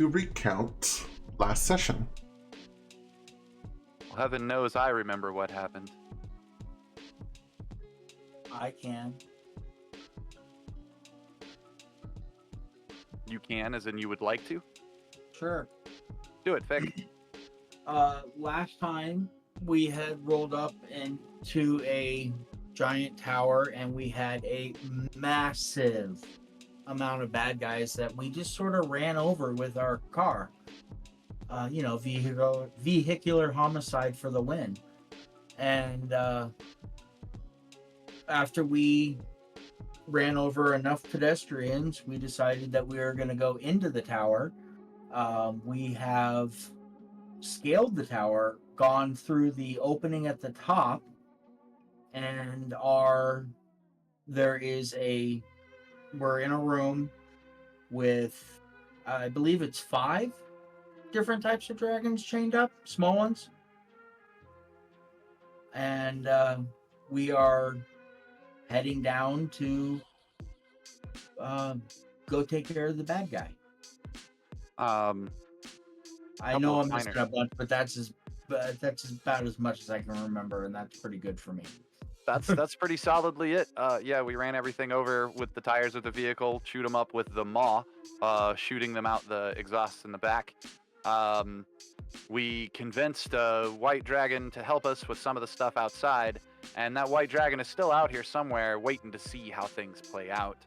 to recount last session. Well, heaven knows I remember what happened. I can. You can, as in you would like to? Sure. Do it, Fick. Last time we had rolled up into a giant tower and we had a massive amount of bad guys that we just sort of ran over with our car. Vehicular homicide for the win. And after we ran over enough pedestrians, we decided that we were going to go into the tower. We have scaled the tower, gone through the opening at the top, and we're in a room with, I believe it's 5 different types of dragons chained up, small ones. And we are heading down to go take care of the bad guy. I know I'm missing a bunch, but that's about as much as I can remember, and that's pretty good for me. That's pretty solidly it. Yeah, we ran everything over with the tires of the vehicle, shoot them up with the maw, shooting them out the exhausts in the back. We convinced a white dragon to help us with some of the stuff outside, and that white dragon is still out here somewhere waiting to see how things play out.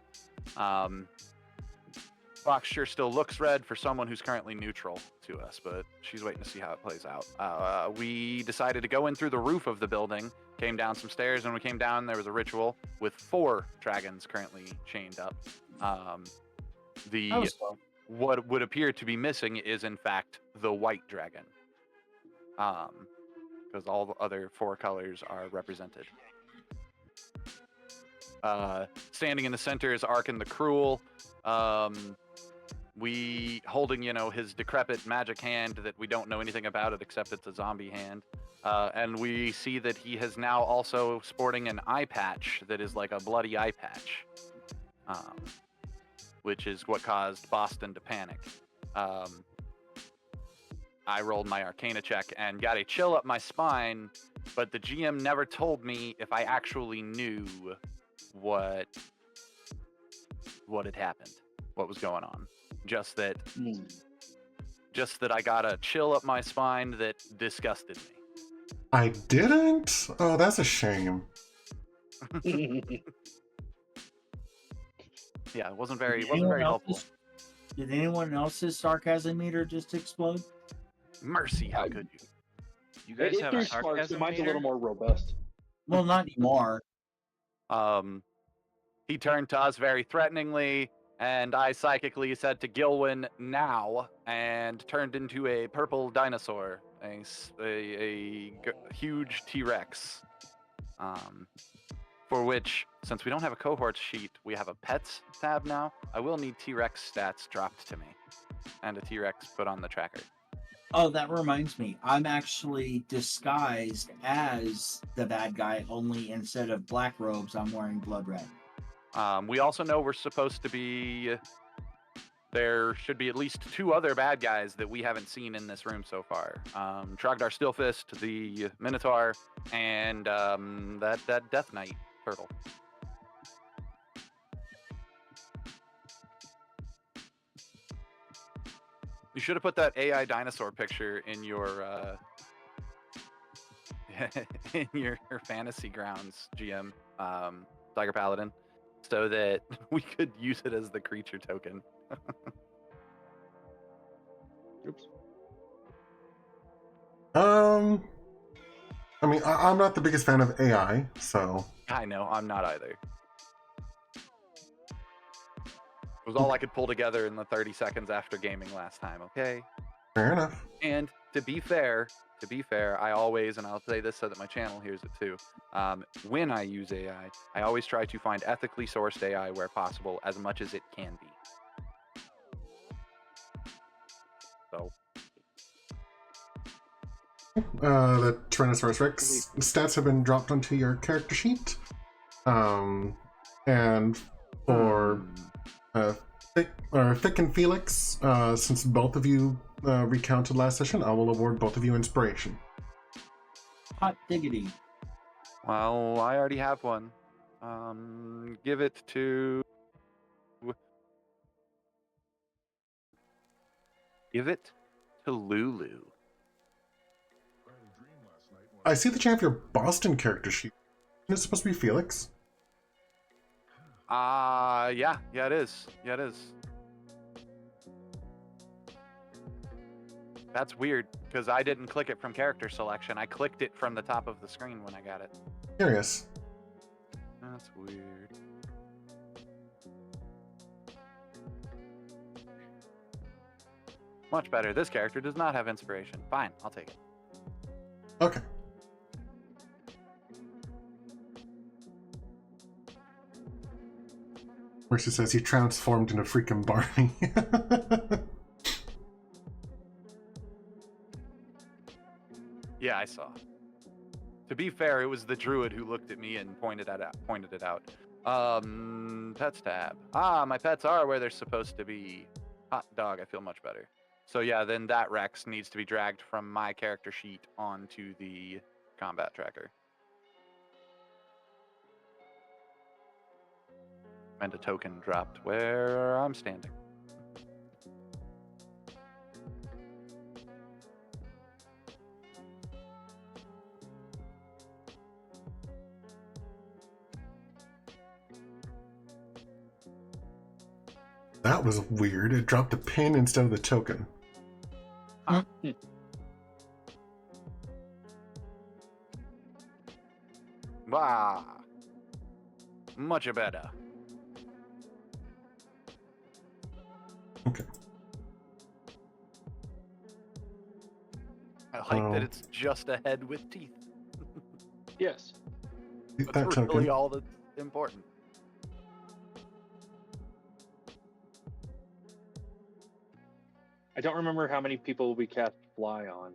Fox sure still looks red for someone who's currently neutral to us, but she's waiting to see how it plays out. We decided to go in through the roof of the building, came down some stairs, and when we came down, there was a ritual with 4 dragons currently chained up. What would appear to be missing is, in fact, the white dragon, because all the other 4 colors are represented. Standing in the center is Arkhan the Cruel. We holding, his decrepit magic hand that we don't know anything about it except it's a zombie hand. And we see that he has now also sporting an eye patch that is like a bloody eye patch, which is what caused Boston to panic. I rolled my Arcana check and got a chill up my spine, but the GM never told me if I actually knew what had happened, what was going on. Just that I got a chill up my spine that disgusted me. I didn't? Oh, that's a shame. Yeah, it wasn't very helpful. Did anyone else's sarcasm meter just explode? Mercy, how could you? You guys have a sarcasm mine's meter? A little more robust. Well, not anymore. He turned to us very threateningly, and I psychically said to Gilwyn, now, and turned into a purple dinosaur, a huge T-Rex, for which, since we don't have a cohort sheet, we have a pets tab now. I will need T-Rex stats dropped to me, and a T-Rex put on the tracker. Oh, that reminds me. I'm actually disguised as the bad guy, only instead of black robes, I'm wearing blood red. We also know we're supposed to be... There should be at least 2 other bad guys that we haven't seen in this room so far. Trogdor Stillfist, the Minotaur, and that Death Knight turtle. You should have put that AI dinosaur picture in your in your fantasy grounds, GM, Tiger Paladin, so that we could use it as the creature token. Oops. I mean, I'm not the biggest fan of AI, so... I know, I'm not either. It was all I could pull together in the 30 seconds after gaming last time, okay? Fair enough. And to be fair, I always, and I'll say this so that my channel hears it too, when I use AI, I always try to find ethically sourced AI where possible, as much as it can be. So. The Tyrannosaurus Rex stats have been dropped onto your character sheet. And for Thick and Felix, since both of you recounted last session, I will award both of you inspiration. Hot diggity. Well, I already have one. Give it to... Give it to Lulu. I see that you have your Boston character sheet. Isn't it supposed to be Felix? Yeah, it is. Yeah, it is. That's weird, because I didn't click it from character selection. I clicked it from the top of the screen when I got it. Curious. That's weird. Much better. This character does not have inspiration. Fine, I'll take it. Okay. Where she says he transformed into freaking Barney. Yeah, I saw. To be fair, it was the druid who looked at me and pointed it out. Pets tab. My pets are where they're supposed to be. Hot dog, I feel much better. So yeah, then that Rex needs to be dragged from my character sheet onto the combat tracker. And a token dropped where I'm standing. That was weird. It dropped a pin instead of the token. Huh. Wow. Much better. Okay. I like that it's just a head with teeth. Yes. That That's token. really all that's important. I don't remember how many people we cast fly on.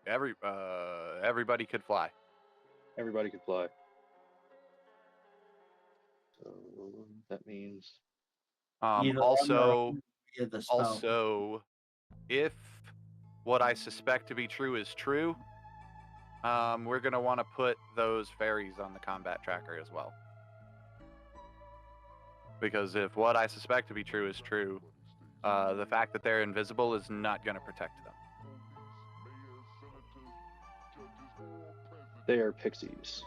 Everybody could fly. Everybody could fly. So that means Either Also, via the spell. if what I suspect to be true is true, we're gonna want to put those fairies on the combat tracker as well. Because if what I suspect to be true is true, the fact that they're invisible is not gonna protect them. they are pixies.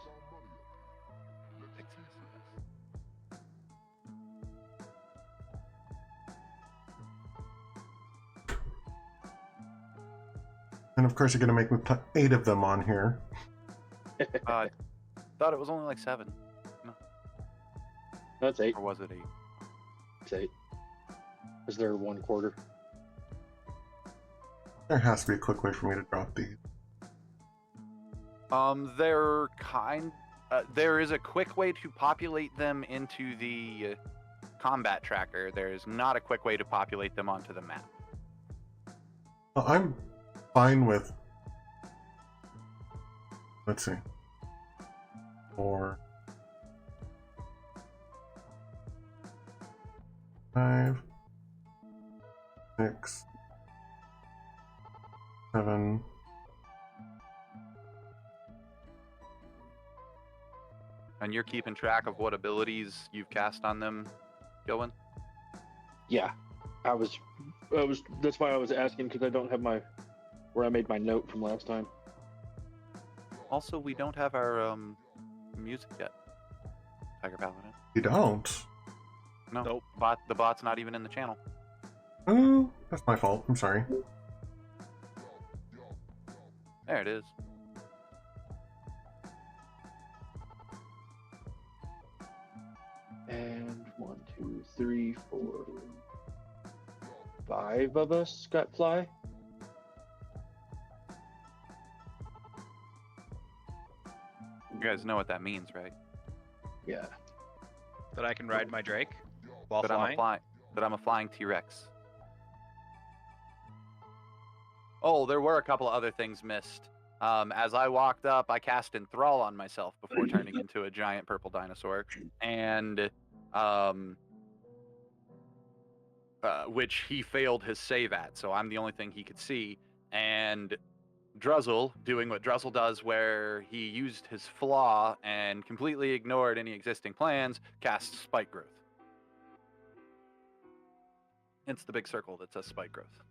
And of course you're going to make me put 8 of them on here. I thought it was only like 7. That's 8. Or was it 8? It's 8. Is there 1/4? There has to be a quick way for me to drop these. There is a quick way to populate them into the combat tracker. There is not a quick way to populate them onto the map. Well, I'm fine with... Let's see. 4... 5... 6... 7... And you're keeping track of what abilities you've cast on them, Gilwin? Yeah, I was. That's why I was asking, because I don't have where I made my note from last time. Also, we don't have our music yet, Tiger Paladin. You don't? No, Nope. The bot's not even in the channel. Oh, that's my fault. I'm sorry. There it is. And 1, 2, 3, 4, 5 of us got fly. You guys know what that means, right? Yeah. That I can ride my Drake while That flying. I'm a flying T-Rex. Oh, there were a couple of other things missed. As I walked up, I cast Enthrall on myself before turning into a giant purple dinosaur. And which he failed his save at. So I'm the only thing he could see. And Druzzl, doing what Druzzl does, where he used his flaw and completely ignored any existing plans, casts Spike Growth. It's the big circle that says Spike Growth.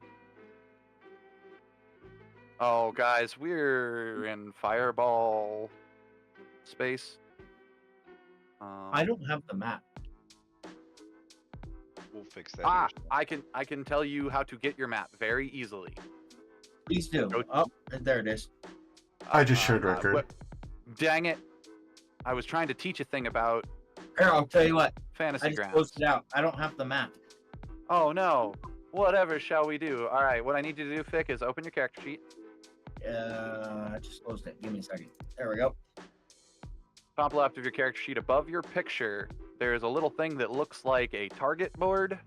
Oh, guys, we're in Fireball space. I don't have the map. We'll fix that. Here. I can tell you how to get your map very easily. Please do. Go- Oh, there it is. I just shared record. Dang it. I was trying to teach a thing about Here, I'll tell you what. fantasy I just grounds. closed it out. I don't have the map. Oh no. Whatever shall we do? All right, what I need you to do, Fick, is open your character sheet. I just closed it. Give me a second. There we go. Top left of your character sheet, above your picture, there's a little thing that looks like a target board.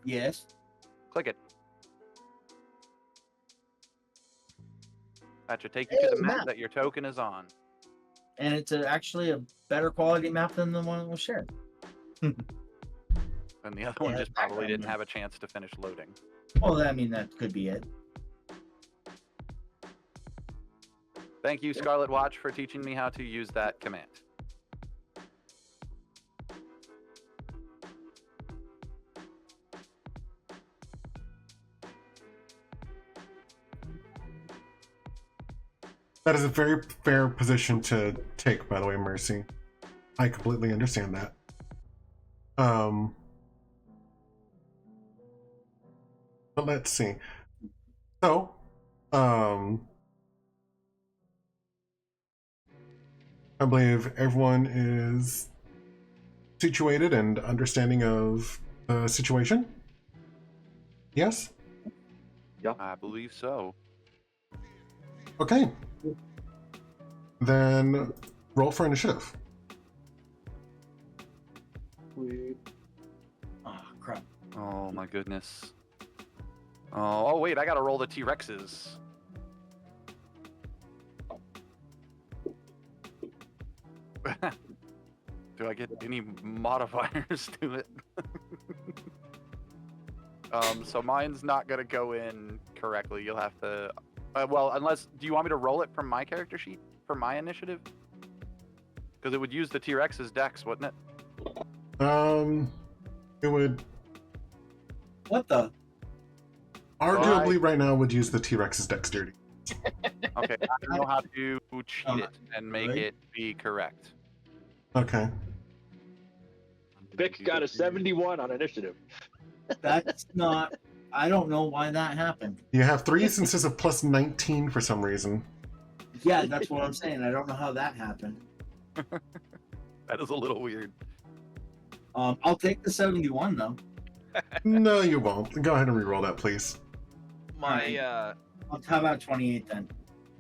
Yes. Click it. That should take you to the map that your token is on. And it's actually a better quality map than the one that was shared. And the other one Yeah, just probably background didn't map. have a chance to finish loading. Well, I mean, that could be it. Thank you, Scarlet Watch, for teaching me how to use that command. That is a very fair position to take, by the way, Mercy. I completely understand that. But let's see. So, I believe everyone is situated and understanding of the situation. Yes? I believe so. Okay. Then roll for initiative. Oh, crap. Oh my goodness. Oh wait, I gotta roll the T-Rexes. Do I get any modifiers to it? So mine's not gonna go in correctly. You'll have to. Well, unless, do you want me to roll it from my character sheet for my initiative? Because it would use the T-Rex's dex, wouldn't it? It would What the? arguably right now would use the T-Rex's dexterity. Okay, I know how to cheat it and make Right. it be correct. Okay. Vic got a 71 on initiative. That's not. I don't know why that happened. You have 3 instances of plus 19 for some reason. Yeah, that's what I'm saying. I don't know how that happened. That is a little weird. I'll take the 71 though. No, you won't. Go ahead and reroll that, please. My How about 28 then?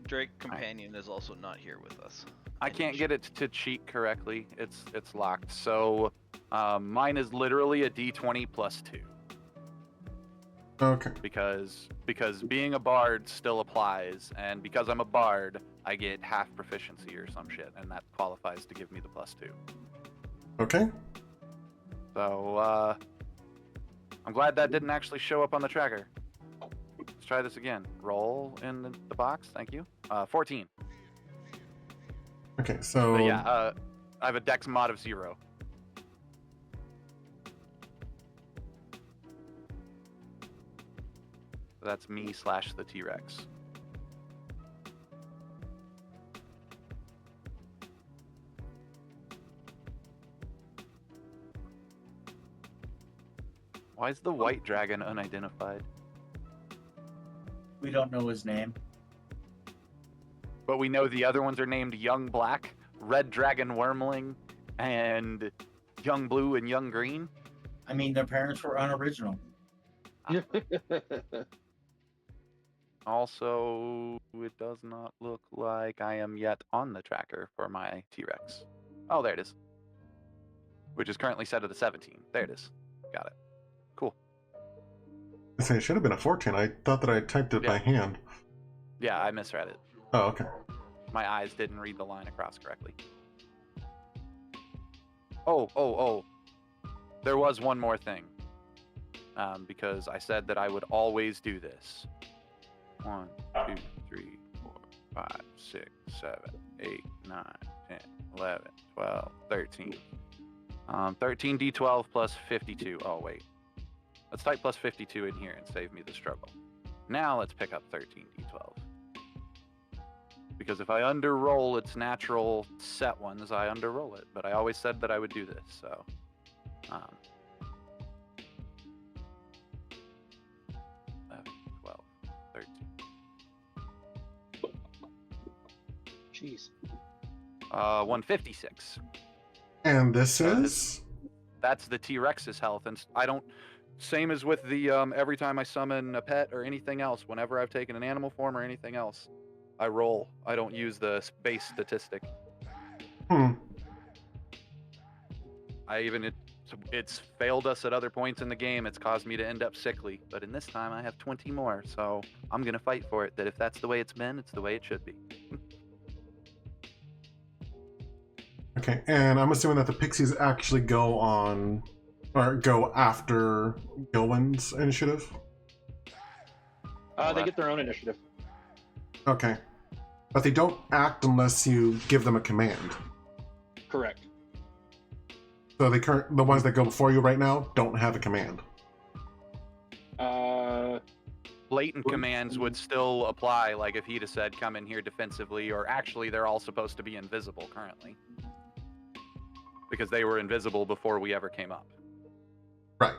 Drake companion is also not here with us. I can't get it to cheat correctly. It's locked. So mine is literally a D20 plus 2 Okay. because being a bard still applies, and because I'm a bard, I get half proficiency or some shit, and that qualifies to give me the plus 2. Okay. So I'm glad that didn't actually show up on the tracker. Let's try this again. Roll in the box. Thank you. 14. Okay, so But yeah, I have a dex mod of 0. That's me / the T-Rex. Why is the white dragon unidentified? We don't know his name. But we know the other ones are named Young Black, Red Dragon Wormling, and Young Blue and Young Green. I mean, their parents were unoriginal. Also, it does not look like I am yet on the tracker for my T-Rex. Oh, there it is. Which is currently set at a 17. There it is. Got it. Cool. I say it should have been a 14. I thought that I typed it by Yeah. hand. Yeah, I misread it. Oh, okay. My eyes didn't read the line across correctly. Oh. there was one more thing. Because I said that I would always do this. 1, 2, 3, 4, 5, 6, 7, 8, 9, 10, 11, 12, 13. 13 D12 plus 52. Oh, wait. Let's type plus 52 in here and save me the struggle. Now let's pick up 13 D12. Because if I underroll its natural set ones, I underroll it. But I always said that I would do this, so... 11, 12, 13. Jeez. 156. And this is? That's the T-Rex's health, and I don't. Same as with the every time I summon a pet or anything else, whenever I've taken an animal form or anything else, I roll. I don't use the base statistic. It's failed us at other points in the game. It's caused me to end up sickly, but in this time I have 20 more, so I'm gonna fight for it. That if that's the way it's been, it's the way it should be. Okay, and I'm assuming that the pixies actually go on, or go after Gilwin's initiative? They get their own initiative. Okay. But they don't act unless you give them a command. Correct. So the ones that go before you right now don't have a command. Blatant commands would still apply, like if he'd have said, come in here defensively, or actually they're all supposed to be invisible currently. Because they were invisible before we ever came up. Right.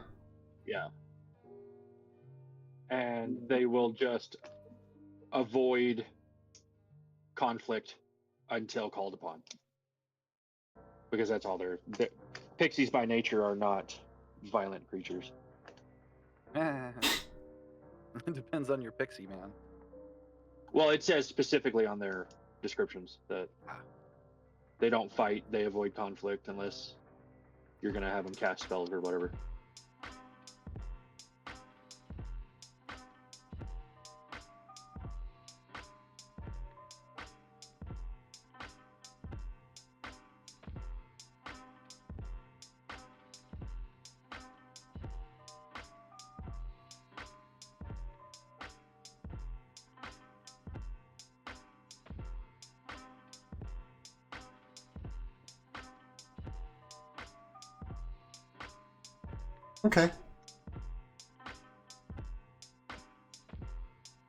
Yeah. And they will just avoid conflict until called upon. Because that's all they're pixies by nature are not violent creatures. It depends on your pixie, man. Well, it says specifically on their descriptions that they don't fight, they avoid conflict unless you're going to have them cast spells or whatever. Okay.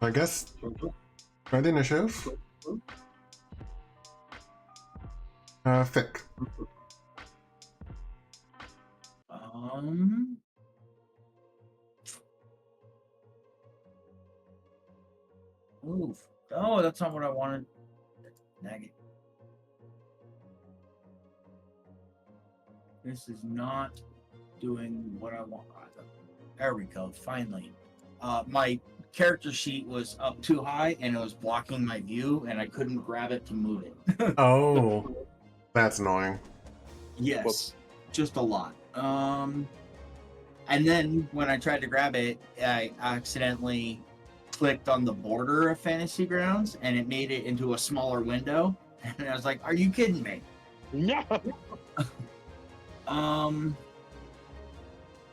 I guess try the initiative. Thick. Oof. Oh, that's not what I wanted. Nag it. This is not doing what I want. There we go. Finally. My character sheet was up too high and it was blocking my view and I couldn't grab it to move it. Oh, that's annoying. Yes. Whoops. Just a lot. And then when I tried to grab it, I accidentally clicked on the border of Fantasy Grounds and it made it into a smaller window. And I was like, are you kidding me? No.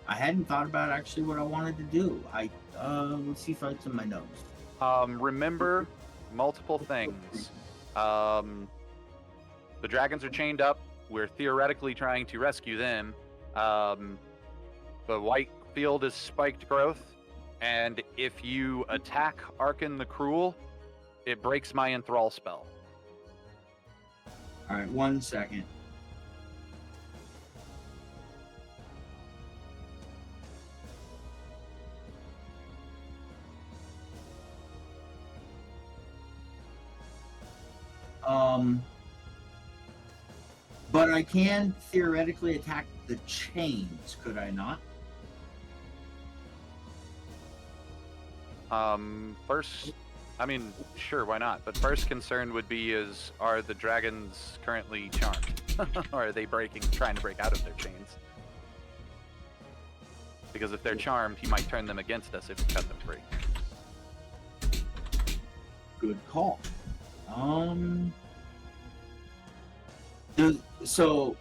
I hadn't thought about actually what I wanted to do. Let's see if it's in my notes. Remember multiple things. The dragons are chained up. We're theoretically trying to rescue them. The white field is spiked growth, and if you attack Arkhan the Cruel, it breaks my enthrall spell. All right, 1 second. But I can theoretically attack the chains, could I not? First, I mean, sure, why not? But first concern would be are the dragons currently charmed? Or are they trying to break out of their chains? Because if they're charmed, he might turn them against us if we cut them free. Good call. So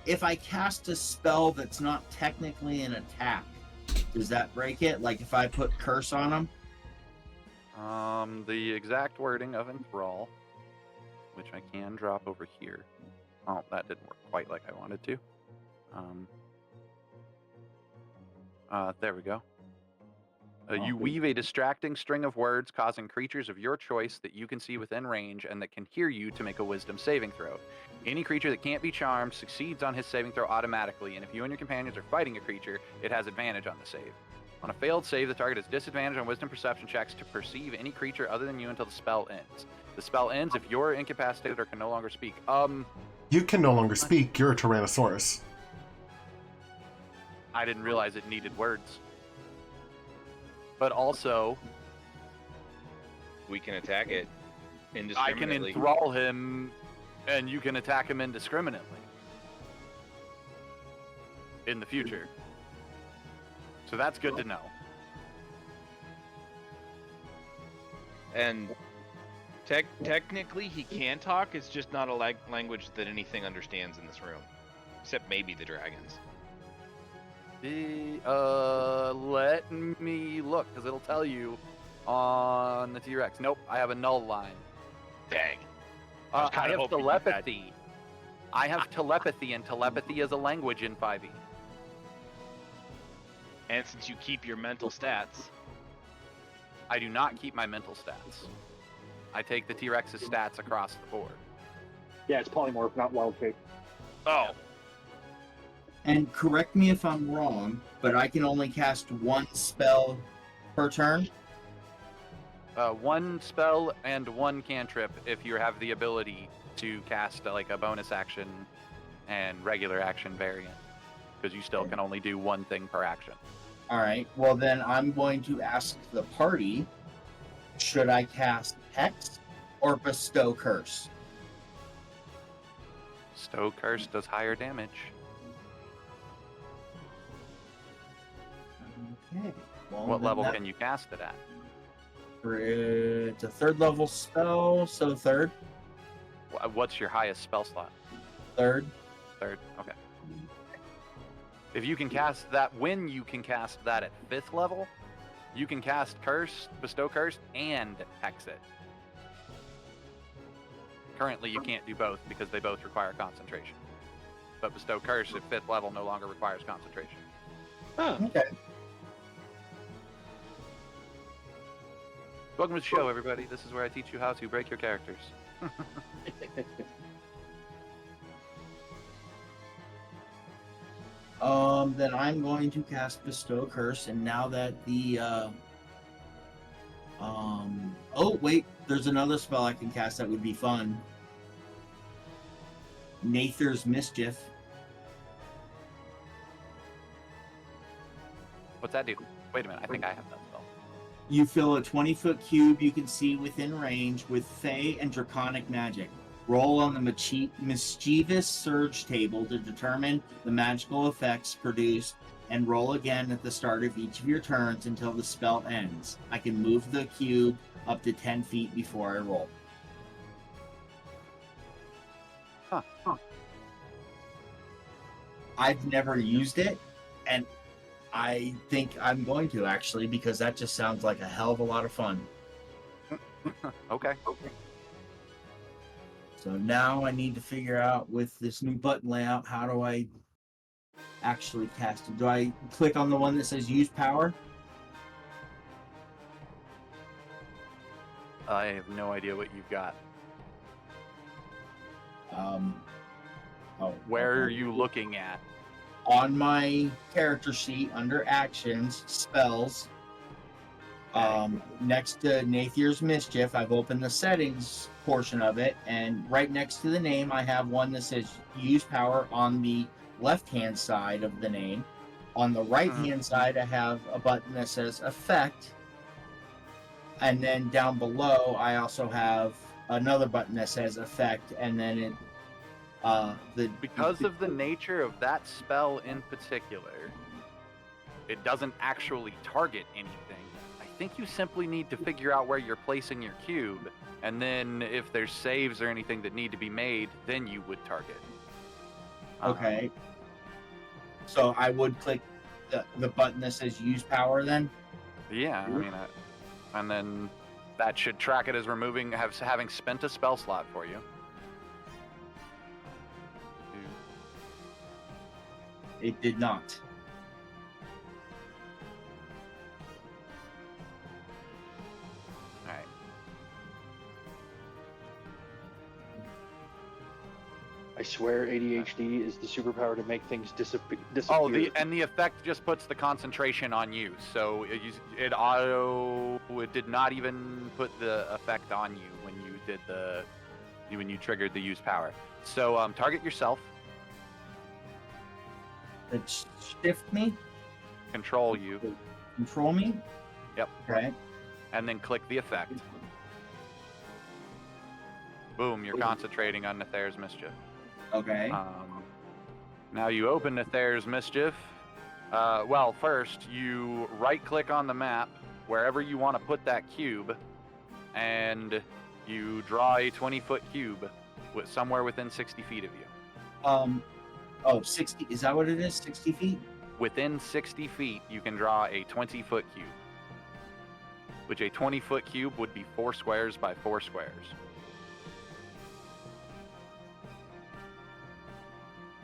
if I cast a spell that's not technically an attack, does that break it? Like if I put curse on them? The exact wording of enthrall, which I can drop over here. Oh, that didn't work quite like I wanted to. There we go. You weave a distracting string of words, causing creatures of your choice that you can see within range and that can hear you to make a wisdom saving throw. Any creature that can't be charmed succeeds on his saving throw automatically, and if you and your companions are fighting a creature, it has advantage on the save. On a failed save, the target has disadvantage on wisdom perception checks to perceive any creature other than you until the spell ends. The spell ends if you're incapacitated or can no longer speak. You can no longer speak. You're a Tyrannosaurus. I didn't realize it needed words. But also, We can attack it I can indiscriminately. enthrall him, and you can attack him indiscriminately in the future. So that's good to know. And technically, he can talk. It's just not a language that anything understands in this room, except maybe the dragons. Let me look, because it'll tell you on the T-Rex. Nope, I have a null line. Dang. I kinda have hoping you had- telepathy. I have telepathy, and telepathy is a language in 5e. And since you keep your mental stats, I do not keep my mental stats. I take the T-Rex's stats across the board. Yeah, it's polymorph, not wild shape. oh, And correct me if I'm wrong, but I can only cast one spell per turn. One spell and one cantrip if you have the ability to cast like a bonus action and regular action variant, because you still can only do one thing per action. All right. Well, then I'm going to ask the party: should I cast Hex or Bestow Curse? Stow Curse does higher damage. Okay. Well, What then level that- can you cast it at? It's a third level spell, so third. What's your highest spell slot? Third. Third. Okay. If you can cast that, when you can cast that at 5th level, you can cast Curse, Bestow Curse, and Hex it. Currently, you can't do both because they both require concentration. But Bestow Curse at 5th level no longer requires concentration. Huh. Okay. Welcome to the show, everybody. This is where I teach you how to break your characters. Then I'm going to cast Bestow Curse, and now that the oh wait, there's another spell I can cast that would be fun. Nather's Mischief. What's that do? Wait a minute, I think I have that spell. You fill a 20-foot cube you can see within range with Fey and Draconic magic. Roll on the mischievous surge table to determine the magical effects produced, and roll again at the start of each of your turns until the spell ends. I can move the cube up to 10 feet before I roll. Huh. I've never used it, and I think I'm going to, actually, because that just sounds like a hell of a lot of fun. Okay. So now I need to figure out, with this new button layout, how do I actually cast it? Do I click on the one that says use power? I have no idea what you've got. Where are you looking at? On my character sheet, under actions, spells, next to Nathier's Mischief, I've opened the settings portion of it, and right next to the name, I have one that says use power on the left-hand side of the name. On the right-hand side, I have a button that says effect, and then down below, I also have another button that says effect, and then it Because of the nature of that spell in particular, it doesn't actually target anything. I think you simply need to figure out where you're placing your cube, and then if there's saves or anything that need to be made, then you would target. Okay. So I would click the button that says use power then? Yeah, I mean, and then that should track it as having spent a spell slot for you. It did not. All right. I swear ADHD is the superpower to make things disappear. Oh, the effect just puts the concentration on you, so it did not even put the effect on you when you triggered the use power. So target yourself, It shift me, control you, control me. Yep. Okay. and then click the effect. Boom! You're concentrating on Nether's Mischief. Okay. Now you open Nether's Mischief. Well, first you right-click on the map wherever you want to put that cube, and you draw a 20-foot cube somewhere within 60 feet of you. 60. Is that what it is? 60 feet? Within 60 feet, you can draw a 20-foot cube, which a 20-foot cube would be 4 squares by 4 squares.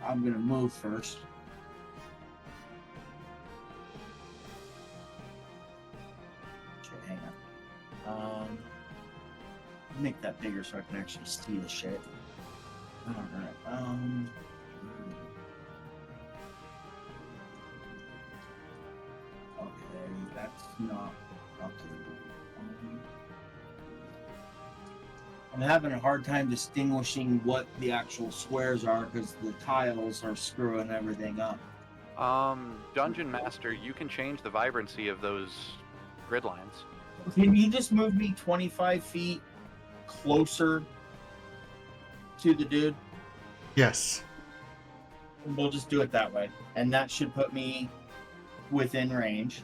I'm gonna move first. Okay, hang on. Make that bigger so I can actually see the shit. Alright, okay, that's not up to the I'm having a hard time distinguishing what the actual squares are because the tiles are screwing everything up. Dungeon Master, you can change the vibrancy of those grid lines. Can you just move me 25 feet closer to the dude? Yes. We'll just do it that way. And that should put me within range.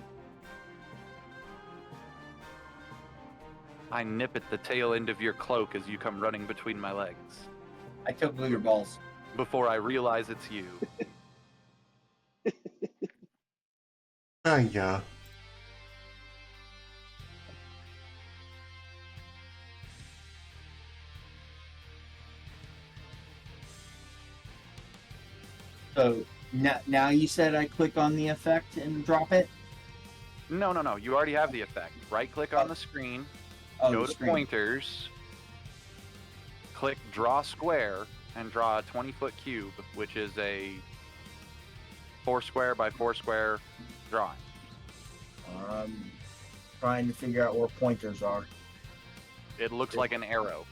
I nip at the tail end of your cloak as you come running between my legs. I took blue your balls. Before I realize it's you. Yeah. So now you said I click on the effect and drop it? No. You already have the effect. Right-click on the screen. Oh, Go the to screen. pointers, click draw square, and draw a 20-foot cube, which is a 4 square by 4 square drawing. Trying to figure out where pointers are. It looks like an arrow.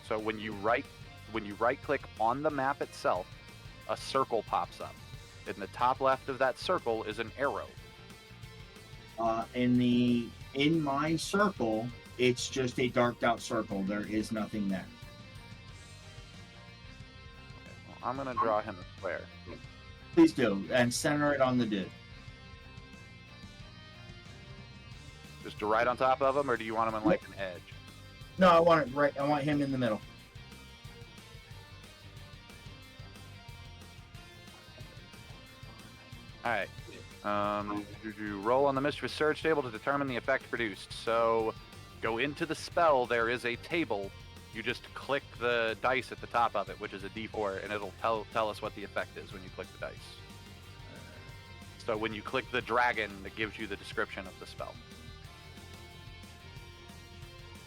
So when you right-click on the map itself, a circle pops up. In the top left of that circle is an arrow. In my circle, it's just a darked out circle. There is nothing there. Well, I'm gonna draw him a square. Please do, and center it on the dude. Just right on top of him, or do you want him on like an edge? No, I want it right. I want him in the middle. All right. You roll on the Mischievous Surge table to determine the effect produced. So go into the spell. There is a table. You just click the dice at the top of it, which is a D4, and it'll tell us what the effect is when you click the dice. So when you click the dragon, it gives you the description of the spell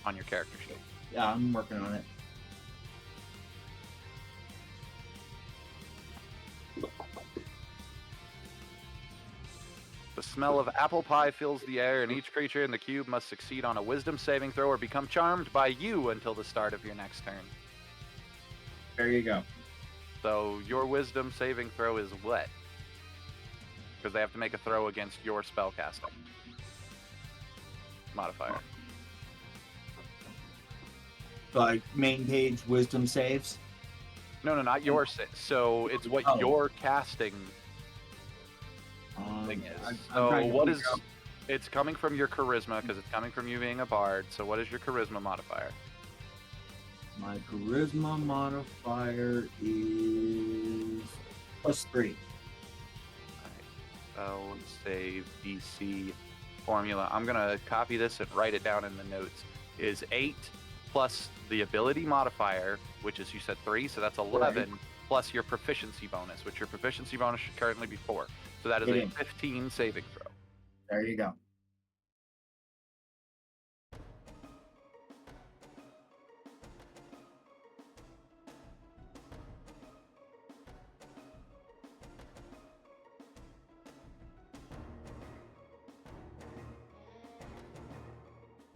on your character sheet. Yeah, I'm working on it. The smell of apple pie fills the air, and each creature in the cube must succeed on a wisdom saving throw or become charmed by you until the start of your next turn. There you go. So your wisdom saving throw is what? Because they have to make a throw against your spellcasting modifier. Like main page wisdom saves. No, not your so it's what your casting thing is. So what is? It's coming from your charisma because it's coming from you being a bard. So what is your charisma modifier? My charisma modifier is +3. Spell, save, DC formula. I'm gonna copy this and write it down in the notes. Is 8 plus the ability modifier, which is you said 3, so that's 11, Right. plus your proficiency bonus, which your proficiency bonus should currently be 4. So that is It a is. 15 saving throw. There you go.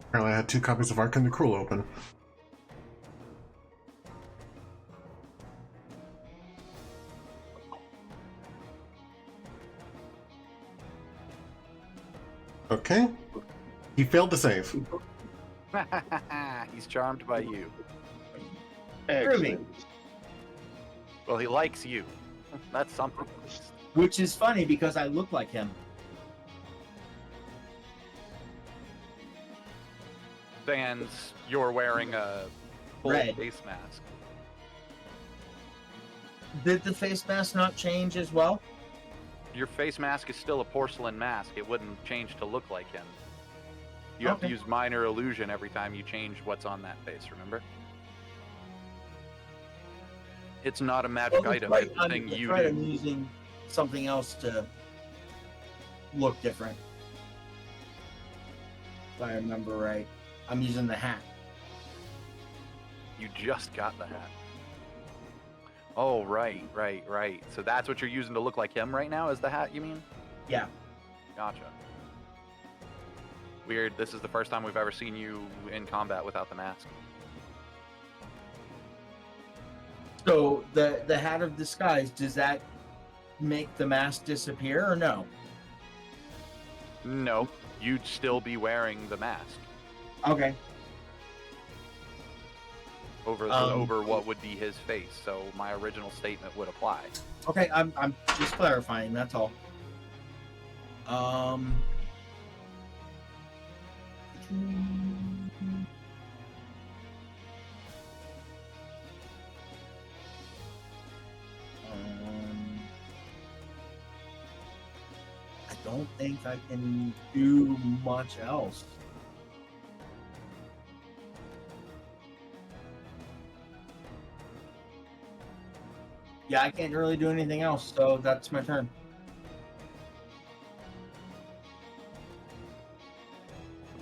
Apparently, I had 2 copies of Arkhan the Cruel open. Okay. He failed to save. He's charmed by you. Excellent. Well, he likes you. That's something. Which is funny because I look like him. And you're wearing a full Red. face mask. Did the face mask not change as well? Your face mask is still a porcelain mask. It wouldn't change to look like him. You have to Okay. use minor illusion every time you change what's on that face, remember? It's not a magic Well, item. that's It's a right, thing that's you right, do. I'm using something else to look different. If I remember right. I'm using the hat. You just got the hat. Oh, right. So that's what you're using to look like him right now, is the hat, you mean? Yeah. Gotcha. Weird. This is the first time we've ever seen you in combat without the mask. So the hat of disguise, does that make the mask disappear or no? No, you'd still be wearing the mask Okay. over what would be his face. So my original statement would apply. Okay, I'm just clarifying, that's all. I don't think I can do much else. Yeah, I can't really do anything else, so that's my turn.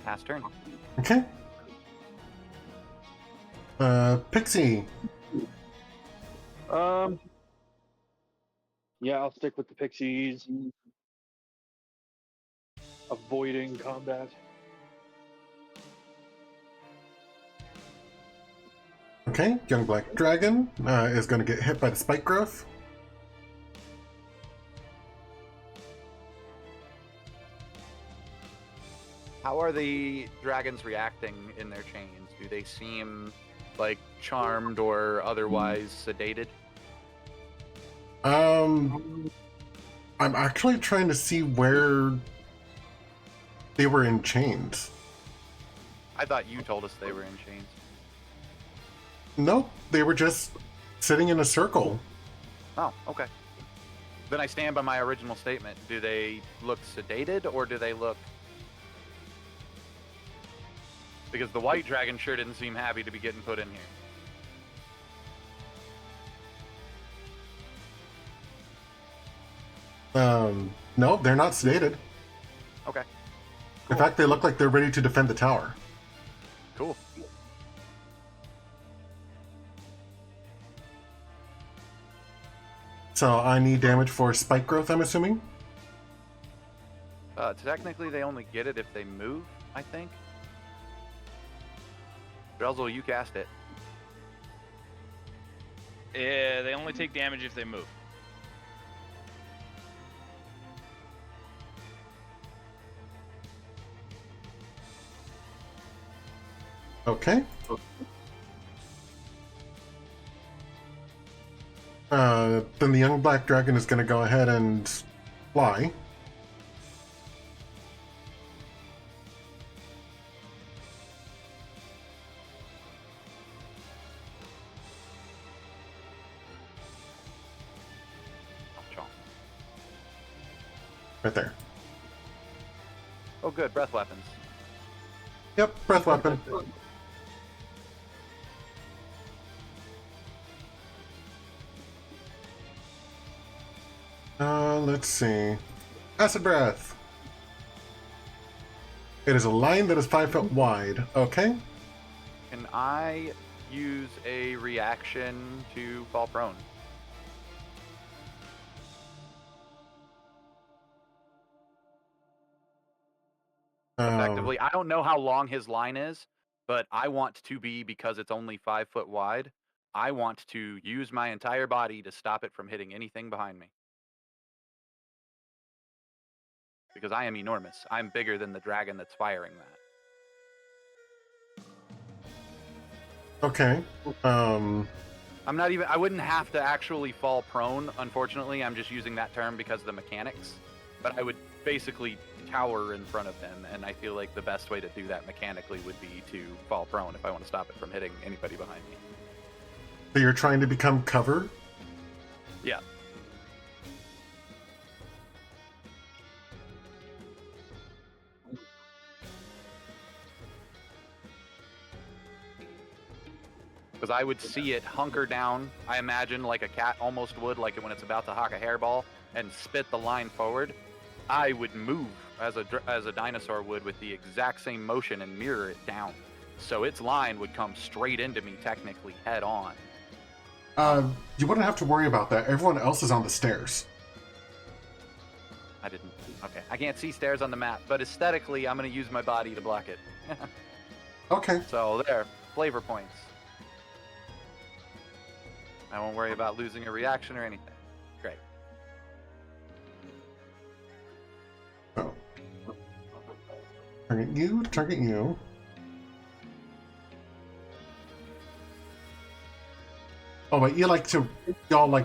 Pass turn. Okay. Pixie. Yeah, I'll stick with the pixies. Avoiding combat. Okay. Young Black Dragon is going to get hit by the spike growth. How are the dragons reacting in their chains? Do they seem like charmed or otherwise sedated? I'm actually trying to see where they were in chains. I thought you told us they were in chains. Nope, they were just sitting in a circle. Oh, okay. Then I stand by my original statement. Do they look sedated or do they look... Because the white dragon sure didn't seem happy to be getting put in here. No, they're not sedated. Okay, In fact, they look like they're ready to defend the tower. cool. So I need damage for spike growth, I'm assuming? Technically, they only get it if they move, I think. Druzzl, you cast it. Yeah, they only take damage if they move. Okay. Then the young black dragon is going to go ahead and fly. Right there. Oh, good. Breath weapons. Yep, breath weapon. Let's see. Acid breath. It is a line that is 5 foot wide. Okay. Can I use a reaction to fall prone? Effectively, I don't know how long his line is, but I want to be, because it's only 5 foot wide, I want to use my entire body to stop it from hitting anything behind me. Because I am enormous. I'm bigger than the dragon that's firing that. Okay. I'm not even, I wouldn't have to actually fall prone, unfortunately. I'm just using that term because of the mechanics. But I would basically tower in front of him, and I feel like the best way to do that mechanically would be to fall prone if I want to stop it from hitting anybody behind me. So you're trying to become cover? Yeah. Because I would see it hunker down, I imagine, like a cat almost would, like when it's about to hawk a hairball, and spit the line forward. I would move as a dinosaur would with the exact same motion and mirror it down. So its line would come straight into me, technically, head on. You wouldn't have to worry about that. Everyone else is on the stairs. I didn't. Okay. I can't see stairs on the map, but aesthetically, I'm going to use my body to block it. Okay. So there, flavor points. I won't worry about losing a reaction or anything. Great. Oh. Target you, target you. Oh wait, y'all like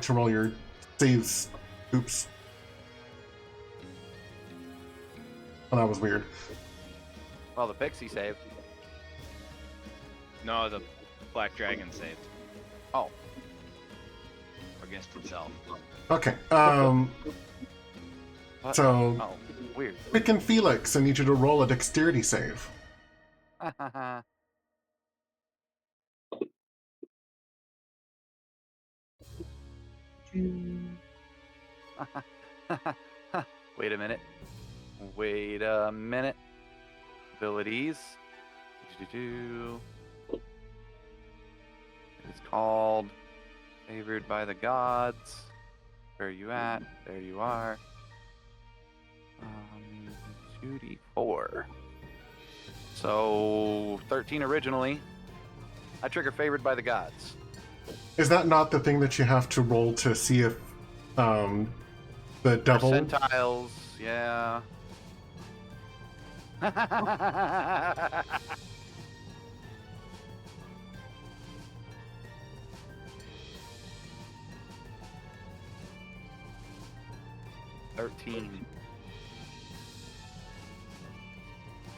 to roll your saves. Oops. Oh, that was weird. Well, the pixie saved. No, the black dragon saved Oh. against itself. Okay. What? So Oh, weird. Quick and Felix, I need you to roll a dexterity save. Wait a minute. Wait a minute. Abilities. It's called Favored by the Gods. Where are you at? There you are. 2d4. So 13 originally. I trigger Favored by the Gods. Is that not the thing that you have to roll to see if the devil? Percentiles, yeah. $13.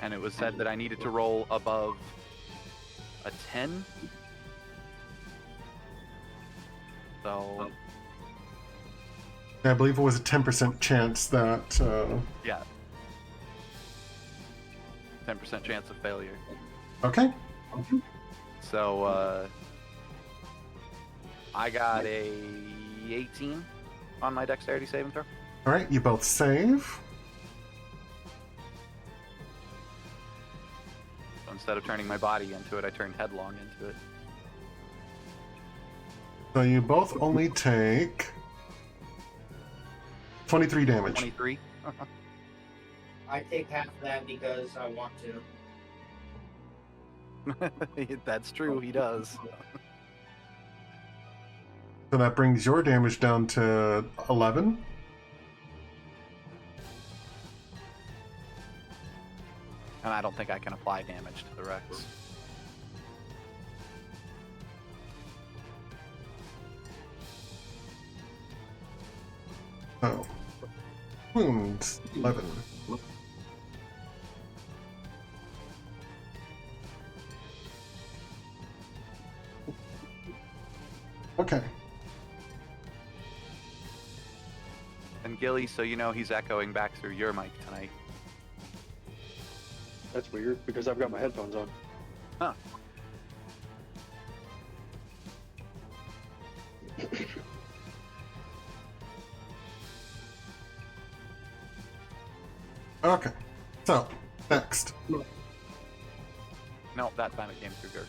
And it was said that I needed to roll above a 10. So I believe it was a 10% chance that. yeah, 10% chance of failure. Okay. So I got a 18 on my dexterity saving throw. All right, you both save. So instead of turning my body into it, I turned headlong into it. So you both only take 23 damage. 23. I take half of that because I want to. That's true. He does. So that brings your damage down to 11. And I don't think I can apply damage to the Rex. Oh. Wounds, 11. Okay. And Gilly, so you know he's echoing back through your mic tonight. That's weird because I've got my headphones on. Huh. Okay. So, next. No, that time it came through Gertz.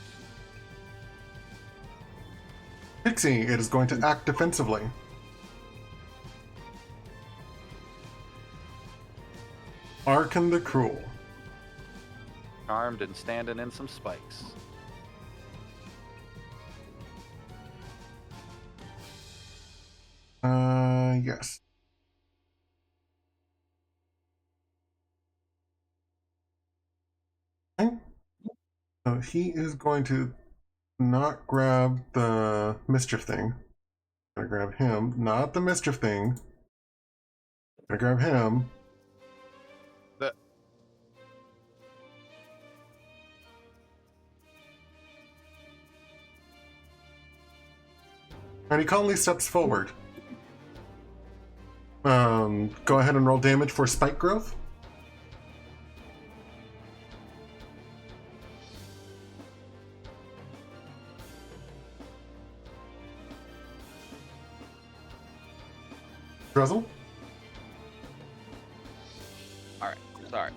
Pixie, it is going to act defensively. Arkhan the Cruel. Armed and standing in some spikes. Yes. Okay. So he is going to not grab the mischief thing. Gonna grab him, not the mischief thing. Gonna grab him. And he calmly steps forward. Go ahead and roll damage for spike growth. Druzzl? Alright, sorry.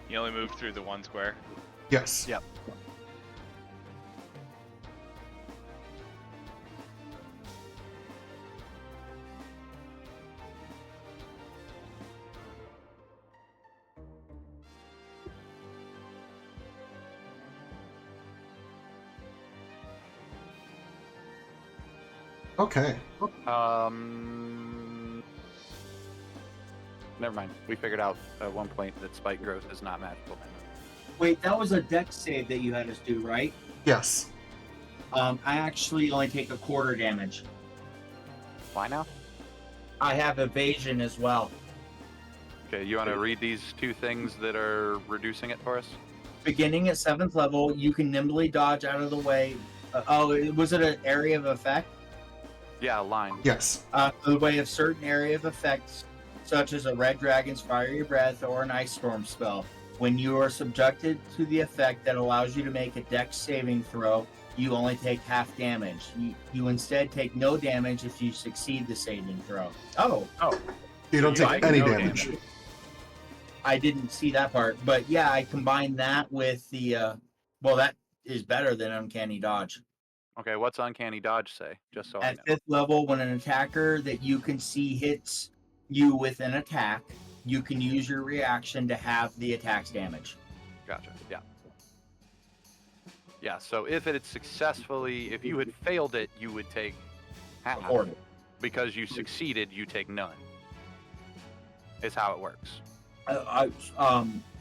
You only move through the one square? Yes. Yep. Okay. Never mind. We figured out at one point that spike growth is not magical. Wait, that was a dex save that you had us do, right? Yes. I actually only take a quarter damage. Why now? I have evasion as well. Okay, you want to read these two things that are reducing it for us? Beginning at 7th level, you can nimbly dodge out of the way. Was it an area of effect? Yeah, line. Yes. The way of certain area of effects, such as a red dragon's fiery breath or an ice storm spell. When you are subjected to the effect that allows you to make a dex saving throw, you only take half damage. You instead take no damage if you succeed the saving throw. Oh, You don't you take take any no damage. damage. I didn't see that part. But yeah, I combined that with the, well, that is better than uncanny dodge. Okay, what's uncanny dodge say? Just so I At know. 5th level, when an attacker that you can see hits you with an attack, you can use your reaction to have the attack's damage. Gotcha. Yeah. Yeah. So if it had successfully, if you had failed it, you would take half. Or Because you succeeded, you take none. Is how it works.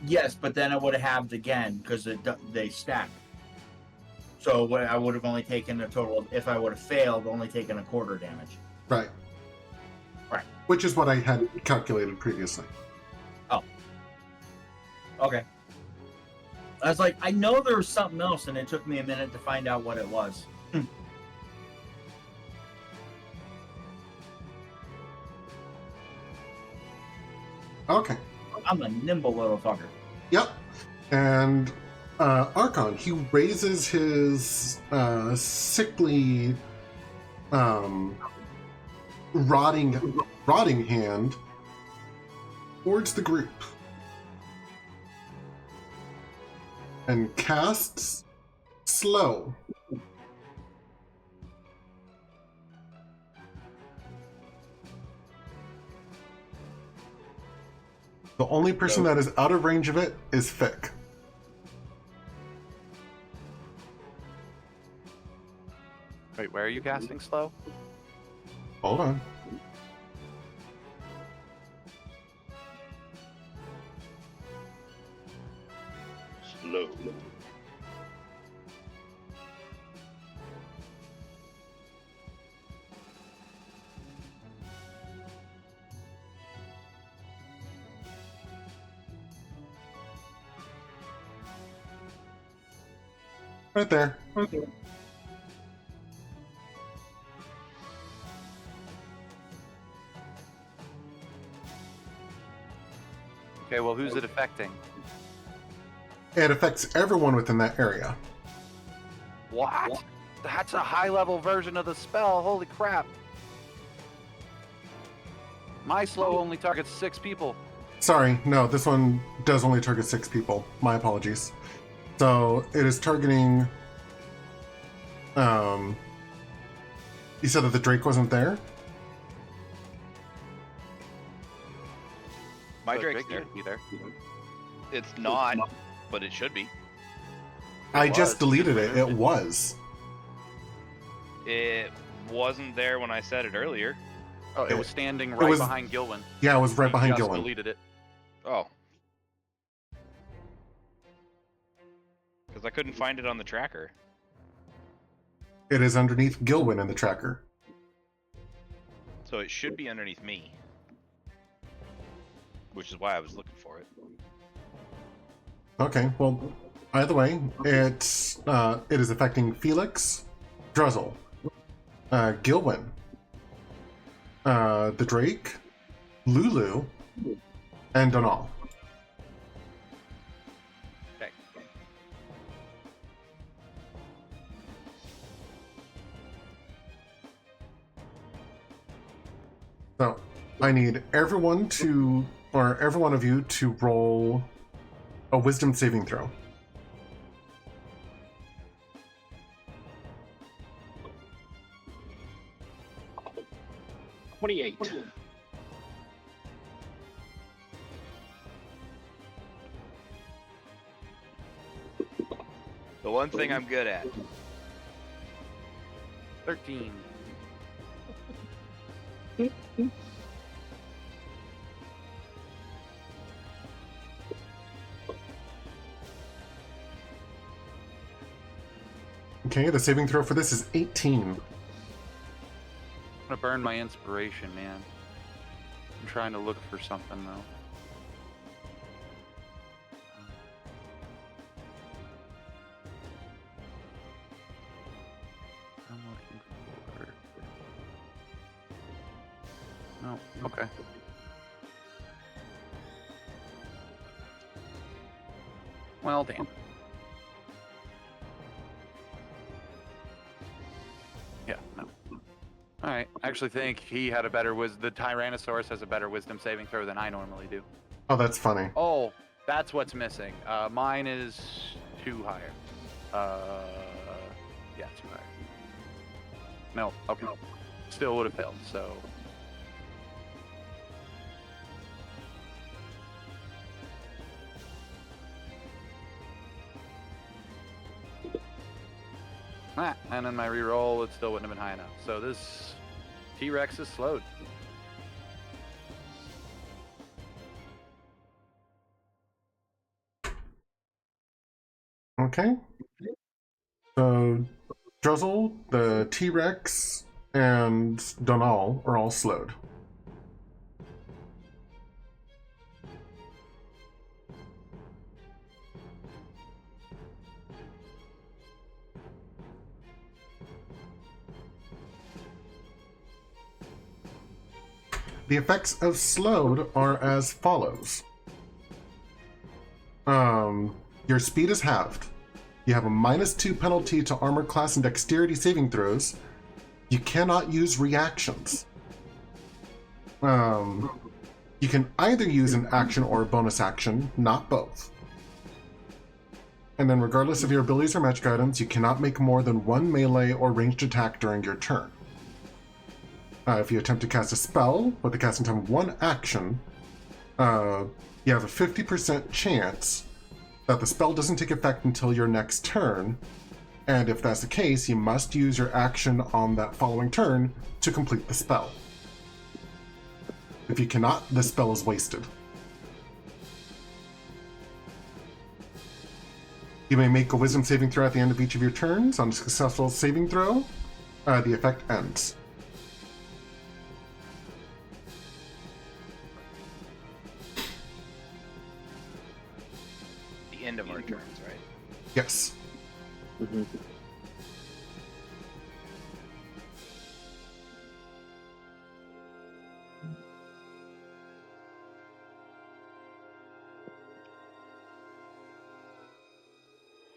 yes, but then I would have halved again because they stack. So I would have only taken a total of, if I would have failed, only taken a quarter damage. Right. Right. Which is what I had calculated previously. Okay. I was like, I know there was something else, and it took me a minute to find out what it was. Okay. I'm a nimble little fucker. Yep. And Arkhan, he raises his sickly, rotting hand towards the group and casts slow. The only person that is out of range of it is Fick. Wait, where are you casting slow? Hold on. Slow. Right there. Okay, well, who's it affecting? It affects everyone within that area. What? That's a high-level version of the spell. Holy crap. My slow only targets 6 people. Sorry, no, this one does only target 6 people. My apologies. So it is targeting. You said that the Drake wasn't there? My But Drake's Drake there. should be there. It's not, but it should be. I was. just deleted Just it. It was. It wasn't there when I said it earlier. Oh, it was standing right was- behind Gilwin. Yeah, it was right He behind just Gillen. deleted it. Oh. Because I couldn't find it on the tracker. It is underneath Gilwin in the tracker. So it should be underneath me. Which is why I was looking for it. Okay, well, either way, it is affecting Felix, Druzzl, Gilwin, the Drake, Lulu, and Donal. Okay. So, I need every one of you to roll a wisdom saving throw. $28. The one thing I'm good at. 13. Okay, the saving throw for this is 18. I'm gonna burn my inspiration, man. I'm trying to look for something, though. I'm looking for... No, okay. Well, damn. Yeah, no. Alright, I actually think he had a better the Tyrannosaurus has a better wisdom saving throw than I normally do. Oh, that's funny. Oh, that's what's missing. Mine is 2 higher. Yeah, 2 higher. No, okay. Still would have failed, so... Ah, and then my reroll, it still wouldn't have been high enough. So this T-Rex is slowed. Okay. So, Druzzl, the T-Rex, and Donal are all slowed. The effects of slowed are as follows. Your speed is halved. You have a -2 penalty to armor class and dexterity saving throws. You cannot use reactions. You can either use an action or a bonus action, not both. And then regardless of your abilities or magic items, you cannot make more than 1 melee or ranged attack during your turn. If you attempt to cast a spell with the casting time of 1 action, you have a 50% chance that the spell doesn't take effect until your next turn, and if that's the case, you must use your action on that following turn to complete the spell. If you cannot, the spell is wasted. You may make a wisdom saving throw at the end of each of your turns. On a successful saving throw, the effect ends. The end of our turns, right? Yes. Mhm.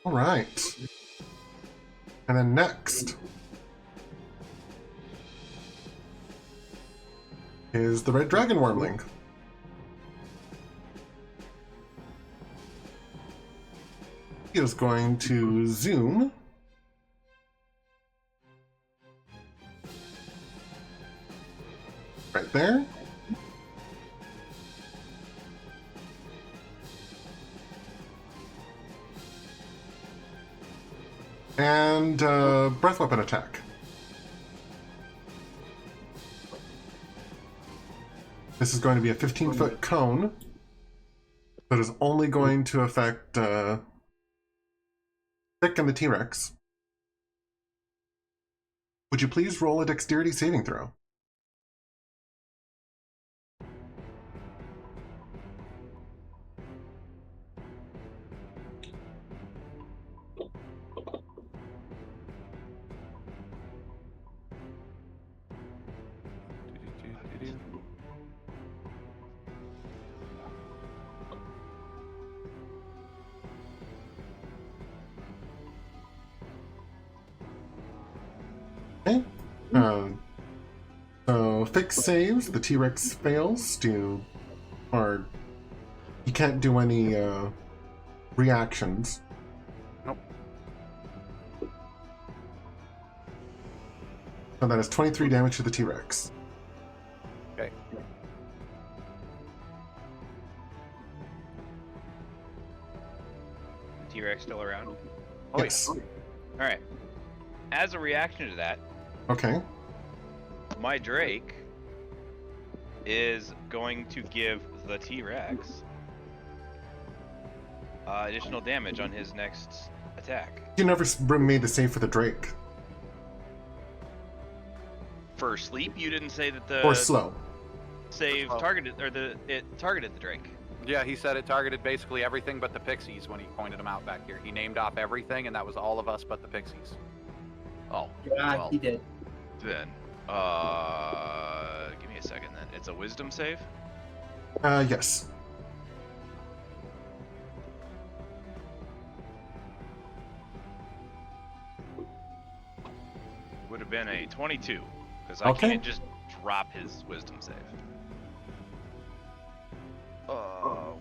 All right. And then next is the red dragon wormling. He is going to zoom right there. And breath weapon attack. This is going to be a 15-foot cone that is only going to affect Vic and the T-Rex. Would you please roll a dexterity saving throw? Okay. So Fix saves, the T-Rex fails or you can't do any reactions. Nope. So that is 23 damage to the T-Rex. Okay. The T-Rex still around? Oh, Yes. All right. As a reaction to that, Okay. my Drake is going to give the T-Rex additional damage on his next attack. You never made the save for the Drake. For sleep, you didn't say that the Or slow. save Oh. targeted or it targeted the Drake. Yeah, he said it targeted basically everything but the pixies when he pointed them out back here. He named off everything, and that was all of us but the pixies. Oh, Yeah, well, he did. then give me a second. Then it's a Wisdom save. Yes. Would have been a 22 because I Okay. can't just drop his Wisdom save.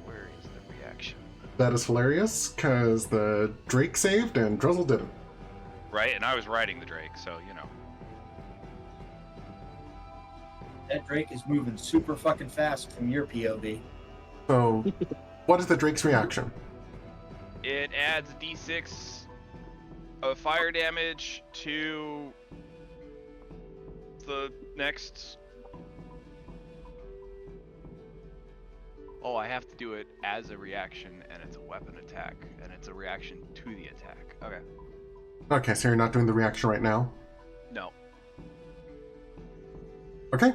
Where is the reaction? That is hilarious, because the Drake saved and Druzzl didn't. Right, and I was riding the Drake, so you know. That Drake is moving super fucking fast from your POV. So, what is the Drake's reaction? It adds d6 of fire damage to the next. Oh, I have to do it as a reaction, and it's a weapon attack, and it's a reaction to the attack. Okay. Okay, so you're not doing the reaction right now? No, Okay.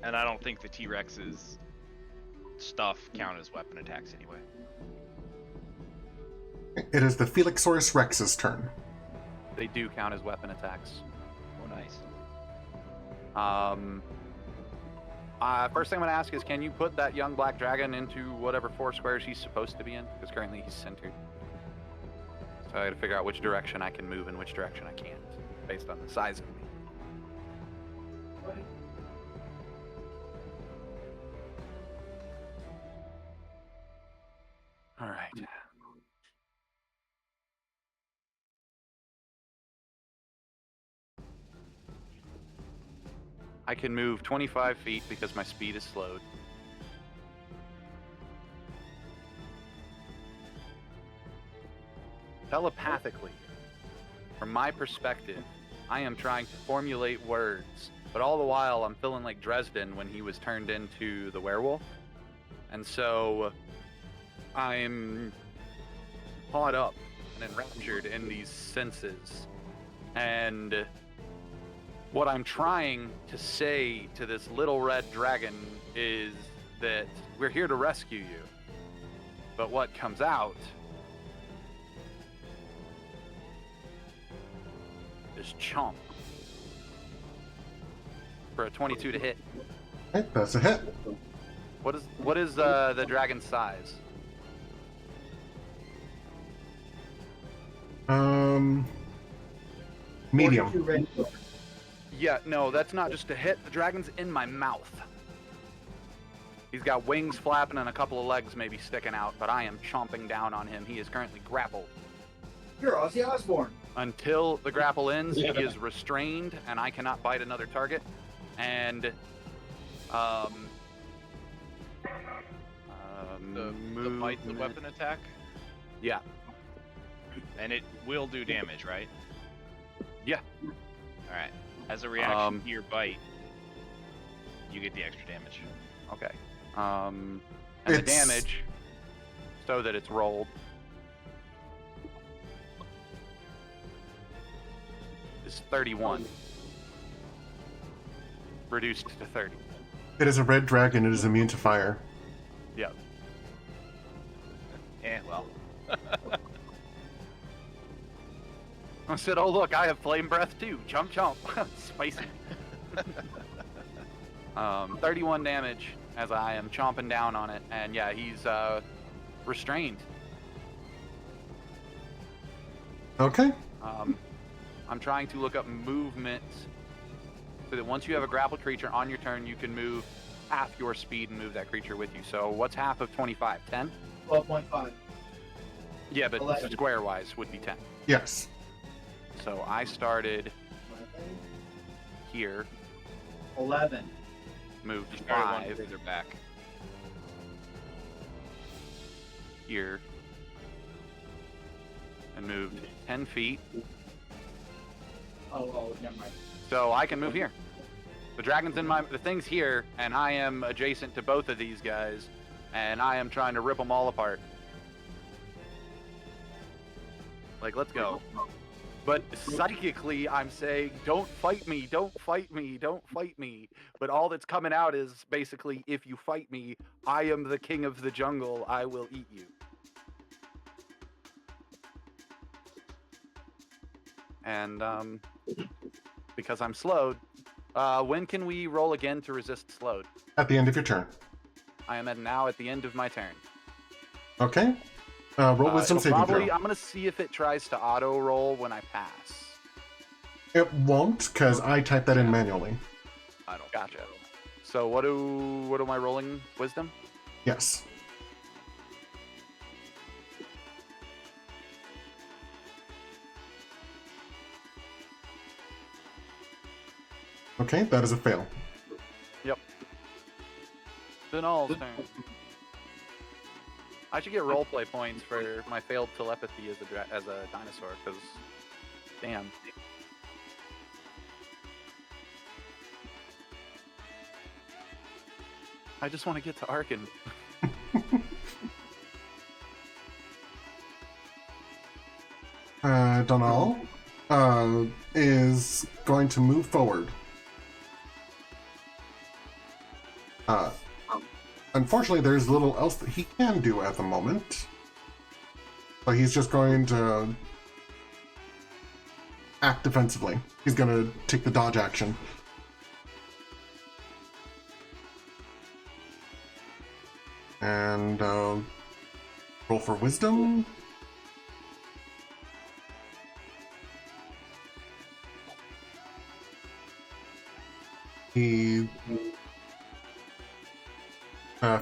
and I don't think the T-Rex's stuff count as weapon attacks anyway. It is the Felixsaurus Rex's turn. They do count as weapon attacks. Oh, nice. First thing I'm going to ask is, can you put that young black dragon into whatever 4 squares he's supposed to be in? Because currently he's centered. So I got to figure out which direction I can move and which direction I can't, based on the size of me. All right. I can move 25 feet because my speed is slowed. Telepathically, from my perspective, I am trying to formulate words, but all the while I'm feeling like Dresden when he was turned into the werewolf. And so I'm caught up and enraptured in these senses. And what I'm trying to say to this little red dragon is that we're here to rescue you. But what comes out just chomp for a 22 to hit. Okay, that's a hit. What is the dragon's size? Medium. 42 red squares. Yeah, no, that's not just a hit. The dragon's in my mouth. He's got wings flapping and a couple of legs maybe sticking out, but I am chomping down on him. He is currently grappled. You're Ozzy Osbourne. Until the grapple ends, he is restrained, and I cannot bite another target. And The bite, the weapon attack, yeah, and it will do damage, right? yeah. All right. As a reaction to your bite, you get the extra damage. Okay. And the damage, so that it's rolled, is 31. Reduced to 30. It is a red dragon. It is immune to fire. Yeah. Well. I said, oh look, I have flame breath too. Chomp chomp. Spicy. 31 damage as I am chomping down on it. And yeah, he's restrained. Okay. I'm trying to look up movement so that once you have a grappled creature on your turn, you can move half your speed and move that creature with you. So what's half of 25? 10? 12.5. Yeah, but 11. square-wise would be 10. Yes. So I started here, 11. moved You started one 5 further back. here, and moved 10 feet. Oh, never mind. So I can move here. The dragon's in the thing's here, and I am adjacent to both of these guys, and I am trying to rip them all apart. Like, let's go. But psychically, I'm saying, don't fight me, don't fight me, don't fight me. But all that's coming out is basically, if you fight me, I am the king of the jungle, I will eat you. And because I'm slowed, when can we roll again to resist slowed? At the end of your turn. I am now at the end of my turn. Okay. Roll wisdom It'll saving probably, throw. I'm going to see if it tries to auto roll when I pass. It won't, because I typed that in manually. I don't. Gotcha. So what am I rolling? Wisdom? Yes. Okay, that is a fail. Dunal's turn. I should get roleplay points for my failed telepathy as a dinosaur, because damn. I just want to get to Arkhan. Donal is going to move forward. Unfortunately, there's little else that he can do at the moment. So he's just going to act defensively. He's going to take the dodge action. And roll for wisdom. He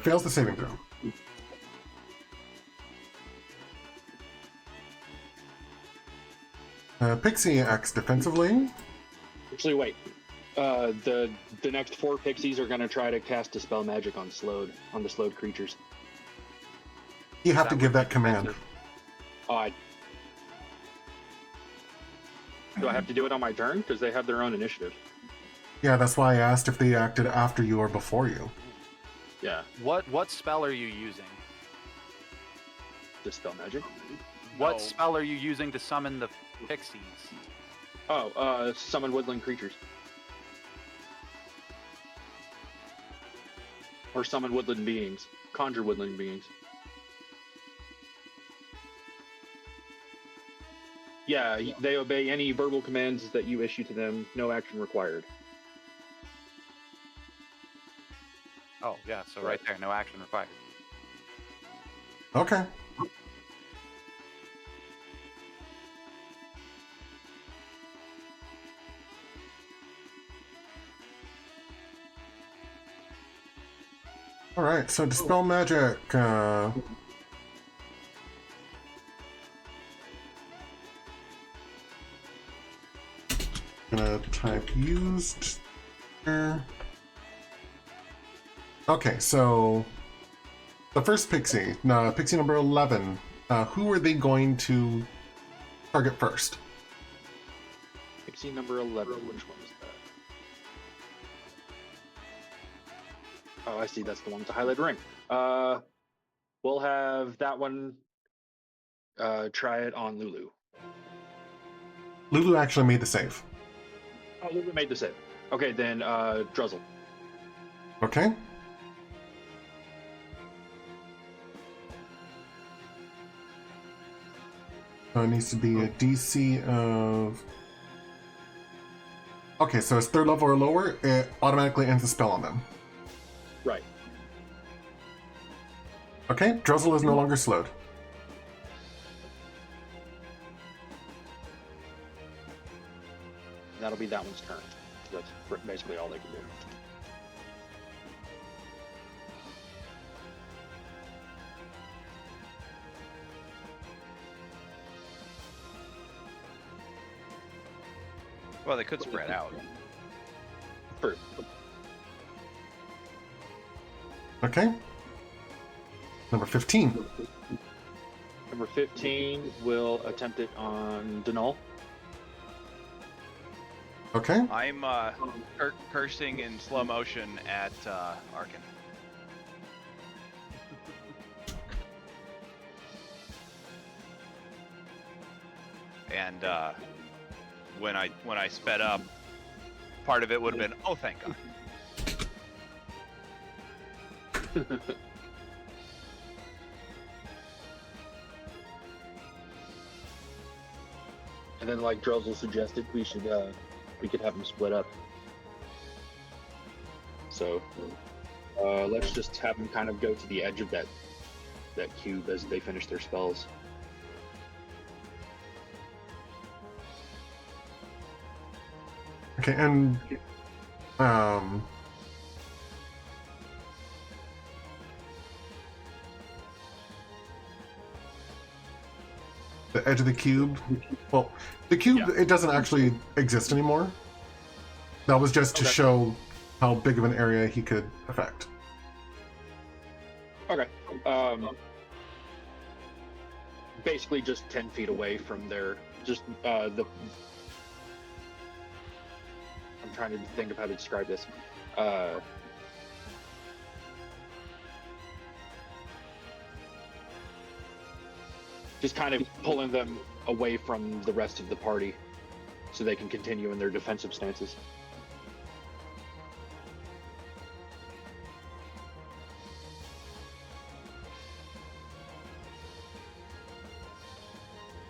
fails the saving throw. Pixie acts defensively. Actually, wait. The next 4 pixies are going to try to cast Dispel Magic on the slowed creatures. You have to That give would that be command. defensive. Do I have to do it on my turn? Because they have their own initiative. Yeah, that's why I asked if they acted after you or before you. Yeah. What spell are you using? Dispel Magic. What No. spell are you using to summon the pixies? Oh, summon woodland creatures. Or summon woodland beings. Conjure woodland beings. Yeah, they obey any verbal commands that you issue to them. No action required. Oh, yeah, so right there, no action required. Okay. All right, so dispel magic. Gonna type used here. Okay, so the first pixie, pixie number 11. Who are they going to target first? Pixie number 11. Which one is that? Oh, I see. That's the one with the highlighted ring. We'll have that one try it on Lulu. Lulu actually made the save. Oh, Lulu made the save. Okay, then Druzzl. Okay. So it needs to be a DC of... Okay, so it's 3rd level or lower, it automatically ends the spell on them. Right. Okay, Druzzl is no longer slowed. That'll be that one's turn. That's basically all they can do. Well, they could spread out. True. Okay. Number 15. Number 15 will attempt it on Denal. Okay. I'm cursing in slow motion at Arkhan. And when I sped up, part of it would have been, oh, thank God. And then, like Druzzl suggested, we could have them split up. So let's just have them kind of go to the edge of that cube as they finish their spells. Okay, and the edge of the cube. Well, the cube, it doesn't actually exist anymore. That was just to show how big of an area he could affect. Okay. Basically just 10 feet away from their, I'm trying to think of how to describe this. Just kind of pulling them away from the rest of the party so they can continue in their defensive stances.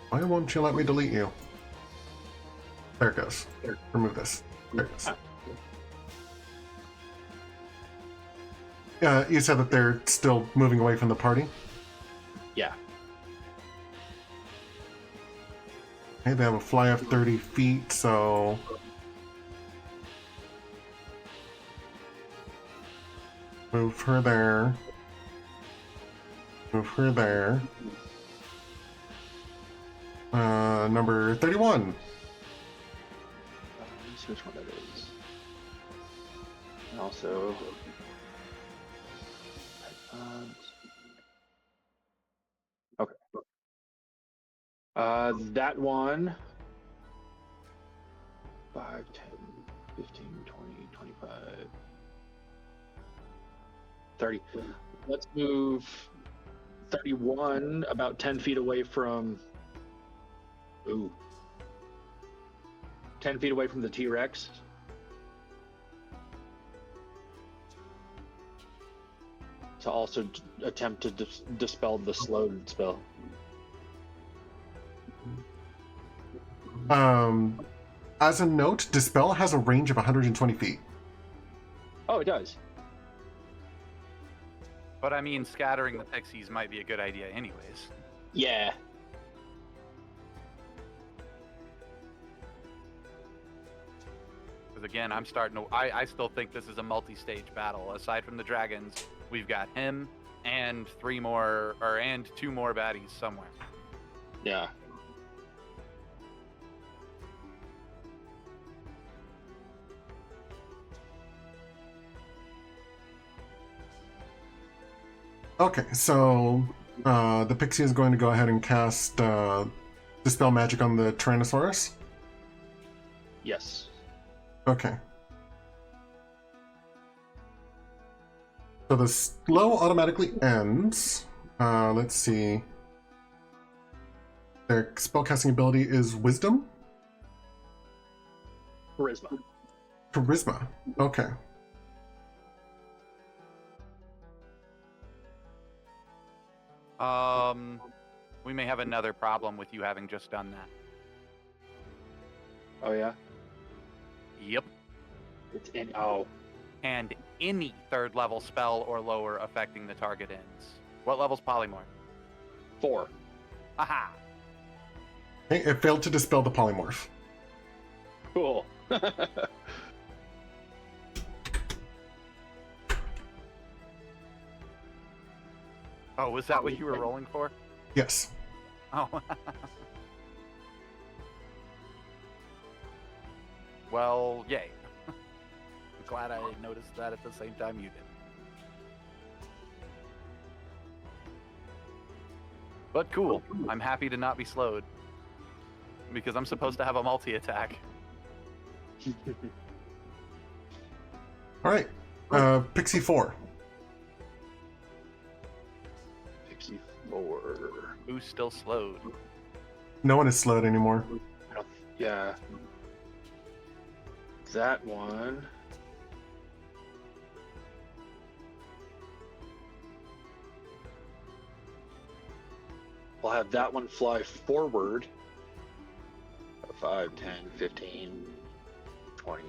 Why won't you let me delete you? There it goes. Remove this. There it goes. You said that they're still moving away from the party? Yeah. Okay, they have a fly of 30 feet, so... Move her there. Move her there. Number 31. Let's see which one that is. And also... Okay. That one... 5, 10, 15, 20, 25... 30. Let's move 31 about 10 feet away from... Ooh. 10 feet away from the T-Rex. To also attempt to dispel the slowed spell. As a note, Dispel has a range of 120 feet. Oh, it does. But I mean, scattering the pixies might be a good idea anyways. Yeah. Because again, I'm starting to. I still think this is a multi-stage battle. Aside from the dragons, we've got him and two more baddies somewhere. Yeah. Okay, so the pixie is going to go ahead and cast Dispel Magic on the Tyrannosaurus. Yes. Okay. So the slow automatically ends. Let's see. Their spellcasting ability is Wisdom? Charisma. Charisma. Okay. We may have another problem with you having just done that. Oh yeah. Yep. It's in. Oh. And any third level spell or lower affecting the target ends. What level's Polymorph? 4. Haha. Okay, it failed to dispel the polymorph. Cool. Oh, was that what you were rolling for? Yes. Oh. Well, yay. I'm glad I noticed that at the same time you did. But cool. I'm happy to not be slowed. Because I'm supposed to have a multi-attack. Alright. Pixie 4. Pixie 4. Who's still slowed? No one is slowed anymore. Yeah. That one. We'll have that one fly forward. 5, 10, 15, 20.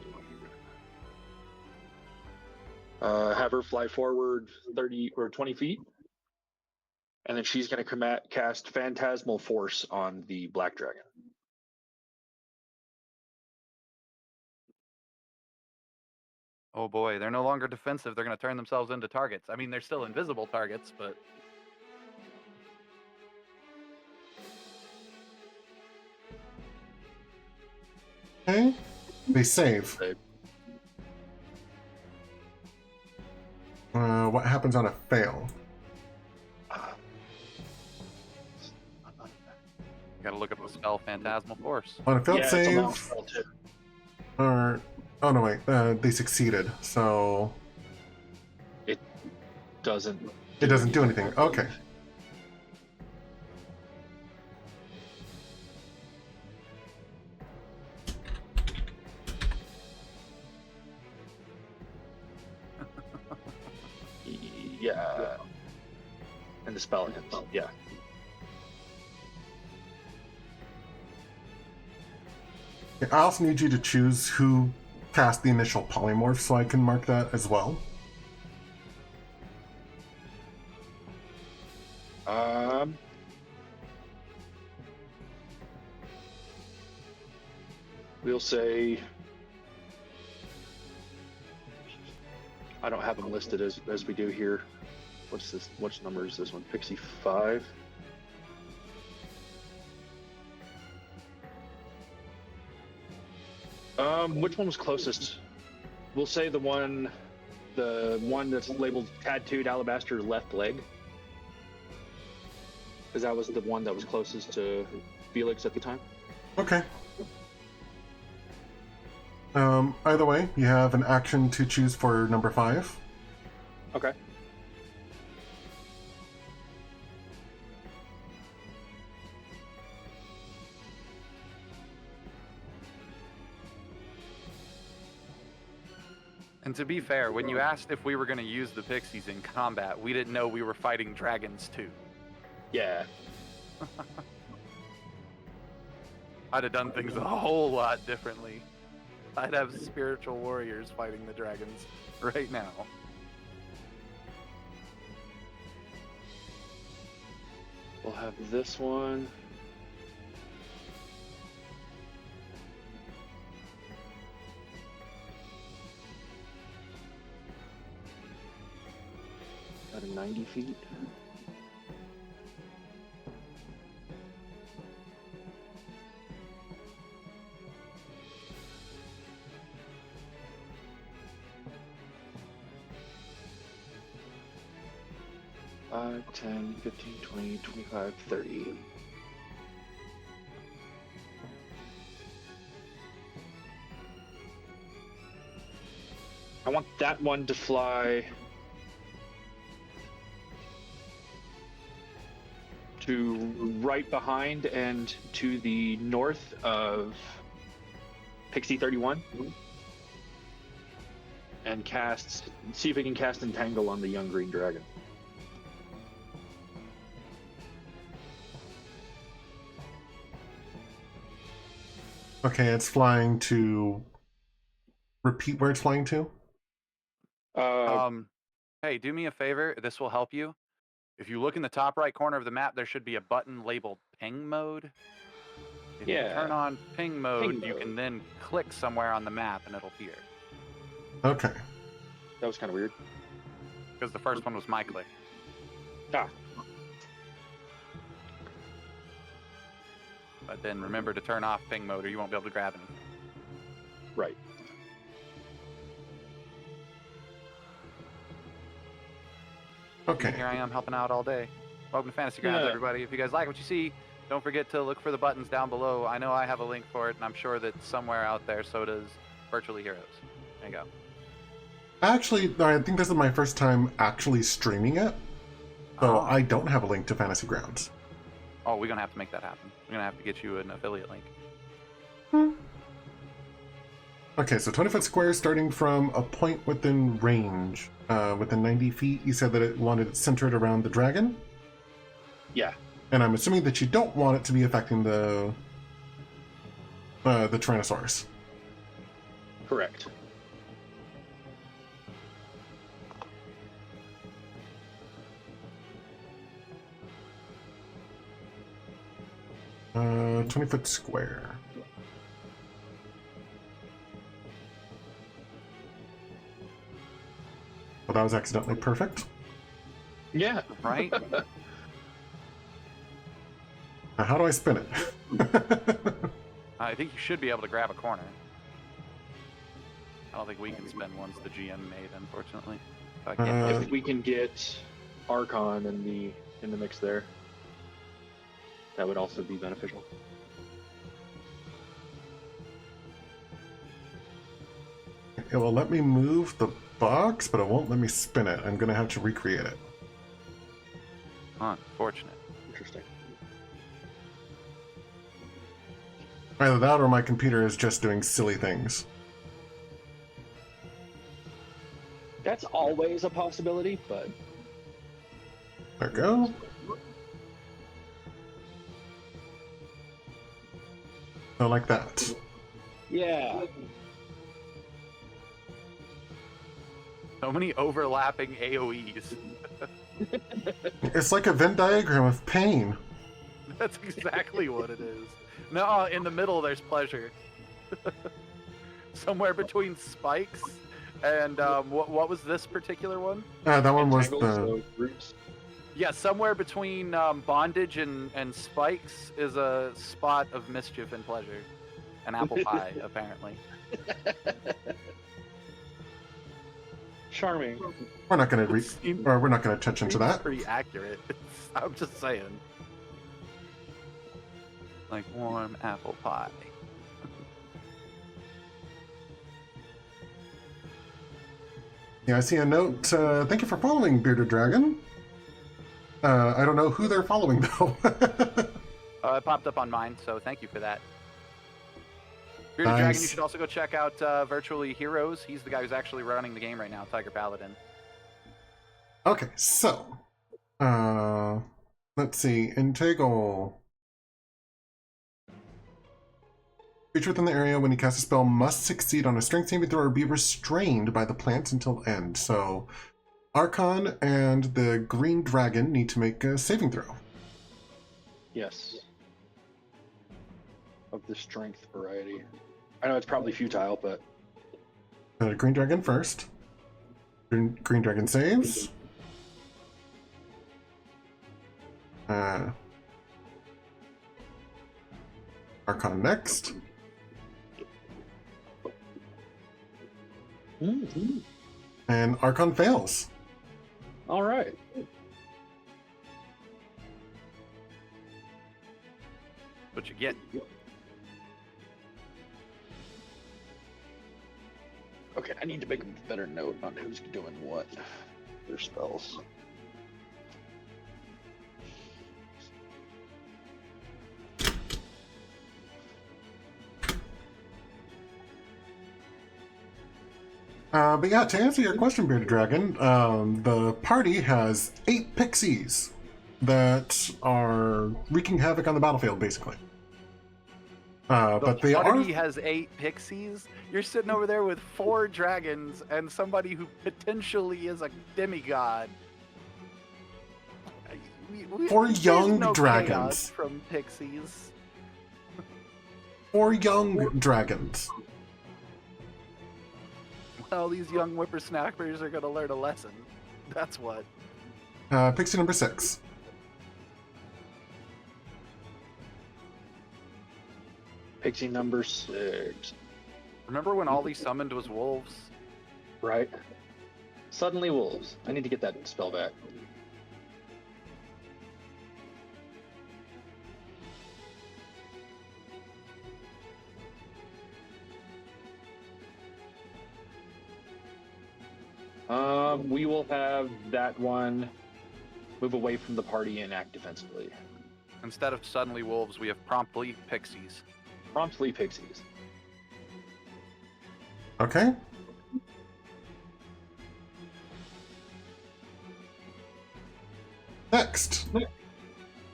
Have her fly forward 30 or 20 feet. And then she's going to cast Phantasmal Force on the Black Dragon. Oh boy, they're no longer defensive. They're going to turn themselves into targets. I mean, they're still invisible targets, but... Okay. They save. What happens on a fail? Gotta look up the spell Phantasmal Force. On a failed Yeah, it's a long save, spell too. or oh no, wait, they succeeded, so It doesn't do anything. Okay. Yeah. And the spell ends. Yeah. I also need you to choose who cast the initial polymorph, so I can mark that as well. We'll say I don't have them listed as we do here. What's this? Which number is this one? Pixie 5. Which one was closest? We'll say the one that's labeled tattooed alabaster left leg, because that was the one that was closest to Felix at the time. Okay. Either way, you have an action to choose for number 5. Okay. And to be fair, when you asked if we were going to use the pixies in combat, we didn't know we were fighting dragons too. Yeah. I'd have done things a whole lot differently. I'd have spiritual warriors fighting the dragons right now. We'll have this one. Out of 90 feet. Five, 10, 15, 20, 25, 30. I want that one to fly to right behind and to the north of Pixie 31 and see if it can cast Entangle on the young green dragon. Okay, it's flying to... Repeat where it's flying to? Hey, do me a favor. This will help you. If you look in the top right corner of the map, there should be a button labeled ping mode. If you turn on ping mode, you can then click somewhere on the map and it'll appear. Okay. That was kind of weird. Because the first one was my click. Ah. But then remember to turn off ping mode or you won't be able to grab anything. Right. Okay. Here I am helping out all day. Welcome to Fantasy Grounds, everybody. If you guys like what you see, don't forget to look for the buttons down below. I know I have a link for it, and I'm sure that somewhere out there, so does Virtually Heroes. There you go. Actually, I think this is my first time actually streaming it, so I don't have a link to Fantasy Grounds. Oh, we're going to have to make that happen. We're going to have to get you an affiliate link. Okay, so 20-foot square starting from a point within range. Within 90 feet, you said that it wanted it centered around the dragon? Yeah. And I'm assuming that you don't want it to be affecting the Tyrannosaurus. Correct. Uh, 20-foot square. Well, that was accidentally perfect. Yeah. Right? Now, how do I spin it? I think you should be able to grab a corner. I don't think we can spin once the GM made, unfortunately. If I can't If we can get Arkhan in the mix there, that would also be beneficial. It will let me move the box, but it won't let me spin it. I'm going to have to recreate it. Unfortunate. Interesting. Either that or my computer is just doing silly things. That's always a possibility, but... There we go. So like that. Yeah. So many overlapping AoEs. It's like a Venn diagram of pain. That's exactly what it is. No, in the middle there's pleasure. Somewhere between spikes and what was this particular one? That one was Entangles, the... roots. Yeah, somewhere between bondage and spikes is a spot of mischief and pleasure. An apple pie, apparently. Charming. We're not going to we're not going to touch into that. Pretty accurate. I'm just saying. Like warm apple pie. Yeah, I see a note. Thank you for following, Bearded Dragon. I don't know who they're following, though. It popped up on mine, so thank you for that. Bearded Dragon, you should also go check out Virtually Heroes. He's the guy who's actually running the game right now, Tiger Paladin. Okay, so... let's see. Integral... Creature within the area, when you cast a spell, must succeed on a strength saving throw or be restrained by the plants until end. So, Arkhan and the green dragon need to make a saving throw. Yes. Of the strength variety. I know it's probably futile, but Green dragon first. Green dragon saves. Arkhan next. And Arkhan fails. all right. What you get? Okay, I need to make a better note on who's doing what. Their spells. But yeah, to answer your question, Bearded Dragon, the party has 8 pixies that are wreaking havoc on the battlefield, basically. But they are... party has 8 pixies. You're sitting over there with 4 dragons and somebody who potentially is a demigod. 4 There's young no dragons. chaos from pixies. 4 young dragons. Well, these young whippersnappers are gonna learn a lesson. That's what. Pixie number 6. Pixie number 6. Remember when all he summoned was wolves? Right. Suddenly wolves. I need to get that spell back. We will have that one move away from the party and act defensively. Instead of suddenly wolves, we have promptly pixies. Promptly pixies. Okay. Next.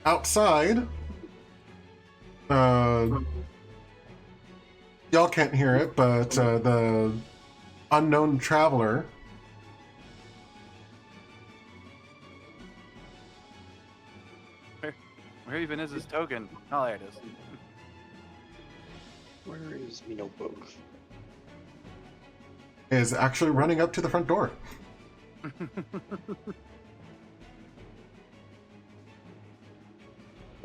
Outside. Y'all can't hear it, but the unknown traveler Where even is his token? Oh, there it is. Where is my notebook? is actually running up to the front door.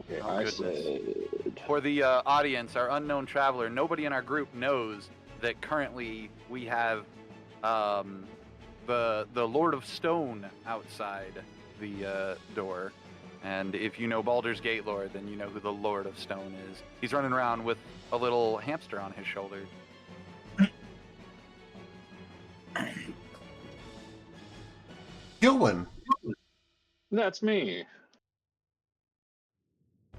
Okay, Oh, I goodness. said... For the audience, our unknown traveler, nobody in our group knows that currently we have the Lord of Stone outside the door. And if you know Baldur's Gate lore, then you know who the Lord of Stone is. He's running around with a little hamster on his shoulder. Gilwin, That's me.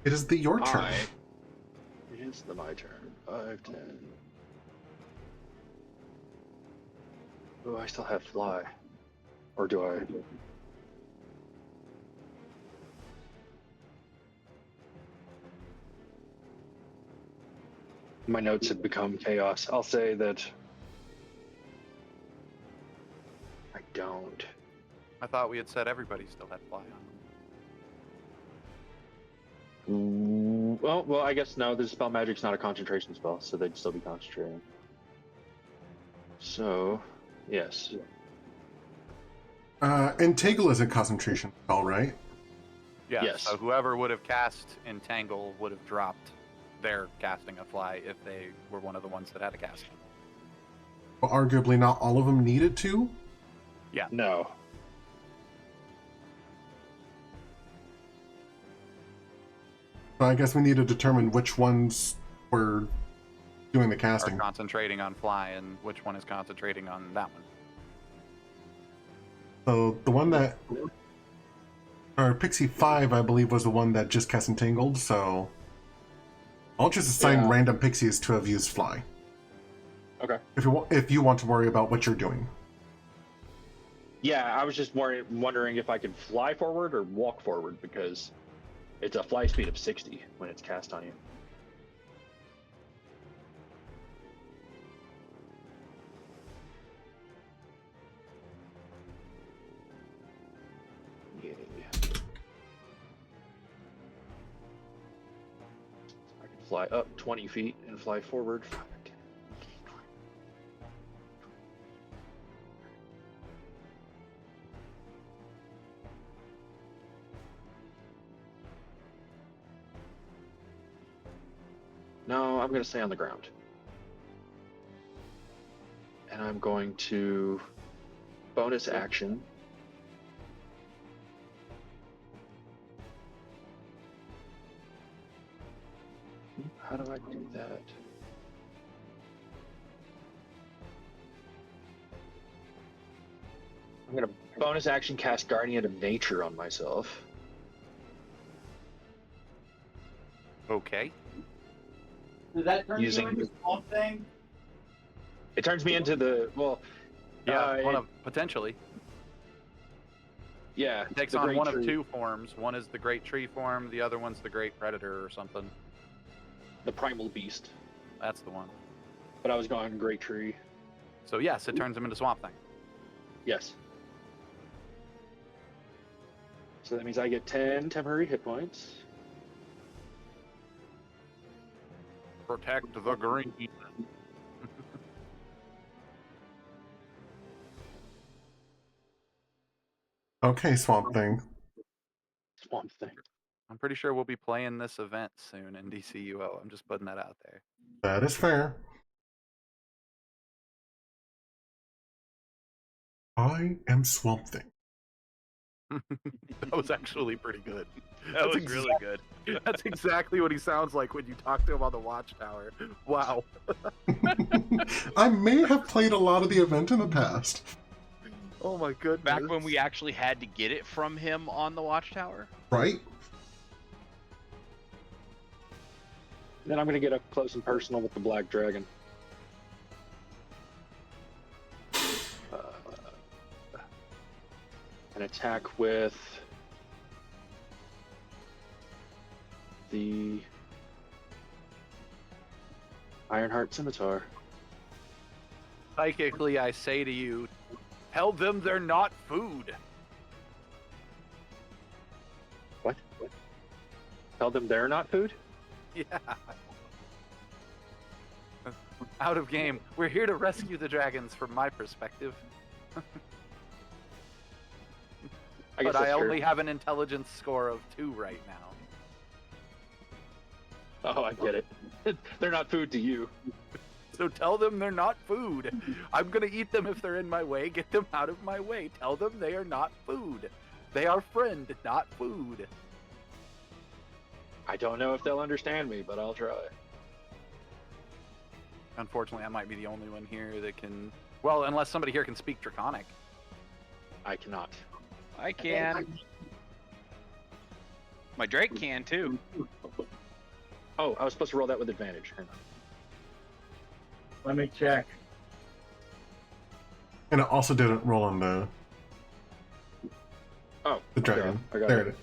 it is your turn. Hi. It's my turn. 5, 10. Oh, I still have fly. Or do I? My notes have become chaos. I'll say that I don't. I thought we had said everybody still had fly on them. Well, I guess no. The spell magic's not a concentration spell, so they'd still be concentrating. So, yes. Entangle is a concentration spell, right? Yeah, Yes. so whoever would have cast Entangle would have dropped their casting a fly if they were one of the ones that had a cast. Well, arguably not all of them needed to. No. So I guess we need to determine which ones were doing the Are casting. concentrating on fly and which one is concentrating on that one. So the one that... Or Pixie 5, I believe, was the one that just cast Entangled, so... I'll just assign Yeah. random pixies to have used Fly. Okay. If you want to worry about what you're doing. Yeah, I was just wondering if I could fly forward or walk forward, because it's a fly speed of 60 when it's cast on you. fly up 20 feet and fly forward 5, 10. No, I'm going to stay on the ground. And I'm going to bonus action. How do I do that? I'm going to bonus action cast Guardian of Nature on myself. Okay. Does that turn Using you into the- Swamp Thing? It turns me into the, well, Yeah, one it- of potentially. yeah. It takes the on Great one of Tree, two forms. One is the Great Tree form. The other one's the Great Predator or something. The Primal Beast. That's the one. But I was going Great Tree. So yes, it turns him into Swamp Thing. Yes. So that means I get 10 temporary hit points. Protect the green. Okay, Swamp Thing. Swamp Thing. I'm pretty sure we'll be playing this event soon in DCUO. I'm just putting that out there. That is fair. I am Swamp Thing. That was actually pretty good. That was That's really good. That's exactly what he sounds like when you talk to him on the Watchtower. Wow. I may have played a lot of the event in the past. Oh my goodness. Back when we actually had to get it from him on the Watchtower. Right? Then I'm going to get up close and personal with the Black Dragon. An attack with the Ironheart Scimitar. Psychically, I say to you, tell them they're not food. What? Tell them they're not food? Yeah. Out of game. We're here to rescue the dragons from my perspective. I guess But I that's fair. only have an intelligence score of 2 right now. Oh, I get it. They're not food to you. So tell them they're not food. I'm gonna eat them if they're in my way. Get them out of my way. Tell them they are not food. They are friend, not food. I don't know if they'll understand me, but I'll try. Unfortunately, I might be the only one here that can... Well, unless somebody here can speak Draconic. I cannot. I can. My Drake can too. Oh, I was supposed to roll that with advantage. Hang on. Let me check. And it also didn't roll on the Oh, dragon. I got There it. it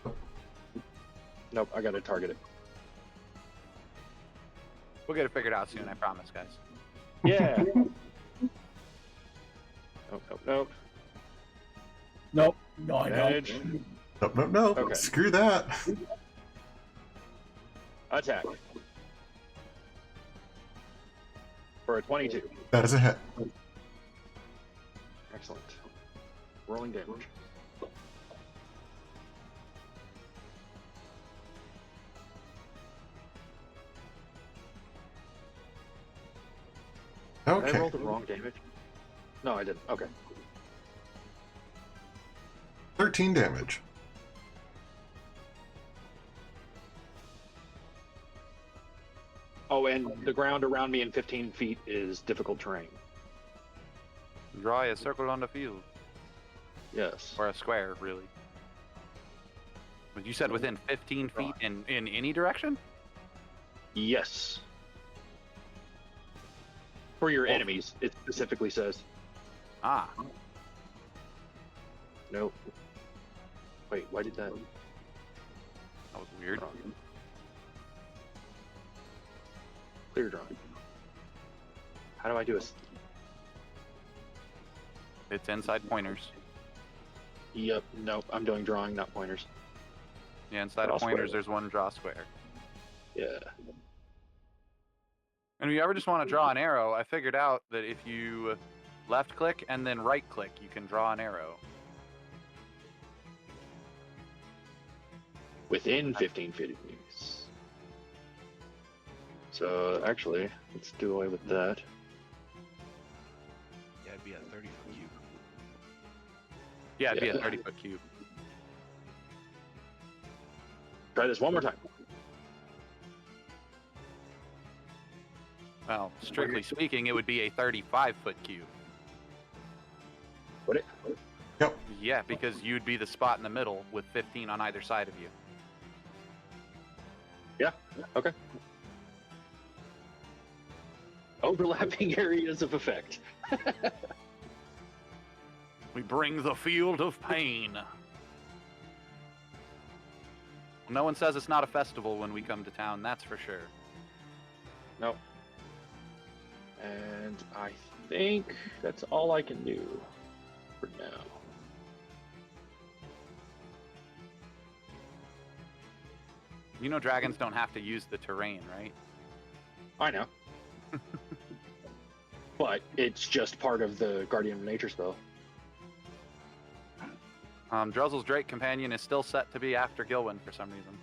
is. Nope, I got to target it. We'll get it figured out soon, I promise, guys. Yeah. Nope, nope, nope. Nope. No, I don't. Advantage. Nope, nope, nope. Okay. Screw that. Attack. For a 22. That is a hit. Excellent. Rolling damage. Did I Okay. roll the wrong damage? No, I didn't. Okay. 13 damage. Oh, and the ground around me in 15 feet is difficult terrain. Draw a circle on the field. Yes. Or a square, really. But you said within 15 feet in any direction? Yes. For your enemies, it specifically says. Ah. Nope. Wait, why did that? That was weird. Wrong. Clear drawing. How do I do a? It's inside pointers. Yep. Nope. I'm doing drawing, not pointers. Yeah, inside Draw of pointers, square. there's one draw square. Yeah. And if you ever just want to draw an arrow, I figured out that if you left click and then right click, you can draw an arrow. Within 15 feet of you. So actually, let's do away with that. Yeah, it'd be a 30-foot cube. Yeah, it'd be a Yeah. 30-foot cube. Try this one more time. Well, strictly speaking, it would be a 35-foot cube. Would it? Yep. Yeah, because you'd be the spot in the middle with 15 on either side of you. Yeah. Okay. Overlapping areas of effect. We bring the field of pain. No one says it's not a festival when we come to town, that's for sure. Nope. And I think that's all I can do for now. You know dragons don't have to use the terrain, right? I know. But it's just part of the Guardian of Nature spell. Druzzl's Drake Companion is still set to be after Gilwyn for some reason.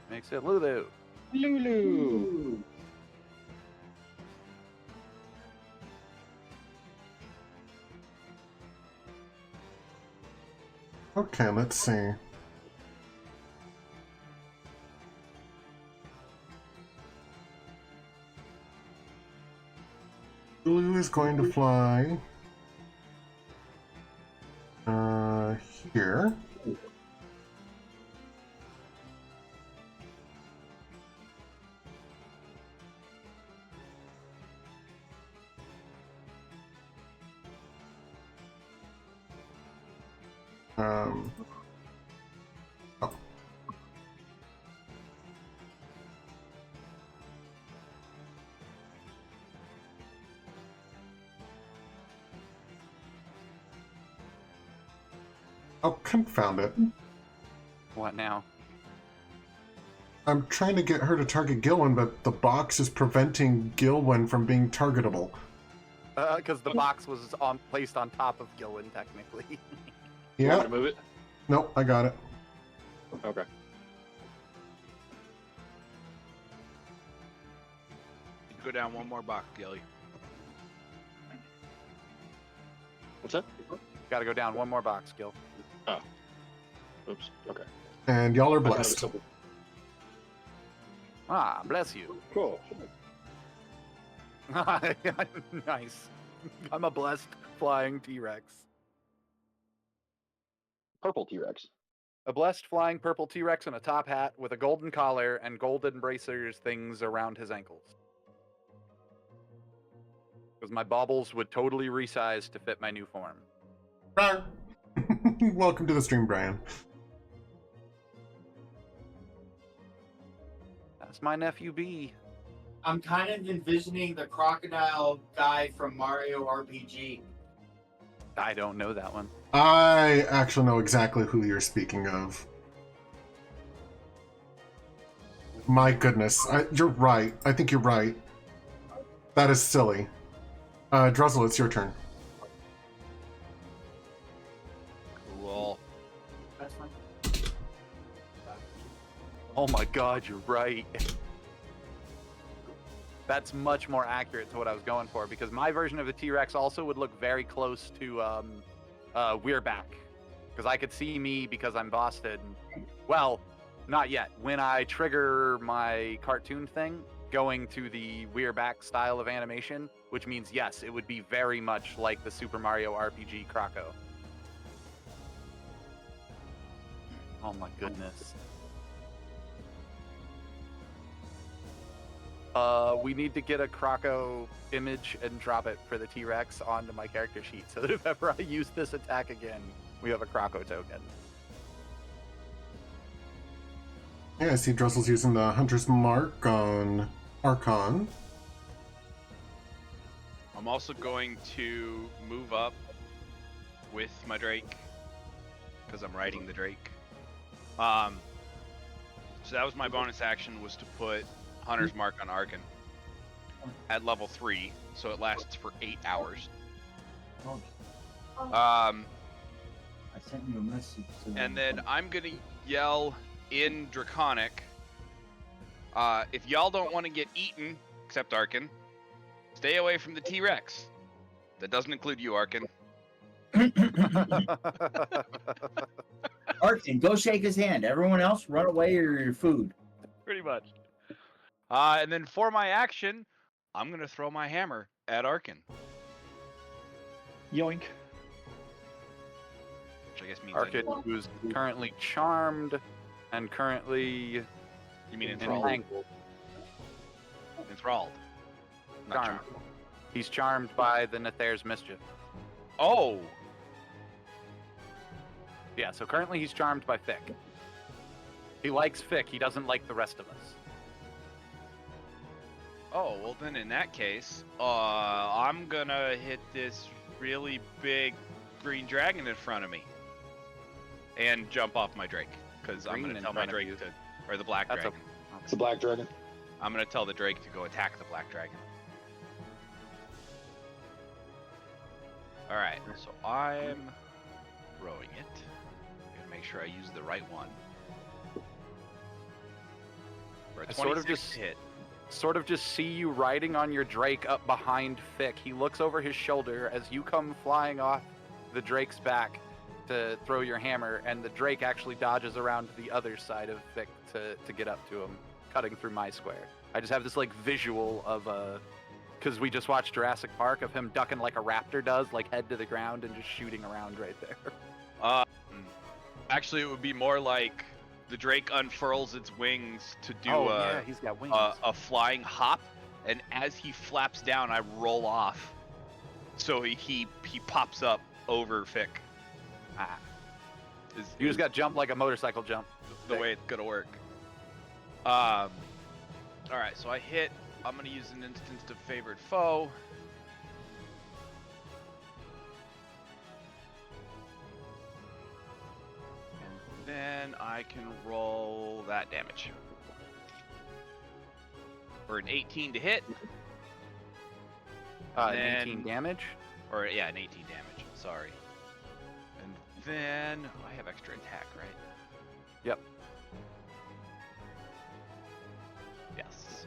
Makes it Lulu. Lulu! Okay, let's see. Lulu is going to fly here. Oh. Oh, confound it. What now? I'm trying to get her to target Gilwyn, but the box is preventing Gilwyn from being targetable. Because the box was placed on top of Gilwyn, technically. You want Yeah. me to move it? Nope, I got it. Okay. Go down one more box, Gilly. What's that? Gotta go down one more box, Gil. Oh. Oops. Okay. And y'all are I thought it was blessed. something- Ah, bless you. Cool. Nice. I'm a blessed flying T-Rex. Purple T-Rex. A blessed flying purple T-Rex in a top hat with a golden collar and golden bracers things around his ankles. Because my baubles would totally resize to fit my new form. Rawr. Welcome to the stream, Brian. That's my nephew B. I'm kind of envisioning the crocodile guy from Mario RPG. I don't know that one. I actually know exactly who you're speaking of. My goodness, you're right. I think you're right. That is silly. Druzzl, it's your turn. Cool. That's fine. Oh my god, you're right. That's much more accurate to what I was going for, because my version of the T-Rex also would look very close to We're Back. Because I could see me, because I'm Boston. Well, not yet. When I trigger my cartoon thing, going to the We're Back style of animation, which means, yes, it would be very much like the Super Mario RPG Croco. Oh my goodness. We need to get a Croco image and drop it for the T-Rex onto my character sheet so that if ever I use this attack again, we have a Croco token. Yeah, I see Druzzle's using the Hunter's Mark on Arkhan. I'm I'm also going to move up with my Drake because I'm riding the Drake. So that was my bonus action, was to put Hunter's Mark on Arkhan at level 3, so it lasts for 8 hours. I sent you a message. And then I'm gonna yell in Draconic. If y'all don't want to get eaten, except Arkhan, stay away from the T-Rex. That doesn't include you, Arkhan. Arkhan, go shake his hand. Everyone else, run away or your food. Pretty much. And then for my action, I'm gonna throw my hammer at Arkhan. Yoink. Which I guess means Arkhan, who's currently charmed and currently you mean enthralled? entangled. Enthralled. Not Charmed. He's charmed by the nefarious mischief. Oh, Yeah, so currently he's charmed by Fick. He likes Fick, he doesn't like the rest of us. oh, well then in that case, I'm gonna hit this really big green dragon in front of me. And jump off my Drake, because I'm Green gonna in tell my front of Drake you? to, or the black That's dragon. It's a black dragon. I'm gonna tell the Drake to go attack the black dragon. Alright, so I'm throwing it. Gotta make sure I use the right one. For a I sort of 26 just- hit. Sort of just see you riding on your Drake up behind Fick. He looks over his shoulder as you come flying off the Drake's back to throw your hammer, and the Drake actually dodges around to the other side of Fick to get up to him, cutting through my square. I just have this like visual of because we just watched Jurassic Park, of him ducking like a raptor does, like head to the ground and just shooting around right there. Actually, it would be more like the Drake unfurls its wings to do yeah, he's got wings. a flying hop, and as he flaps down, I roll off. So he pops up over Fick. Ah. Is, You is just got jumped like a motorcycle jump. the way it's gonna work. All right, so I hit. I'm gonna use an instance of favored foe. And then I can roll that damage. For an 18 to hit. An Then- 18 damage. Or, yeah, an 18 damage. Sorry. And then I have extra attack, right? Yep. Yes.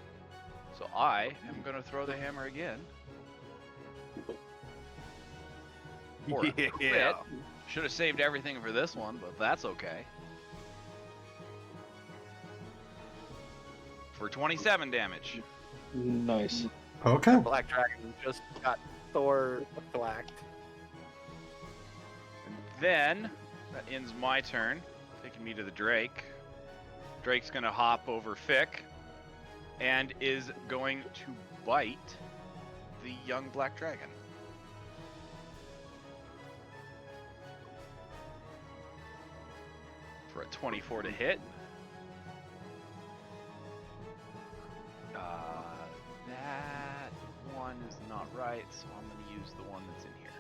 So I am going to throw the hammer again. For a crit. Should have saved everything for this one, but that's okay. For 27 damage. Nice. Okay. Black Dragon just got Thor blacked. And then that ends my turn, taking me to the Drake. Drake's gonna hop over Fick and is going to bite the young black dragon. For a 24 to hit. That one is not right, so I'm gonna use the one that's in here.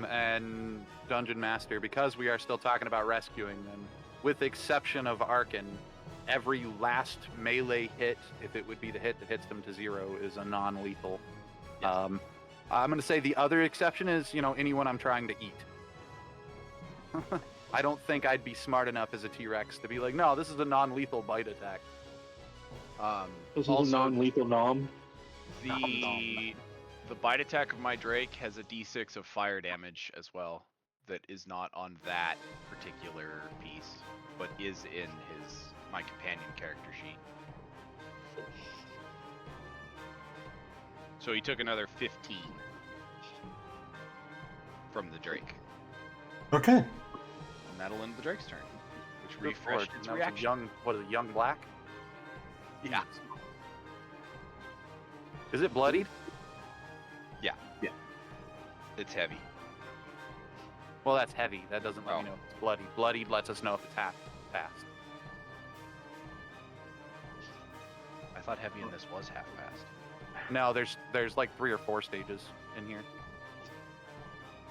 And Dungeon Master, because we are still talking about rescuing them, with the exception of Arkhan, every last melee hit, if it would be the hit that hits them to 0, is a non-lethal. Yes. I'm going to say the other exception is, anyone I'm trying to eat. I don't think I'd be smart enough as a T-Rex to be like, no, this is a non-lethal bite attack. This is Also- a non-lethal nom. The bite attack of my Drake has a d6 of fire damage as well, that is not on that particular piece, but is in my companion character sheet. So he took another 15 from the Drake, Okay. and that'll end the Drake's turn, which Good refreshed lord, its that was a reaction. young black? Yeah. Is it bloodied? It's heavy. Well, that's heavy. That doesn't let Oh. me know if it's bloody. Bloodied lets us know if it's half fast. I thought heavy in this was half fast. No, there's like 3 or 4 stages in here.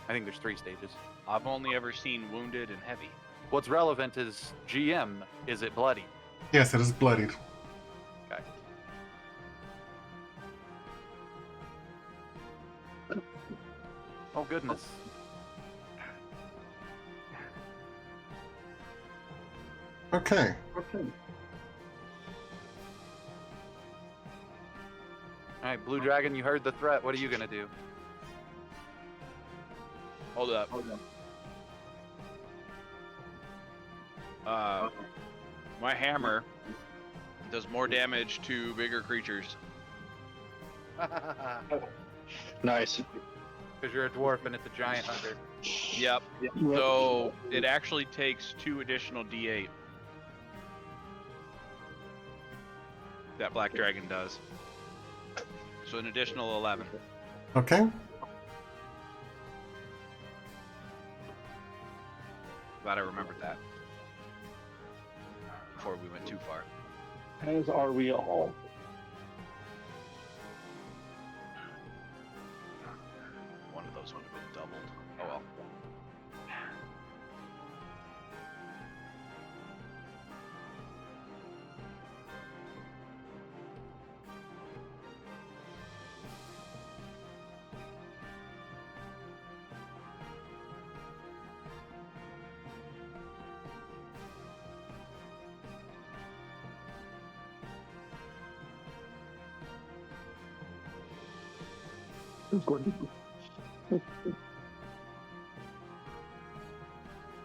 I think there's 3 stages. I've only ever seen wounded and heavy. What's relevant is GM. Is it bloody? Yes, it is bloodied. Okay. Oh goodness. Okay. All right, Blue Dragon, you heard the threat. What are you gonna do? Hold up. My hammer does more damage to bigger creatures. Nice. Because you're a dwarf and it's a giant hunter. Yep. So it actually takes 2 additional D8. That black dragon does. So an additional 11. Okay. Glad I remembered that. Before we went too far. As are we all. One of those would have been doubled. Oh well.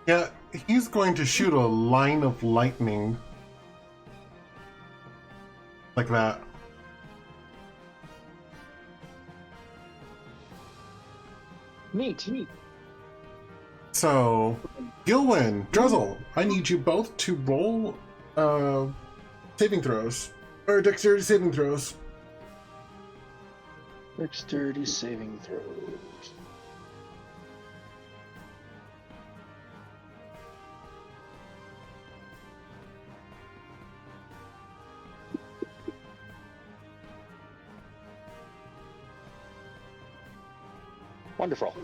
Yeah, he's going to shoot a line of lightning. Like that. Neat. So, Gilwyn, Druzzl, I need you both to roll saving throws. Or dexterity saving throws. Dexterity saving throws. Wonderful.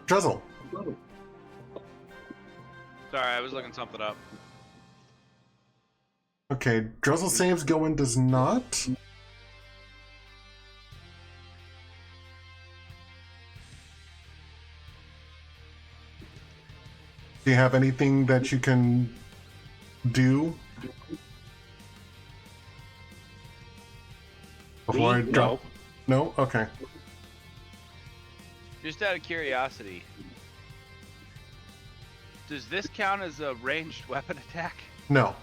Druzzl. Sorry, I was looking something up. Okay, Druzzl saves, Gilwyn does not. Do you have anything that you can do? Before I drop? No? Okay. Just out of curiosity, does this count as a ranged weapon attack? No.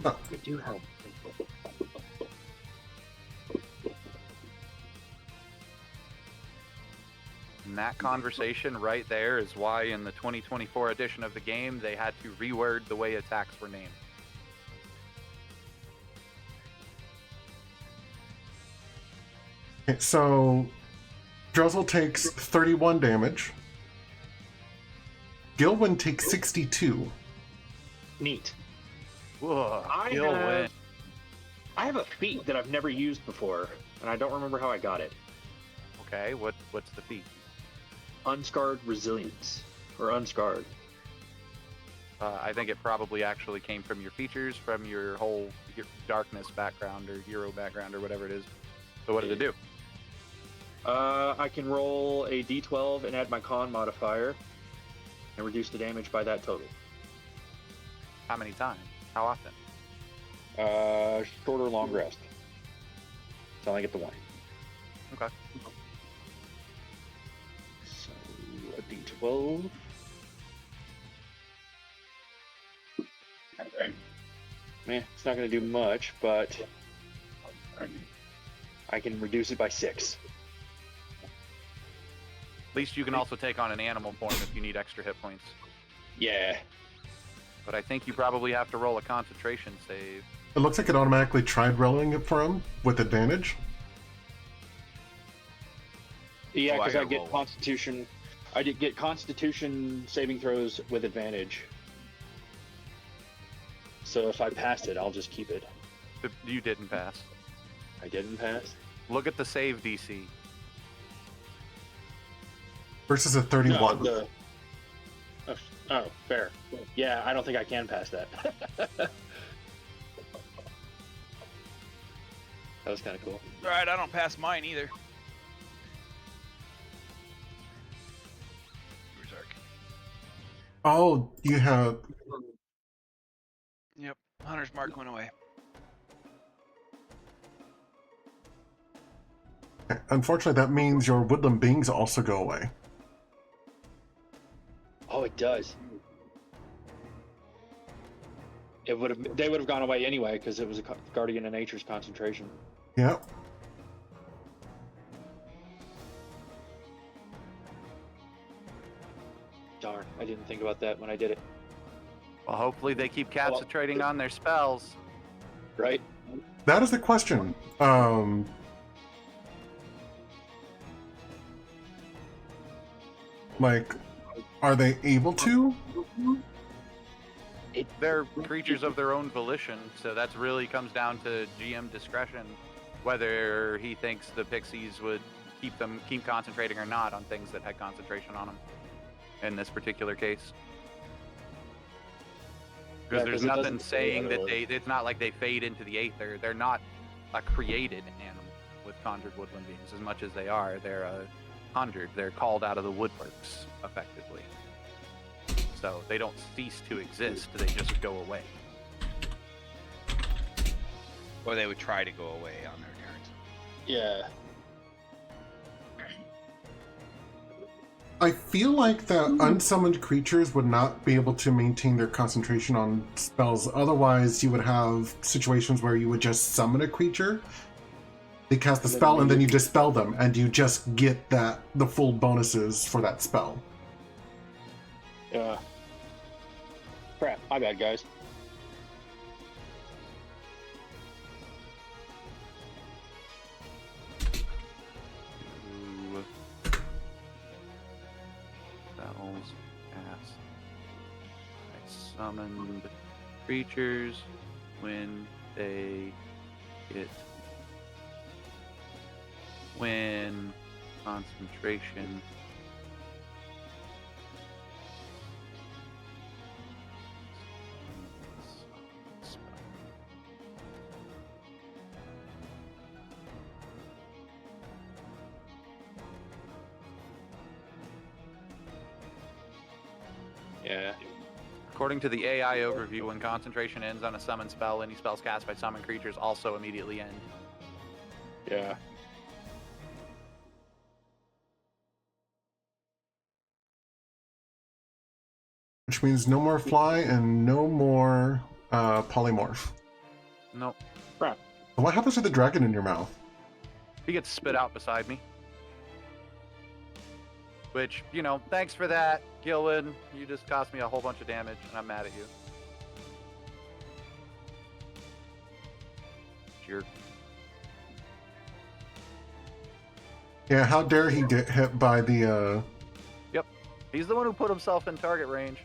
No. We do help. And that conversation right there is why in the 2024 edition of the game they had to reword the way attacks were named. Okay, so Druzzl takes 31 damage. Gilwyn takes 62. Neat. Whoa, I have a feat that I've never used before, and I don't remember how I got it. Okay, what's the feat? Unscarred resilience, or unscarred. I think it probably actually came from your features, from your whole darkness background or hero background or whatever it is. So what did it do? I can roll a d12 and add my con modifier and reduce the damage by that total. How many times? How often? Short or long rest. So I only get the one. Okay. So a d12. It's not going to do much, but I can reduce it by 6. At least you can also take on an animal form if you need extra hit points. Yeah. But I think you probably have to roll a concentration save. It looks like it automatically tried rolling it for him with advantage. Yeah, Oh, I because I gotta get roll one. Constitution. I did get Constitution saving throws with advantage. So if I passed it, I'll just keep it. You didn't pass. I didn't pass. Look at the save DC. Versus a 31. No, oh, fair. Yeah, I don't think I can pass that. That was kind of cool. Alright, I don't pass mine either. Where's Ark? Oh, you have. Yep, Hunter's Mark went away. Unfortunately, that means your woodland beings also go away. Oh, it does. It would have. They would have gone away anyway because it was a Guardian of Nature's concentration. Yep. Darn, I didn't think about that when I did it. Well, hopefully they keep concentrating on their spells. Right? That is the question. Like, are they able to? They're creatures of their own volition, so that's really comes down to GM discretion, whether he thinks the pixies would keep concentrating or not on things that had concentration on them. In this particular case, because there's nothing saying that it's not like they fade into the aether. They're not a created animal with conjured woodland beings as much as they are. They're conjured. They're called out of the woodworks effectively. So they don't cease to exist. They just go away. Or they would try to go away on their turns. Yeah. I feel like the unsummoned creatures would not be able to maintain their concentration on spells. Otherwise, you would have situations where you would just summon a creature, they cast the spell, and then you dispel them, and you just get the full bonuses for that spell. Yeah. Crap. My bad, guys. Spells cast by summoned creatures when concentration Yeah. According to the AI overview, when concentration ends on a summon spell, any spells cast by summoned creatures also immediately end. Yeah. Which means no more fly and no more polymorph. Nope. Crap. What happens to the dragon in your mouth? He gets spit out beside me. Which, thanks for that, Gillen. You just cost me a whole bunch of damage, and I'm mad at you. Jerk. Yeah, how dare he get hit by the, Yep. He's the one who put himself in target range.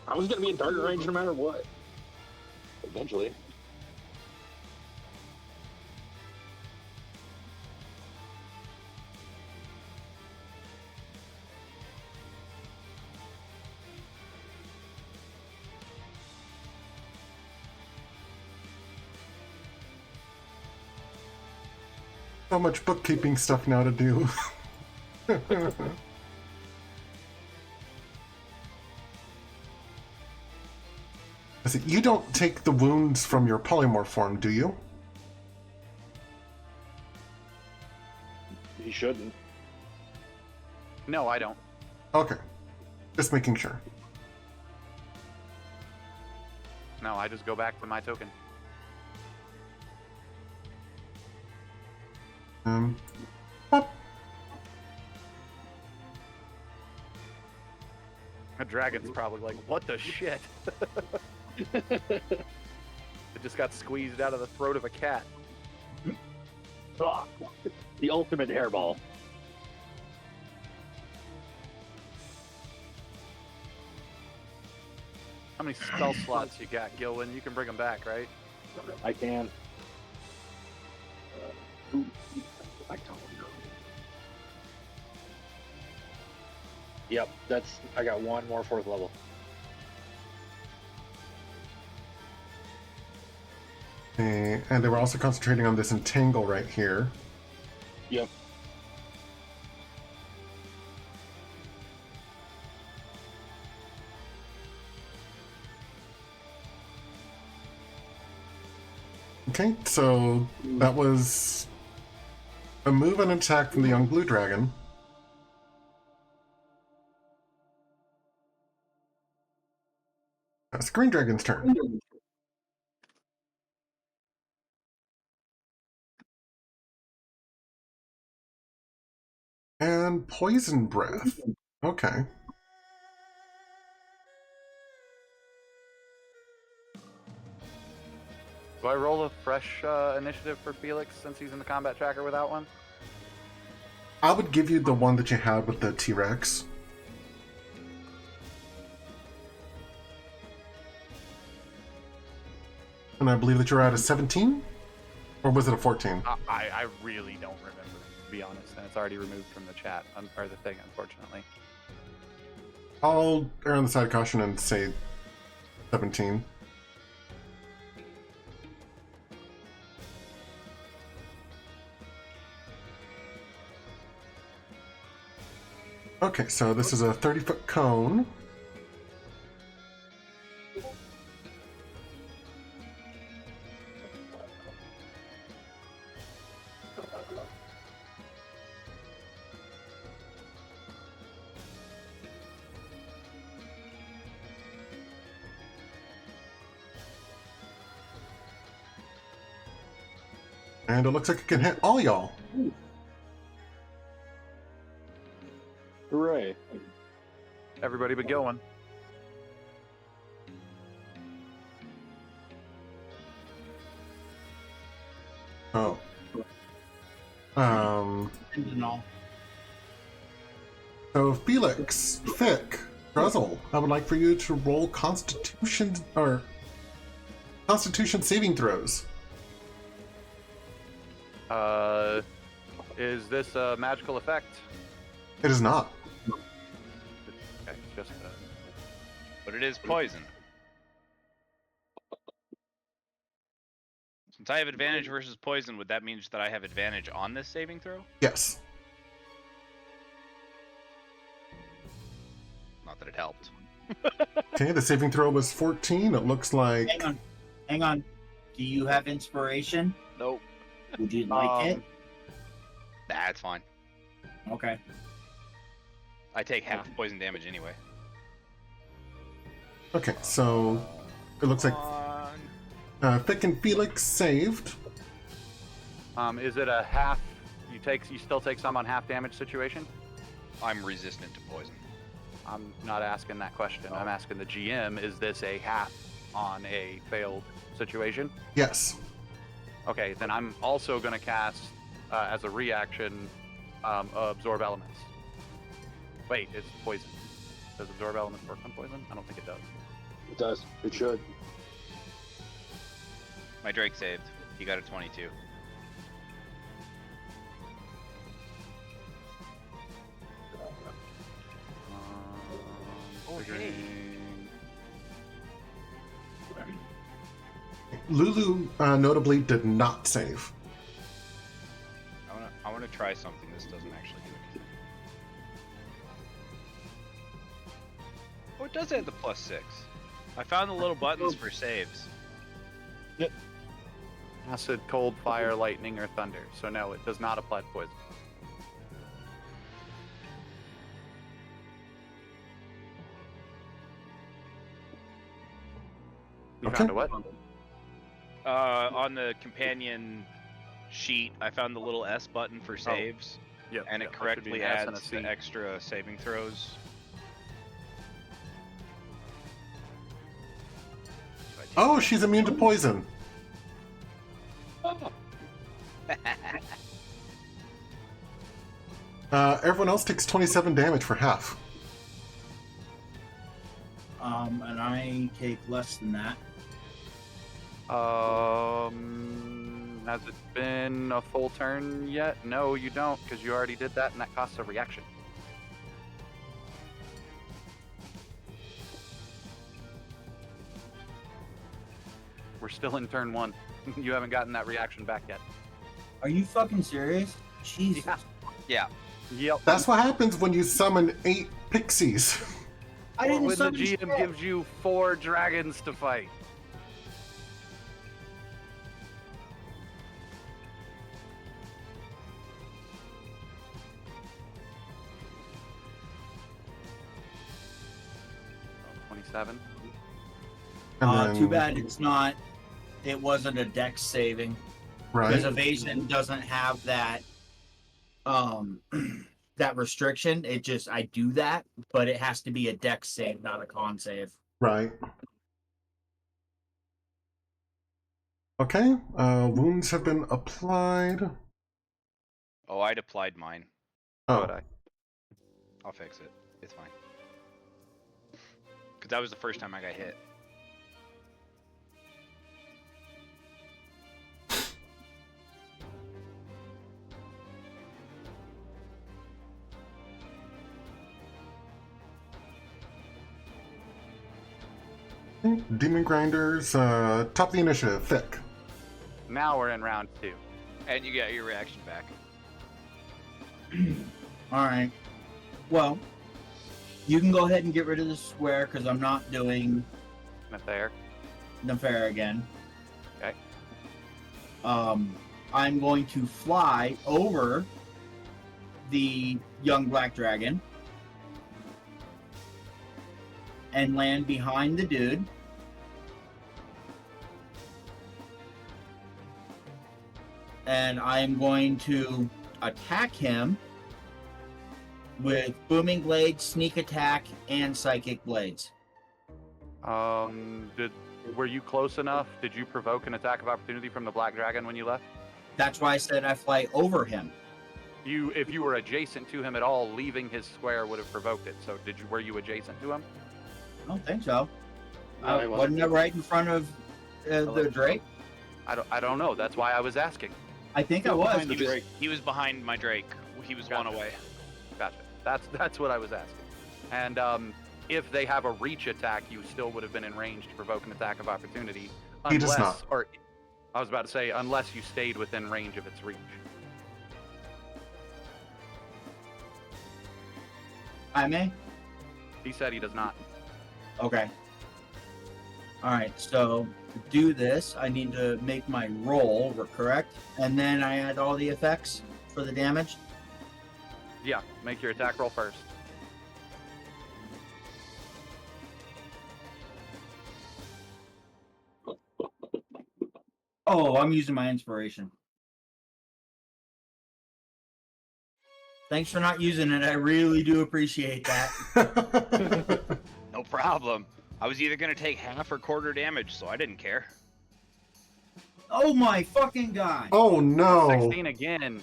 I was gonna be in target range no matter what. Eventually. so much bookkeeping stuff now to do. I said, you don't take the wounds from your polymorph form, do you? He shouldn't. No, I don't. Okay. Just making sure. No, I just go back to my token. Pop. A dragon's probably like, what the shit? just got squeezed out of the throat of a cat. The ultimate hairball. How many spell slots you got, Gilwin? You can bring them back, right? I can. I don't know. Yep, I got one more 4th level. And they were also concentrating on this entangle right here. Yep. Okay, so that was a move and attack from the young blue dragon. That's the green dragon's turn. And poison breath. Okay. Do I roll a fresh initiative for Felix since he's in the combat tracker without one? I would give you the one that you had with the T-Rex. And I believe that you're at a 17? Or was it a 14? I really don't remember, to be honest, and it's already removed from the chat, or the thing, unfortunately. I'll err on the side of caution and say 17. Okay, so this is a 30-foot cone. And it looks like it can hit all y'all. Hooray. Everybody but Gilwin. Oh. And all. So Felix, Fick, Druzzl, I would like for you to roll Constitution saving throws. Is this a magical effect? It is not. Okay, just But it is poison. Since I have advantage versus poison, would that mean that I have advantage on this saving throw? Yes. Not that it helped. Okay, the saving throw was 14. It looks like... Hang on. Do you have inspiration? Nope. Would you like it? Nah, it's fine. Okay. I take half poison damage anyway. Okay, so it looks like Fick and Felix saved. Is it a half? You still take some on half damage situation? I'm resistant to poison. I'm not asking that question. I'm asking the GM. Is this a half on a failed situation? Yes. Okay, then I'm also going to cast as a reaction absorb elements. Wait, it's poison. Does absorb elements work on poison? I don't think it does. It does. It should. My Drake saved. He got a 22. Lulu notably did not save. I want to try something. This doesn't actually do anything. Oh, it does add the +6. I found the little buttons for saves. Acid, cold, fire, lightning, or thunder. So no, it does not apply to poison. You Okay. found a what? On the companion sheet, I found the little S button for saves, Yep. and it that should be correctly an S and a adds C. the extra saving throws. Oh, she's immune to poison. Everyone else takes 27 damage for half. And I take less than that. Has it been a full turn yet? No, you don't, because you already did that, and that costs a reaction. We're still in turn 1. You haven't gotten that reaction back yet. Are you fucking serious? Jesus. Yeah. Yeah. Yep. That's what happens when you summon 8 pixies. I didn't when the summon GM shit. gives you 4 dragons to fight. Oh, 27. And Too then- bad it wasn't a dex saving. Because Right? evasion doesn't have that that restriction. I do that, but it has to be a dex save, not a con save. Right. Okay. Wounds have been applied. Oh, I'd applied mine. Oh, Would I? I'll fix it. It's fine. Because that was the first time I got hit. Demon Grinders, top of the initiative, Thick. Now we're in round 2. And you get your reaction back. All right. Well, you can go ahead and get rid of the square because I'm not doing Nefarious. the fair again. Okay. I'm going to fly over the young black dragon and land behind the dude. And I'm going to attack him with booming blades, sneak attack, and psychic blades. Were you close enough? Did you provoke an attack of opportunity from the black dragon when you left? That's why I said I fly over him. If you were adjacent to him at all, leaving his square would have provoked it. So were you adjacent to him? I don't think so. No, he Wasn't it right in front of the Drake? I don't know. That's why I was asking. I think I was. Behind the Drake. He was behind my Drake. He was one Gotcha. away. Gotcha. That's what I was asking. And if they have a reach attack, you still would have been in range to provoke an attack of opportunity. He does not. Or I was about to say, unless you stayed within range of its reach. I may? He said he does not. Okay. Alright, so to do this, I need to make my roll, correct? And then I add all the effects for the damage? Yeah, make your attack roll first. Oh, I'm using my inspiration. Thanks for not using it. I really do appreciate that. No problem. I was either going to take half or quarter damage, so I didn't care. Oh my fucking god! Oh no! 16 again.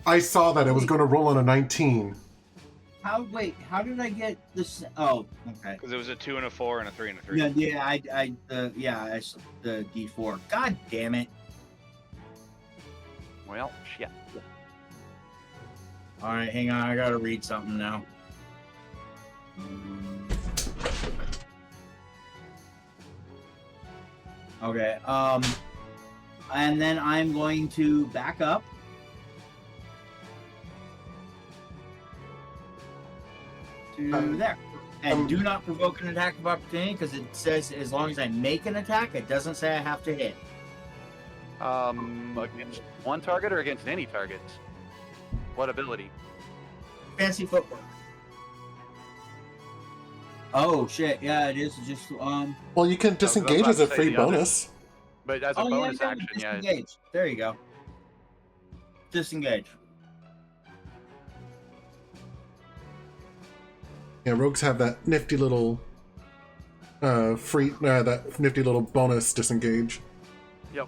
I saw that. It was going to roll on a 19. How did I get this? Oh, okay. Because it was a 2 and a 4 and a 3 and a 3. I the D4. God damn it! Well, shit. All right, hang on. I gotta read something now. Okay. And then I'm going to back up. To there. And do not provoke an attack of opportunity because it says as long as I make an attack, it doesn't say I have to hit. Against one target or against any targets? What ability? Fancy footwork. Oh shit! Yeah, it is just Well, you can disengage about as a to say free the other. bonus. But as a Oh bonus yeah, action, yeah. disengage. There you go. Disengage. Yeah, rogues have that nifty little that nifty little bonus disengage. Yep.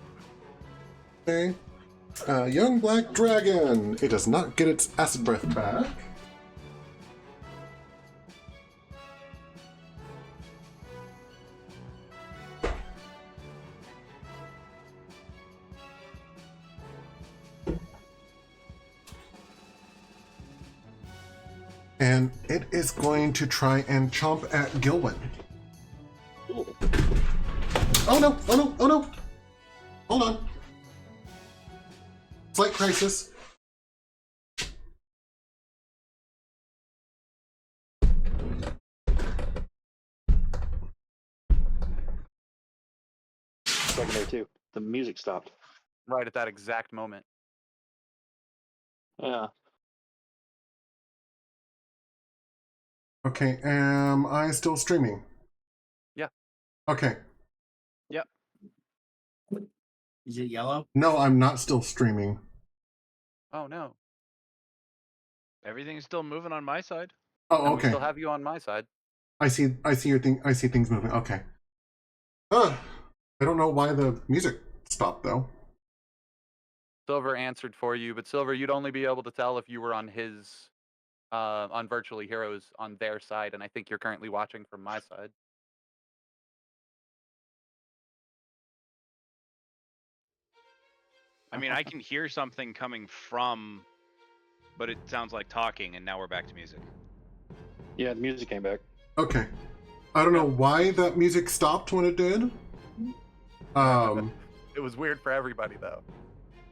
Okay. Young black dragon. It does not get its acid breath back. And it is going to try and chomp at Gilwyn. Cool. Oh no! Oh no! Oh no! Hold on. Slight crisis. Second there too. The music stopped. Right at that exact moment. Yeah. Okay, am I still streaming? Yeah. Okay. Yep. Is it yellow? No, I'm not still streaming. Oh no. Everything's still moving on my side. Oh, And we okay. still have you on my side. I see your thing. I see things moving. Okay. I don't know why the music stopped though. Silver answered for you, but Silver, you'd only be able to tell if you were on his, on Virtually Heroes on their side, and I think you're currently watching from my side. I mean, I can hear something coming from, but it sounds like talking, and now we're back to music. Yeah, the music came back. Okay. I don't know why that music stopped when it did. It was weird for everybody, though.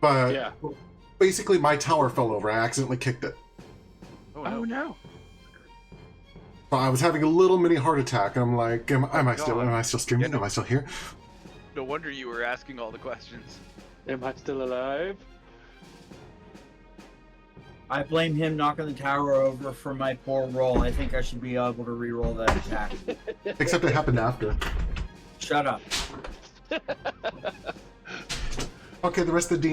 But Yeah. basically my tower fell over. I accidentally kicked it. Oh no. no. So I was having a little mini heart attack, and I'm like, am I still streaming? Yeah, no. Am I still here? No wonder you were asking all the questions. Am I still alive? I blame him knocking the tower over for my poor roll. I think I should be able to re-roll that attack. Except it happened after. Shut up. Okay, the rest of the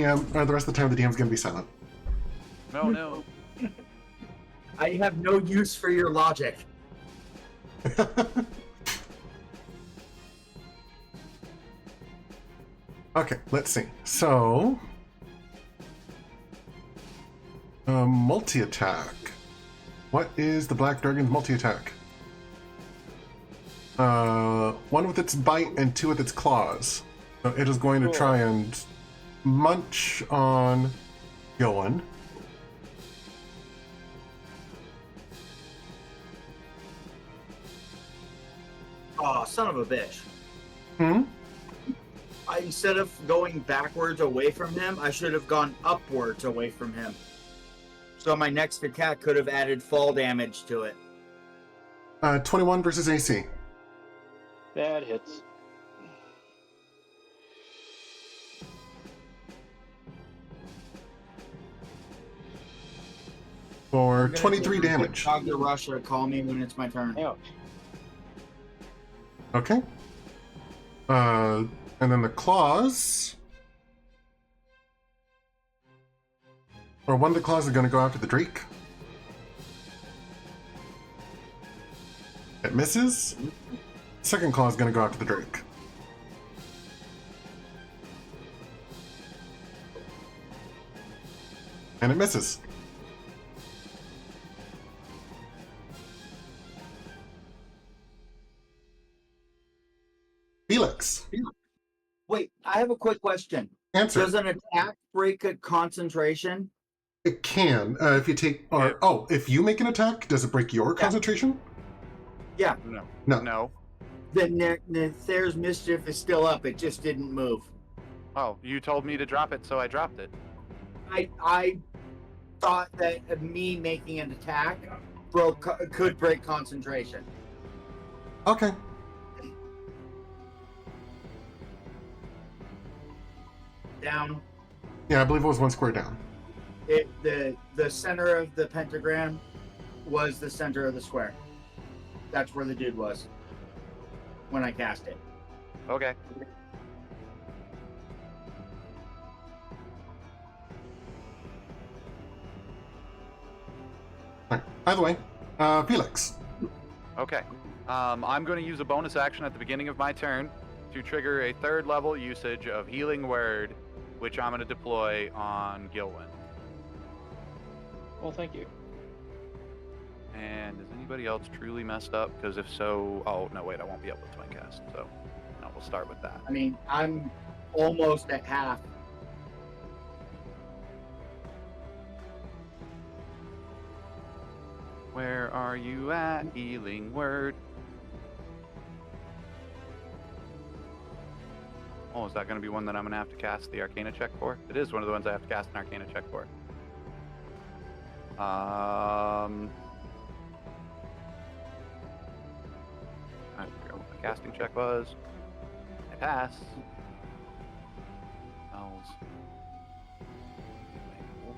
time the DM's gonna be silent. No. I have no use for your logic. Okay, let's see. So, multi-attack. What is the Black Dragon's multi-attack? 1 with its bite and 2 with its claws. So it is going to try and munch on Gillen. Oh, son of a bitch. Hmm? Instead of going backwards away from him, I should have gone upwards away from him. So my next attack could have added fall damage to it. 21 versus AC. That hits. For 23 damage. Dog to Russia, call me when it's my turn. Ouch. Okay. And then the claws. Or one of the claws is going to go after the Drake. It misses. Second claw is going to go after the Drake. And it misses. Felix. Wait, I have a quick question. Answer. Does an attack break a concentration? It can. If you take... Or, oh, if you make an attack, does it break your concentration? Yeah. No. Then Nefarious Mischief is still up. It just didn't move. Oh, you told me to drop it, so I dropped it. I thought that me making an attack could break concentration. Okay. Down. Yeah, I believe it was 1 square down. The center of the pentagram was the center of the square. That's where the dude was when I cast it. Okay. Right. Either way, Felix. Okay. I'm going to use a bonus action at the beginning of my turn to trigger a 3rd level usage of Healing Word which I'm going to deploy on Gilwyn. Well, thank you. And is anybody else truly messed up? Because if so, oh no, wait, I won't be able to twin cast. So, no, we'll start with that. I mean, I'm almost at half. Where are you at, healing word? Oh, is that going to be one that I'm going to have to cast the Arcana check for? It is one of the ones I have to cast an Arcana check for. I forgot what my casting check was. I pass. Spells.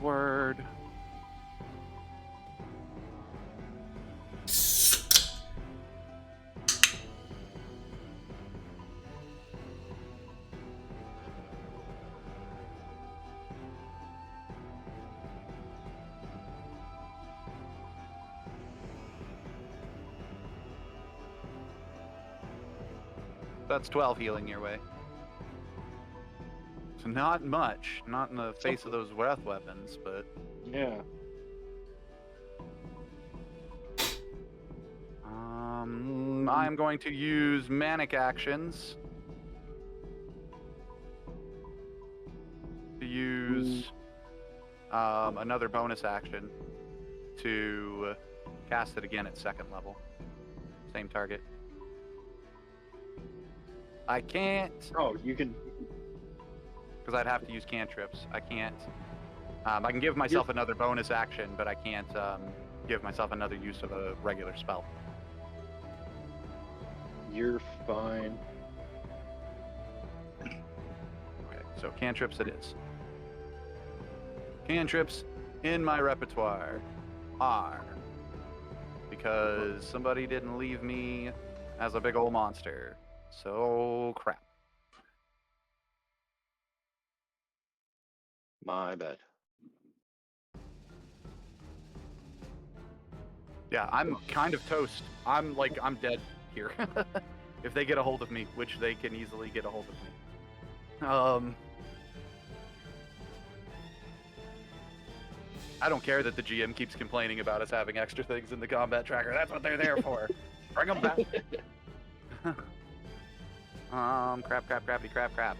Word. That's 12 healing your way. So not much, not in the face of those breath weapons, but Yeah. I'm going to use manic actions to use another bonus action to cast it again at second level. Same target. I can't, Oh, you can. because I'd have to use cantrips. I can't. I can give myself another bonus action, but I can't give myself another use of a regular spell. You're fine. Okay, so cantrips it is. Cantrips in my repertoire are, because somebody didn't leave me as a big old monster. So crap. My bad. Yeah, I'm kind of toast. I'm dead here. If they get a hold of me, which they can easily get a hold of me. I don't care that the GM keeps complaining about us having extra things in the combat tracker. That's what they're there for. Bring them back. Crap.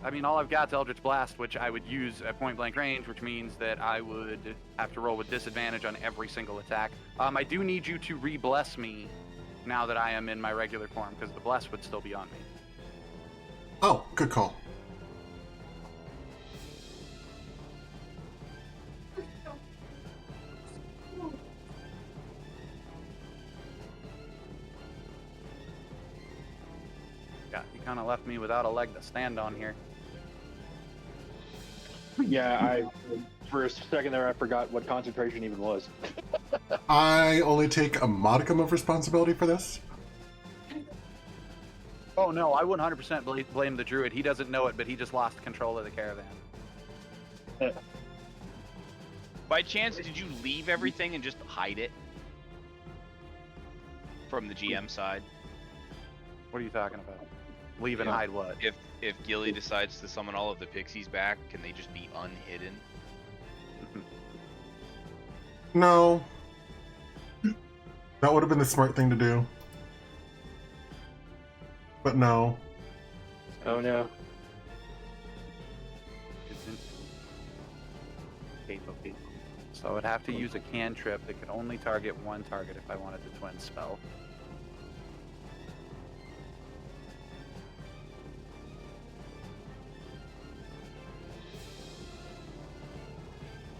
I mean, all I've got is Eldritch Blast, which I would use at point blank range, which means that I would have to roll with disadvantage on every single attack. I do need you to re-bless me now that I am in my regular form, because the bless would still be on me. Oh, good call. Yeah, you kind of left me without a leg to stand on here. Yeah, for a second there, I forgot what concentration even was. I only take a modicum of responsibility for this. Oh no, I 100% blame the druid. He doesn't know it, but he just lost control of the caravan. By chance, did you leave everything and just hide it? From the GM side? What are you talking about? Leave and Yeah. hide what? If Gilly decides to summon all of the pixies back, can they just be unhidden? No. That would have been the smart thing to do. But no. Oh no. So I would have to use a cantrip that could only target one target if I wanted to twin spell.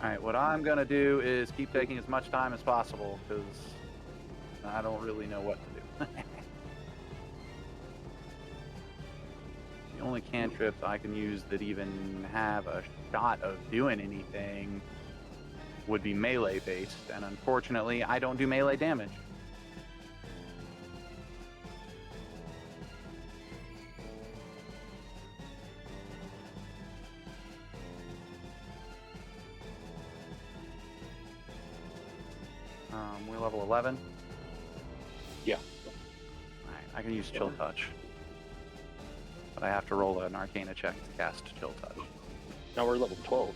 Alright, what I'm gonna do is keep taking as much time as possible, because I don't really know what to do. The only cantrips I can use that even have a shot of doing anything would be melee based, and unfortunately I don't do melee damage. We're level 11. Yeah. Alright, I can use Chill Touch. But I have to roll an Arcana check to cast Chill Touch. Now we're level 12.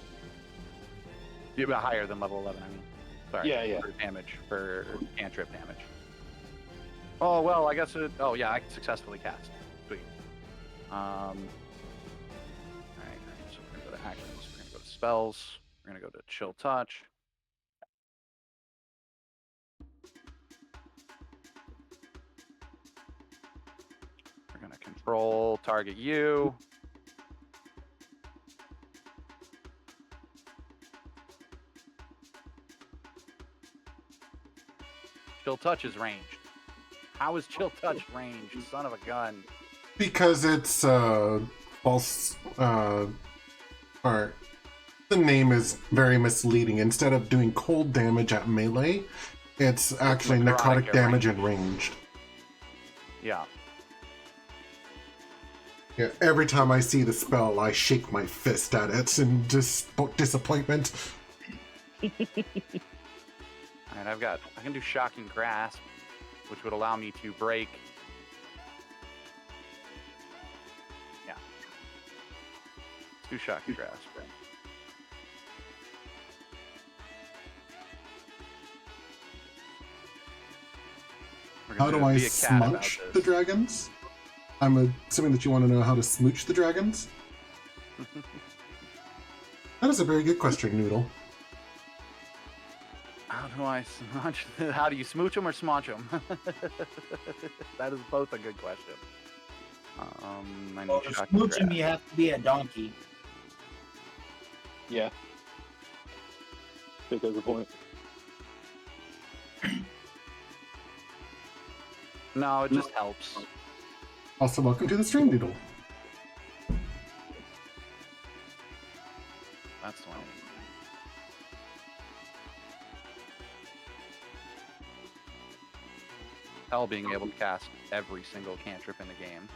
You're higher than level 11, I mean. Sorry. Yeah. For damage, for cantrip damage. Oh, well, I guess it... Oh, yeah, I successfully cast. Sweet. Alright, so we're going to go to actions. We're going to go to spells. We're going to go to Chill Touch. We're going to control target you. Chill Touch is ranged. How is Chill Touch ranged? Son of a gun. Because it's false. Or the name is very misleading. Instead of doing cold damage at melee, it's actually necrotic damage and ranged. Yeah. Yeah. Every time I see the spell, I shake my fist at it in disappointment. Alright, I can do Shocking Grasp, which would allow me to break. Yeah. Let's do Shocking Grasp. We're How gonna do I be a cat about smooch this. the dragons? I'm assuming that you want to know how to smooch the dragons? That is a very good question, Noodle. How do I smooch? How do you smooch them or smooch them? That is both a good question. I need Well, to Shocking smooch him, Grasp. you have to be a donkey. Yeah. I think that's the point. No, it just helps. Also, welcome to the stream, Noodle. That's the one. Hell, being able to cast every single cantrip in the game.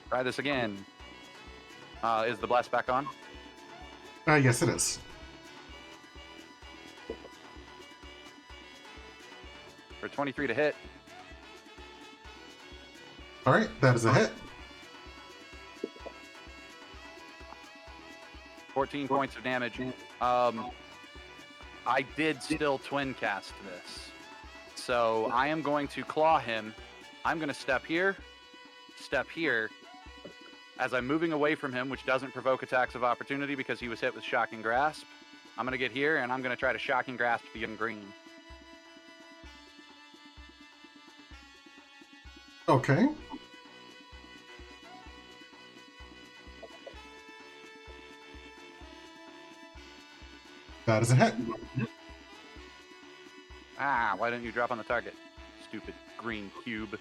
Try this again. Is the blast back on? Yes, it is. For 23 to hit. Alright, that is a hit. 14 points of damage. I did still twin cast this. So I am going to claw him. I'm going to step here, as I'm moving away from him, which doesn't provoke attacks of opportunity because he was hit with Shocking Grasp. I'm going to get here, and I'm going to try to Shocking Grasp the young green. Okay. That is a hit. Ah, why didn't you drop on the target? Stupid green cube.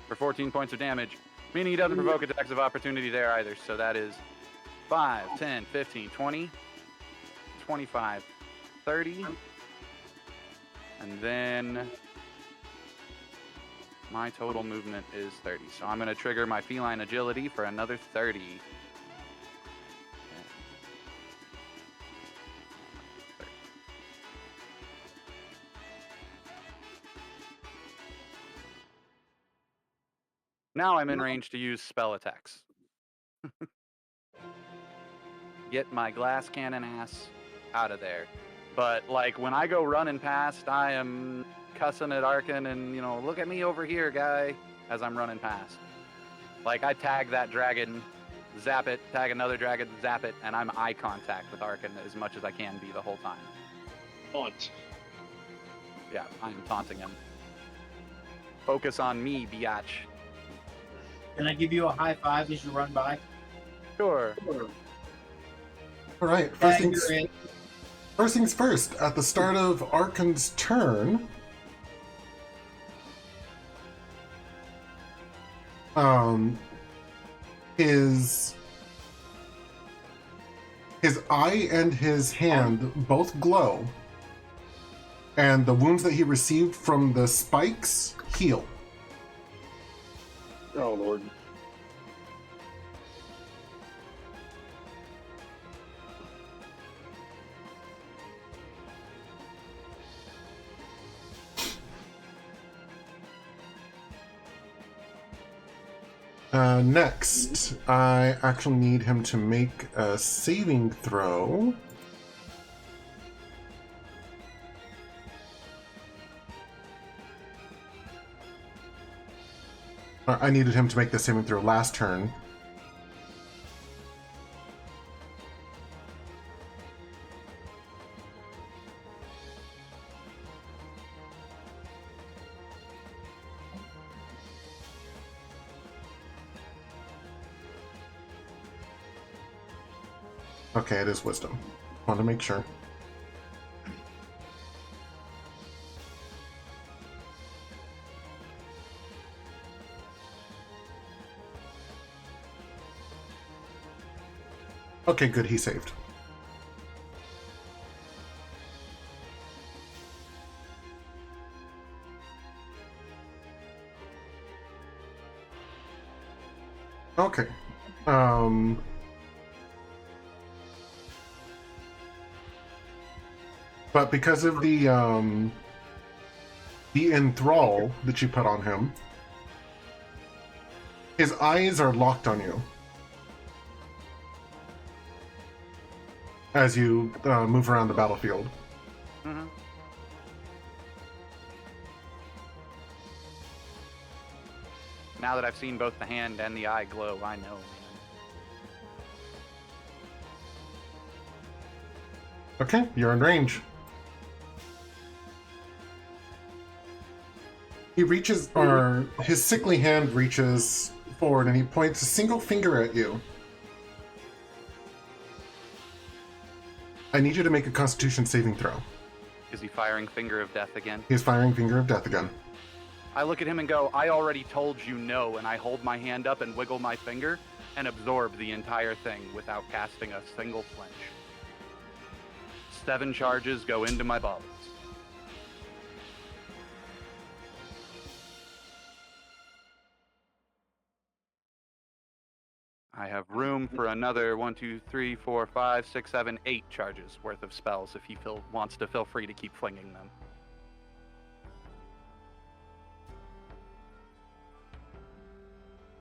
For 14 points of damage, meaning he doesn't provoke attacks of opportunity there either. So that is 5, 10, 15, 20, 25, 30. And then my total movement is 30. So I'm going to trigger my feline agility for another 30. Now I'm in range to use spell attacks. Get my glass cannon ass out of there. But, like, when I go running past, I am cussing at Arkhan and, you know, look at me over here, guy, as I'm running past. Like, I tag that dragon, zap it, tag another dragon, zap it, and I'm eye contact with Arkhan as much as I can be the whole time. Taunt. Yeah, I'm taunting him. Focus on me, biatch. Can I give you a high five as you run by? Sure. Alright, first things first. At the start of Arkhan's turn, his eye and his hand both glow, and the wounds that he received from the spikes heal. Oh, Lord. Next, I actually need him to make a saving throw. I needed him to make the saving throw last turn. Okay, it is wisdom. Want to make sure. Okay, good, he saved. Okay. But because of the enthrall that you put on him, his eyes are locked on you as you move around the battlefield. Mm-hmm. Now that I've seen both the hand and the eye glow, I know, man. Okay, you're in range. He reaches, or his sickly hand reaches forward and he points a single finger at you. I need you to make a Constitution saving throw. Is he firing Finger of Death again? He's firing Finger of Death again. I look at him and go, I already told you no, and I hold my hand up and wiggle my finger and absorb the entire thing without casting a single flinch. 7 charges go into my bubbles. I have room for another 1, 2, 3, 4, 5, 6, 7, 8 charges worth of spells if he wants to feel free to keep flinging them.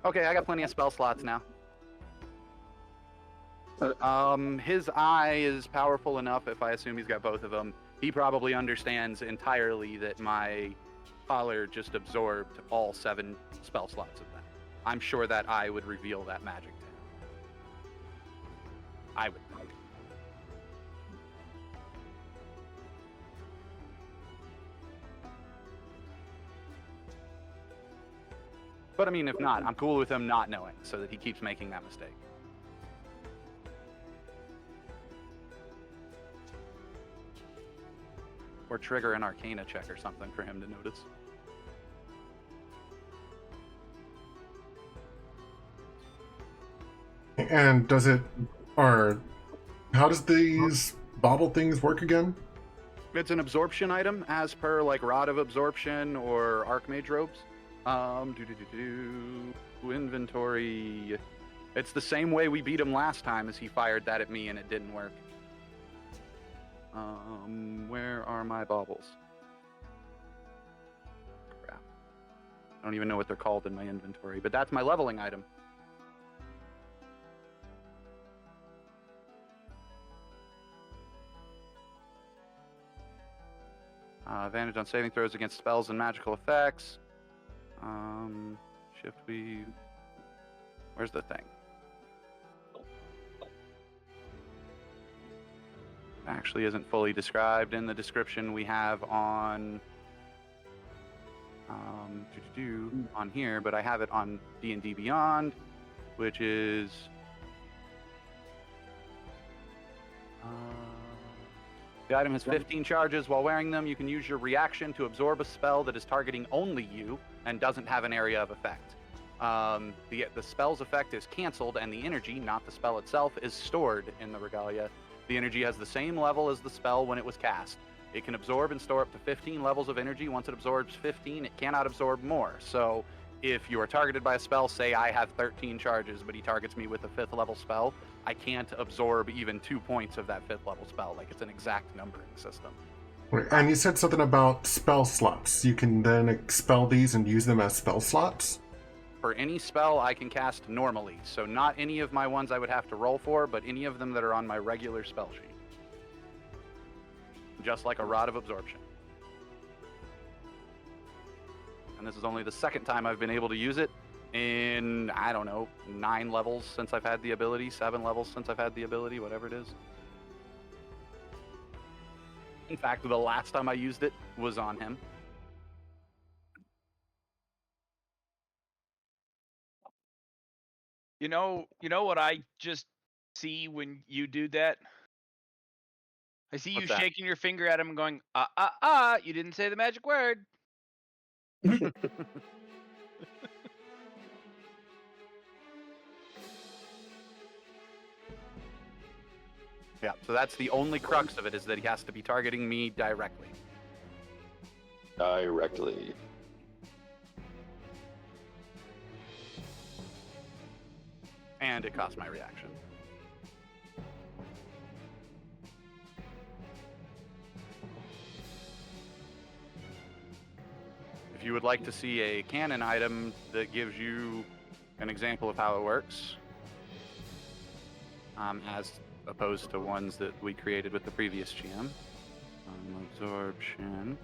Okay, I got plenty of spell slots now. His eye is powerful enough, if I assume he's got both of them. He probably understands entirely that my collar just absorbed all 7 spell slots of them. I'm sure that eye would reveal that magic to him. I would think. But I mean, if not, I'm cool with him not knowing, so that he keeps making that mistake. Or trigger an Arcana check or something for him to notice. And does it, or how does these bottle things work again? It's an absorption item, as per like Rod of Absorption or Archmage robes. Inventory. It's the same way we beat him last time, as he fired that at me and it didn't work. Where are my baubles? Crap. I don't even know what they're called in my inventory, but that's my leveling item. Advantage on saving throws against spells and magical effects. Shift weave. Where's the thing? Actually isn't fully described in the description we have on on here, but I have it on D&D Beyond, which is the item has 15 charges. While wearing them, you can use your reaction to absorb a spell that is targeting only you and doesn't have an area of effect. The spell's effect is canceled, and the energy, not the spell itself, is stored in the regalia. The energy has the same level as the spell when it was cast. It can absorb and store up to 15 levels of energy. Once it absorbs 15, it cannot absorb more. So if you are targeted by a spell, say I have 13 charges, but he targets me with a 5th level spell, I can't absorb even 2 points of that 5th level spell. Like, it's an exact numbering system. And you said something about spell slots. You can then expel these and use them as spell slots? for any spell I can cast normally. So not any of my ones I would have to roll for, but any of them that are on my regular spell sheet. Just like a Rod of Absorption. And this is only the second time I've been able to use it in, I don't know, 9 levels since I've had the ability, 7 levels since I've had the ability, whatever it is. In fact, the last time I used it was on him. You know what I just see when you do that? I see you What's that? shaking your finger at him and going, you didn't say the magic word. Yeah, so that's the only crux of it, is that he has to be targeting me directly. Directly. And it costs my reaction. If you would like to see a canon item that gives you an example of how it works, as opposed to ones that we created with the previous GM. Absorption.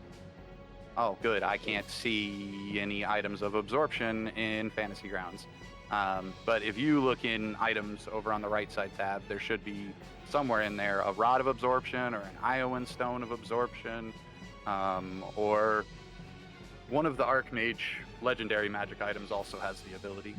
Oh, good. I can't see any items of absorption in Fantasy Grounds. But if you look in items over on the right side tab, there should be somewhere in there a Rod of Absorption or an Iowan Stone of Absorption, or one of the Archmage legendary magic items also has the ability.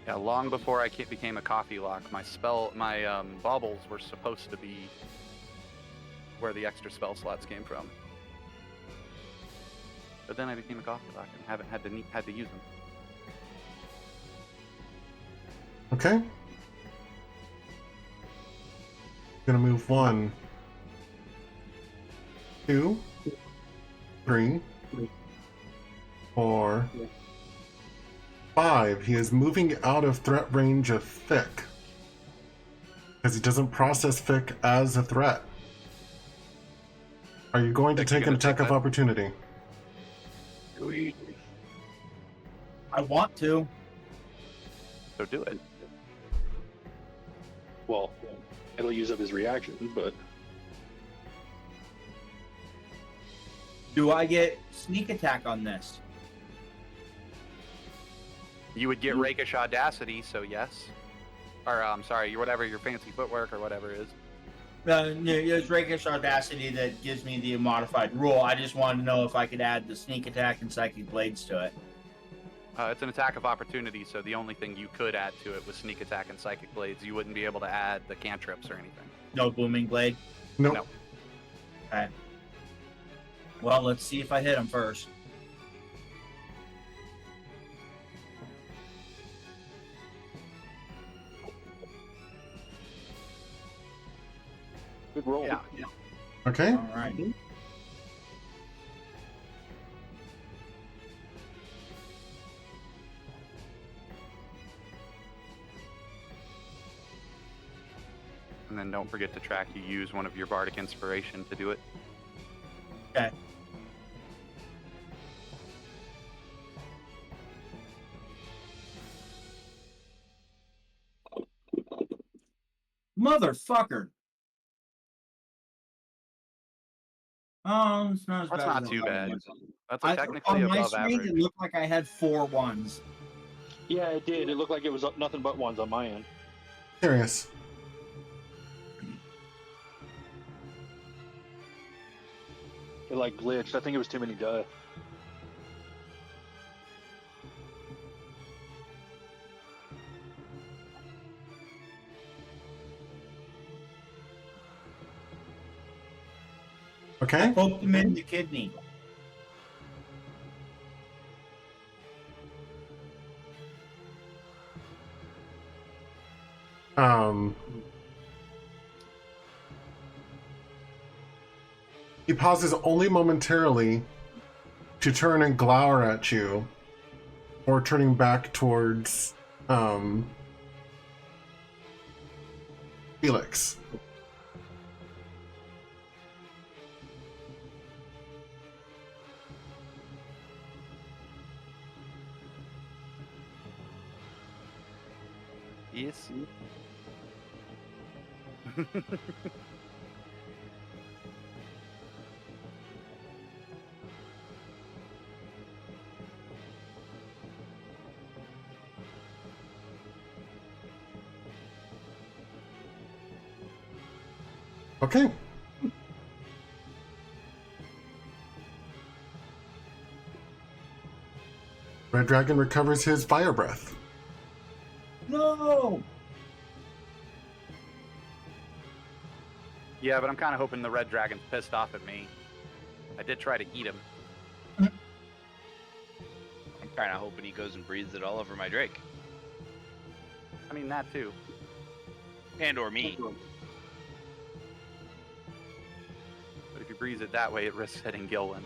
Yeah, long before I became a coffee lock, my baubles were supposed to be where the extra spell slots came from. But then I became a coffee lock and haven't had to use them. Okay. Gonna move 1, 2, 3, 4, 5. He is moving out of threat range of Fick, because he doesn't process Fick as a threat. Are you going to take an attack of opportunity? I want to. So do it. Well, it'll use up his reaction, but Do I get sneak attack on this? You would get Rakish Audacity, so yes. Or, I'm sorry, whatever your fancy footwork or whatever it is. There's Rakish Audacity that gives me the modified rule. I just wanted to know if I could add the sneak attack and psychic blades to it. It's an attack of opportunity, so the only thing you could add to it was sneak attack and psychic blades. You wouldn't be able to add the cantrips or anything. No booming blade? Nope. No. Okay. Well, let's see if I hit him first. good roll. Yeah. Okay. All right. And then don't forget to track you use one of your Bardic Inspiration to do it. Okay. Motherfucker. Oh, it's not as That's bad. not as too I bad. thought. That's I- technically on my above screen, average. it looked like I had 4 1s. Yeah, it did. It looked like it was nothing but ones on my end. Curious. It like glitched. I think it was too many die. Okay. Poked him in the kidney. He pauses only momentarily to turn and glower at you, or turning back towards Felix. Yes. Okay. Red Dragon recovers his fire breath. No! Yeah, but I'm kind of hoping the red dragon's pissed off at me. I did try to eat him. I'm kind of hoping he goes and breathes it all over my Drake. I mean, that too. And or me. But if he breathes it that way, it risks hitting Gilwin.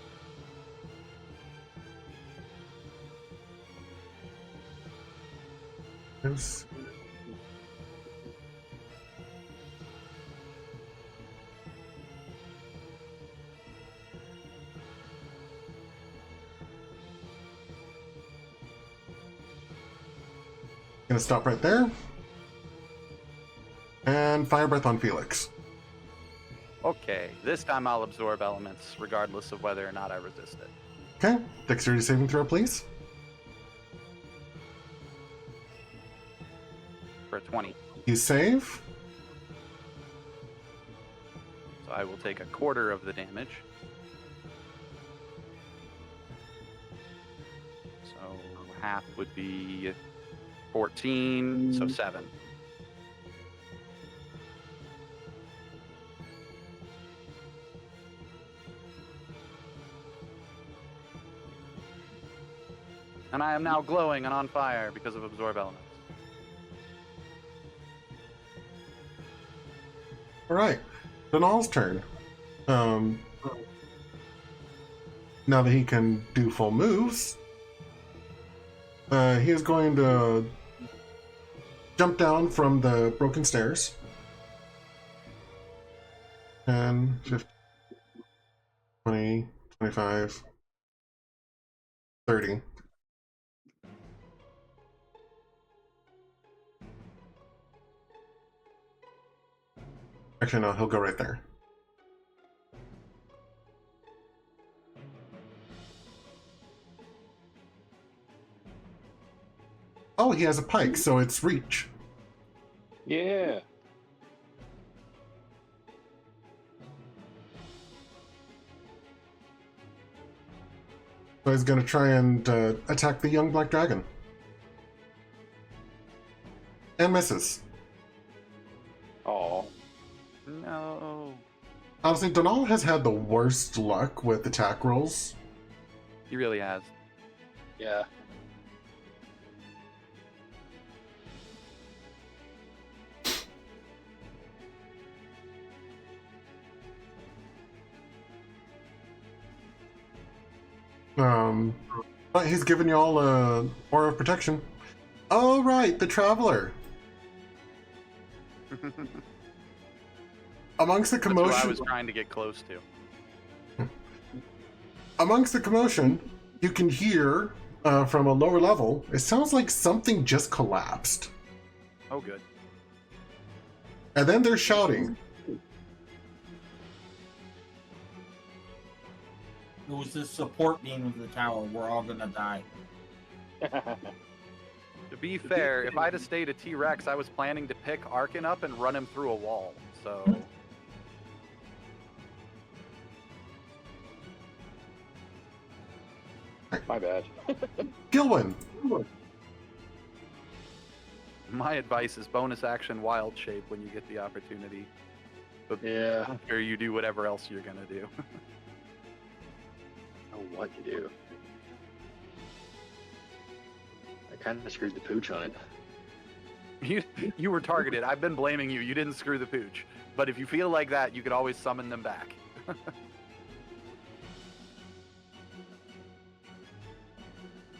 Yes. Gonna stop right there. And fire breath on Felix. Okay, this time I'll absorb elements, regardless of whether or not I resist it. Okay, dexterity saving throw, please. For a 20. You save. So I will take a quarter of the damage. So half would be 14, so 7. And I am now glowing and on fire because of absorb elements. All right, Donal's turn. Now that he can do full moves, he is going to jump down from the broken stairs. 10, 15, 20, 25, 30. Actually, no, he'll go right there. Oh, he has a pike, so it's reach. Yeah. So he's going to try and attack the young black dragon. And misses. Oh. No. Honestly, Donal has had the worst luck with attack rolls. He really has. Yeah. But he's given you all a aura of protection. Oh, right, the Traveler. Amongst the That's who I commotion, was trying to get close to. amongst the commotion, you can hear from a lower level. It sounds like something just collapsed, Oh, good. and then they're shouting. It was the support beam of the tower. We're all gonna die. To be fair, if I'd have stayed a T-Rex, I was planning to pick Arkhan up and run him through a wall. So My bad. Gilwin. my advice is bonus action wild shape when you get the opportunity. But Yeah. after you do whatever else you're gonna do. I don't know what to do. I kind of screwed the pooch on it. You were targeted. I've been blaming you. You didn't screw the pooch. But if you feel like that, you could always summon them back.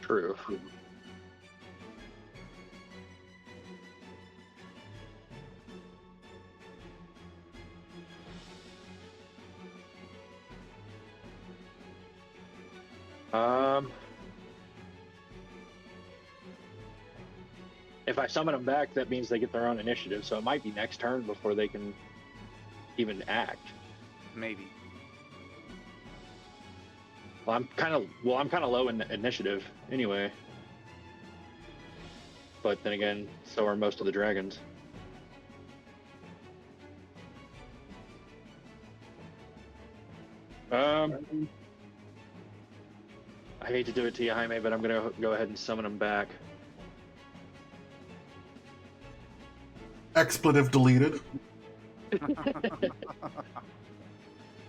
True. If I summon them back, that means they get their own initiative, so it might be next turn before they can even act. Maybe. Well, I'm kind of low in initiative anyway. But then again, so are most of the dragons. I hate to do it to you, Jaime, but I'm gonna go ahead and summon them back. Expletive deleted.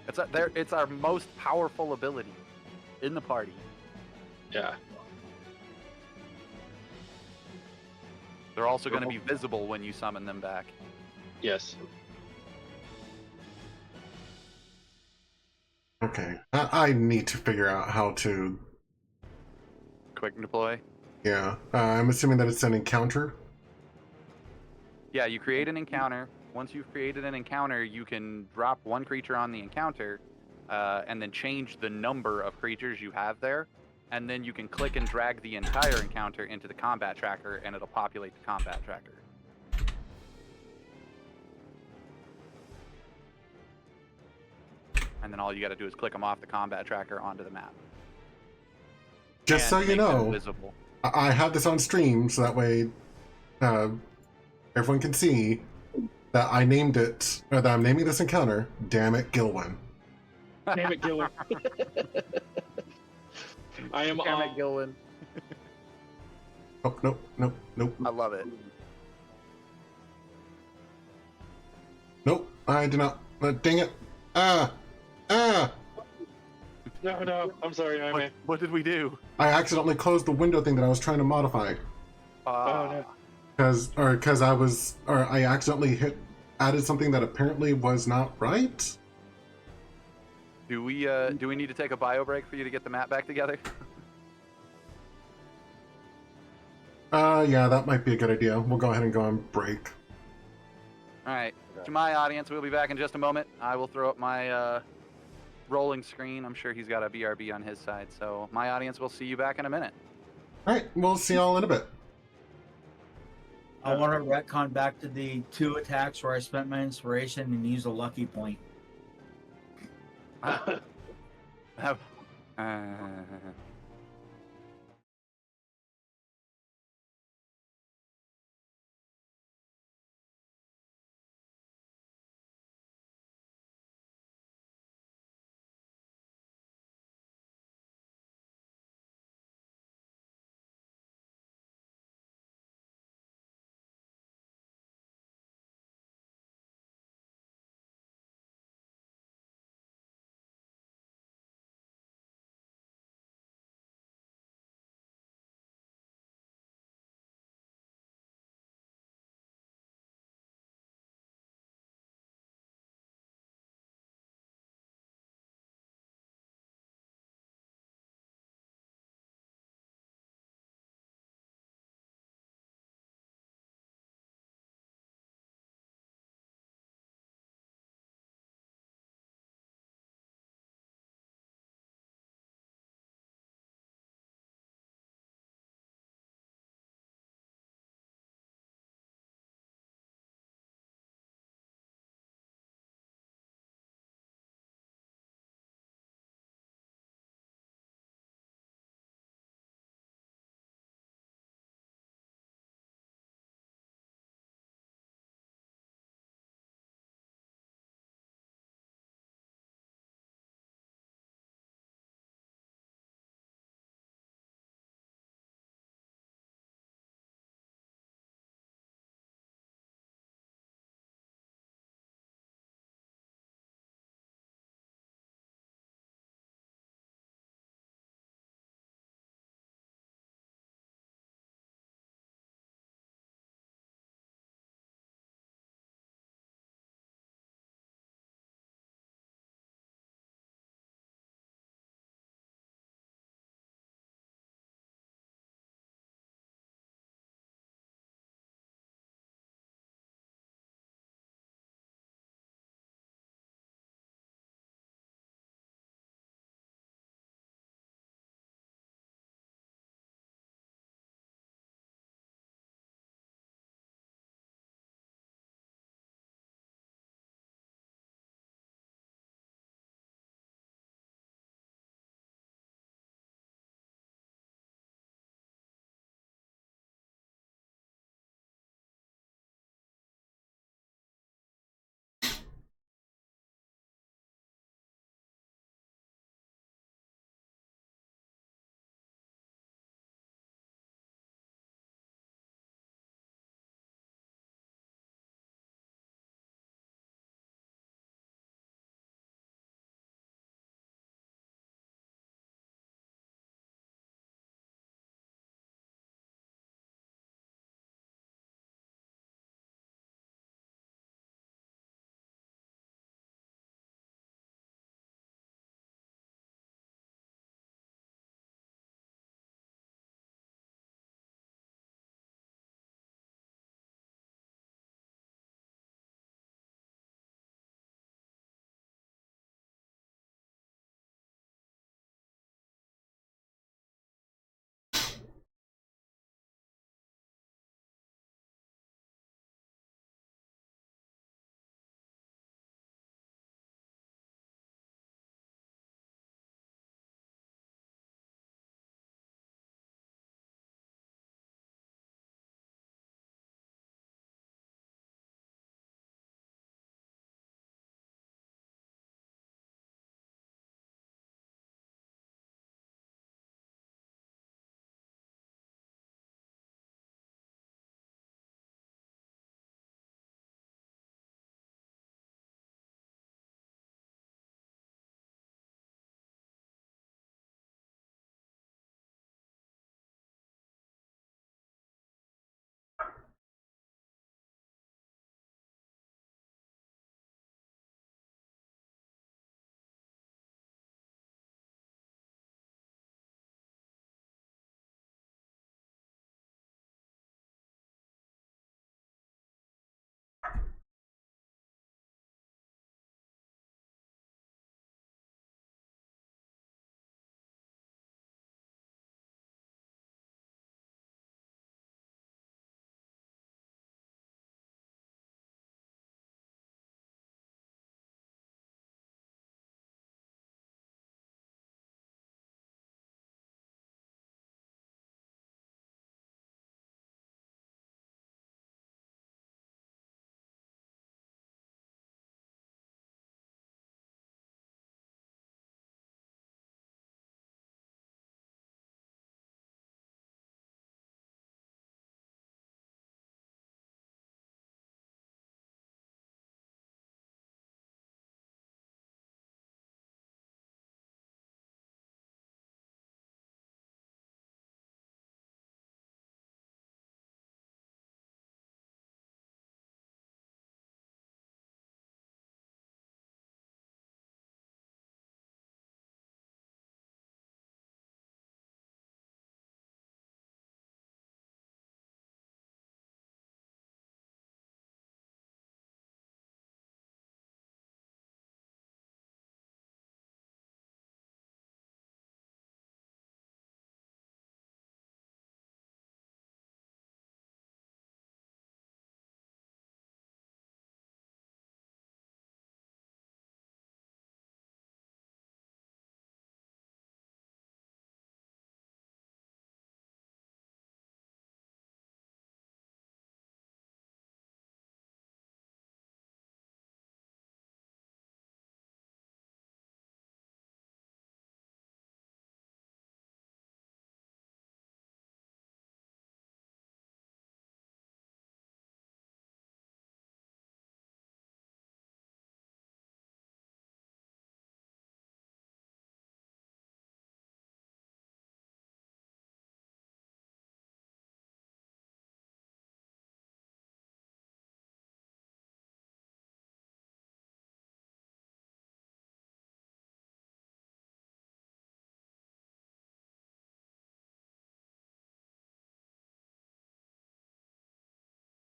It's our most powerful ability in the party. Yeah. They're also going to be visible when you summon them back. Yes. Okay, I need to figure out how to. Quick deploy. Yeah, I'm assuming that it's an encounter. Yeah, you create an encounter. Once you've created an encounter, you can drop one creature on the encounter, and then change the number of creatures you have there. And then you can click and drag the entire encounter into the combat tracker, and it'll populate the combat tracker. And then all you got to do is click them off the combat tracker onto the map. Just so And you make them know, visible. I have this on stream, so that way everyone can see that I named it, or that I'm naming this encounter, Damn It, Gilwin. Damn it, Gillen. I am Damn on. it, Gilwin. Oh, nope, nope, nope, I love it. nope, I do not. Dang it. Ah! No, I'm sorry, Jaime. What did we do? I accidentally closed the window thing that I was trying to modify. no. Because I accidentally added something that apparently was not right. Do we need to take a bio break for you to get the map back together? Yeah, that might be a good idea. We'll go ahead and go on break. All right. To my audience, we'll be back in just a moment. I will throw up my rolling screen. I'm sure he's got a BRB on his side. So my audience will see you back in a minute. All right, we'll see y'all in a bit. I want to retcon back to the 2 attacks where I spent my inspiration and used a lucky point.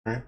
Right.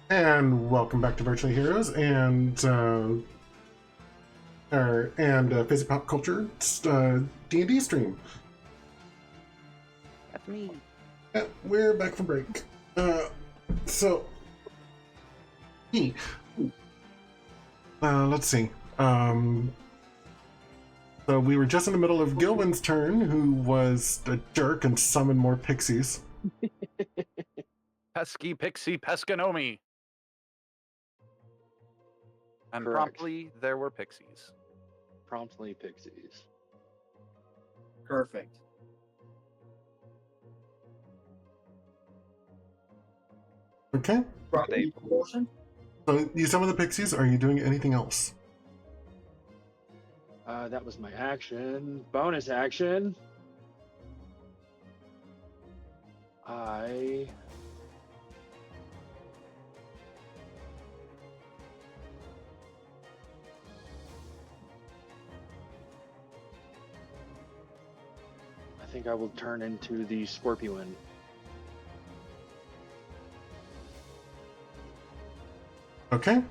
And welcome back to Virtual Heroes and FizzyPopCultured D&D stream. That's me. Yeah, we're back from break. So let's see. So we were just in the middle of Gilwin's turn, who was a jerk and summoned more pixies. Pesky pixie pescanomi. And Correct. promptly there were pixies. Promptly pixies. Perfect. Okay. Property proportion? So you summon the pixies. Are you doing anything else? That was my action. Bonus action. I think I will turn into the scorpion. Okay.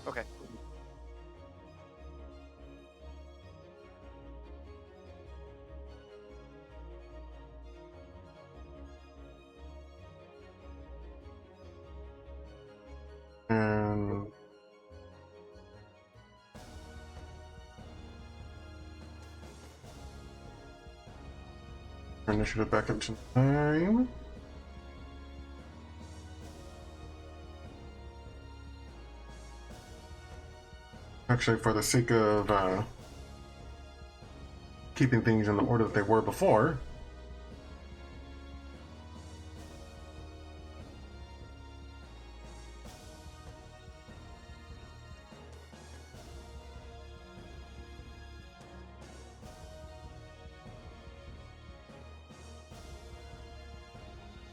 Okay. And initiative back up to 9. Actually, for the sake of keeping things in the order that they were before,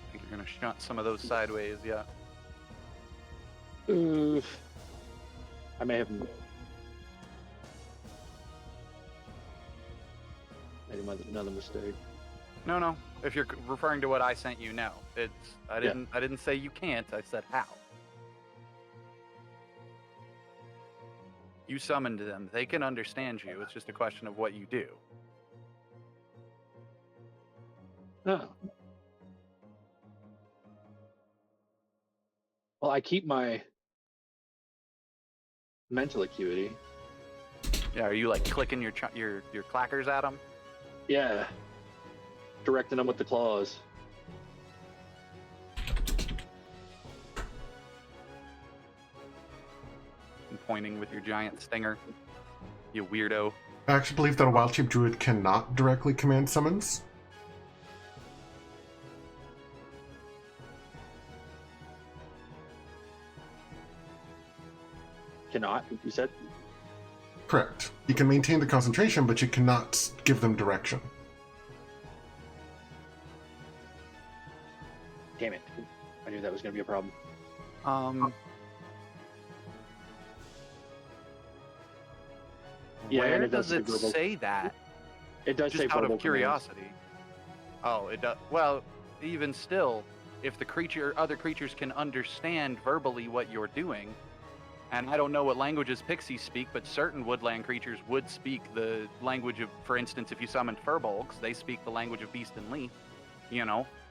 I think you're gonna shunt some of those sideways, yeah. Oof. I may have made another mistake. No. If you're referring to what I sent you, no. I didn't say you can't. I said how. You summoned them. They can understand you. It's just a question of what you do. Oh. Well, I keep my mental acuity. Yeah, are you like clicking your clackers at them? Yeah. Directing them with the claws. And pointing with your giant stinger? You weirdo. I actually believe that a wild shape druid cannot directly command summons. Cannot, you said? Correct. You can maintain the concentration, but you cannot give them direction. Damn it. I knew that was going to be a problem. Yeah, and Where it does does it say verbal. say that? It does say Just out verbal of curiosity. Oh, it does. Well, even still, if the other creatures can understand verbally what you're doing, and I don't know what languages pixies speak, but certain woodland creatures would speak the language of, for instance, if you summoned furbolgs, they speak the language of beast and leaf,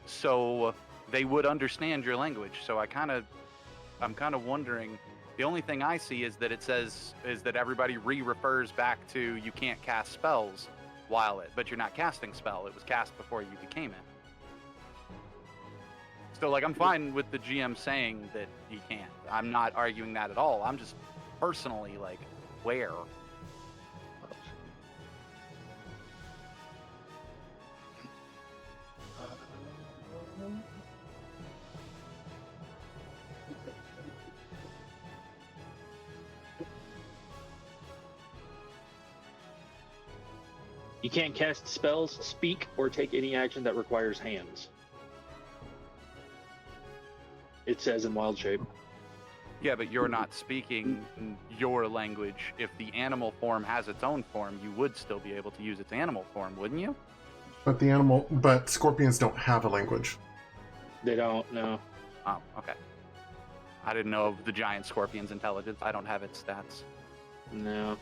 so they would understand your language. So I'm kind of wondering The only thing I see is that it says is that everybody refers back to you can't cast spells while it, but you're not casting spell. It was cast before you became it. So like I'm fine with the GM saying that he can't. I'm not arguing that at all. I'm just personally like where. You can't cast spells, speak, or take any action that requires hands. It says in Wild Shape. Yeah, but you're not speaking your language. If the animal form has its own form, you would still be able to use its animal form, wouldn't you? But scorpions don't have a language. They don't, no. Oh, okay. I didn't know of the giant scorpion's intelligence. I don't have its stats. No.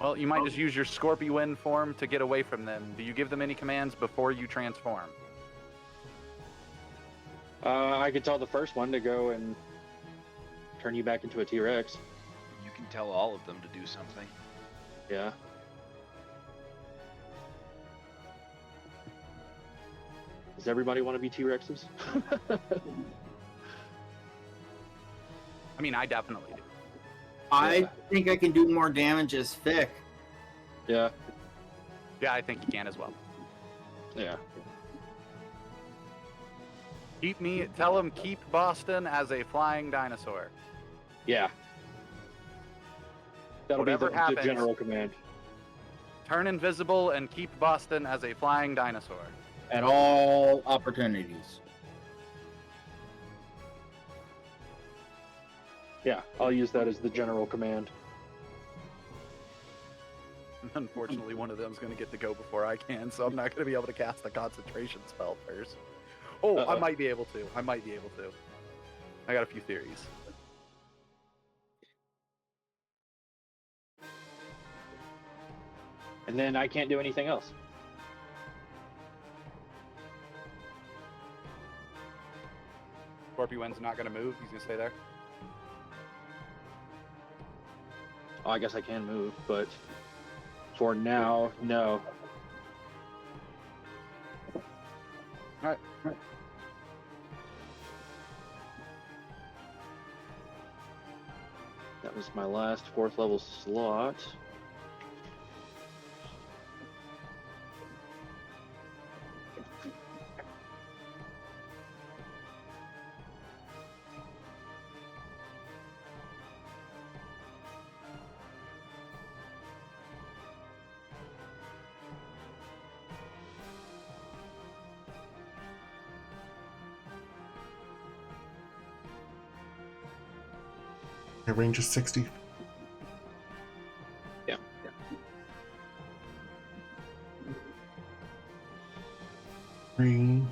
Well, you might just use your Scorpion form to get away from them. Do you give them any commands before you transform? I could tell the first one to go and turn you back into a T-Rex. You can tell all of them to do something. Yeah. Does everybody want to be T-Rexes? I mean, I definitely do. I think I can do more damage as Fick. Yeah. Yeah, I think you can as well. Yeah. Tell him keep Boston as a flying dinosaur. Yeah. That'll Whatever be happens, the general command. Turn invisible and keep Boston as a flying dinosaur. At all opportunities. Yeah, I'll use that as the general command. Unfortunately, one of them's going to get to go before I can, so I'm not going to be able to cast the concentration spell first. Oh, I might be able to. I got a few theories. And then I can't do anything else. Scorpion's not going to move. He's going to stay there. Oh, I guess I can move, but for now, no. All right. That was my last 4th level slot. My range is 60. Yeah. 3.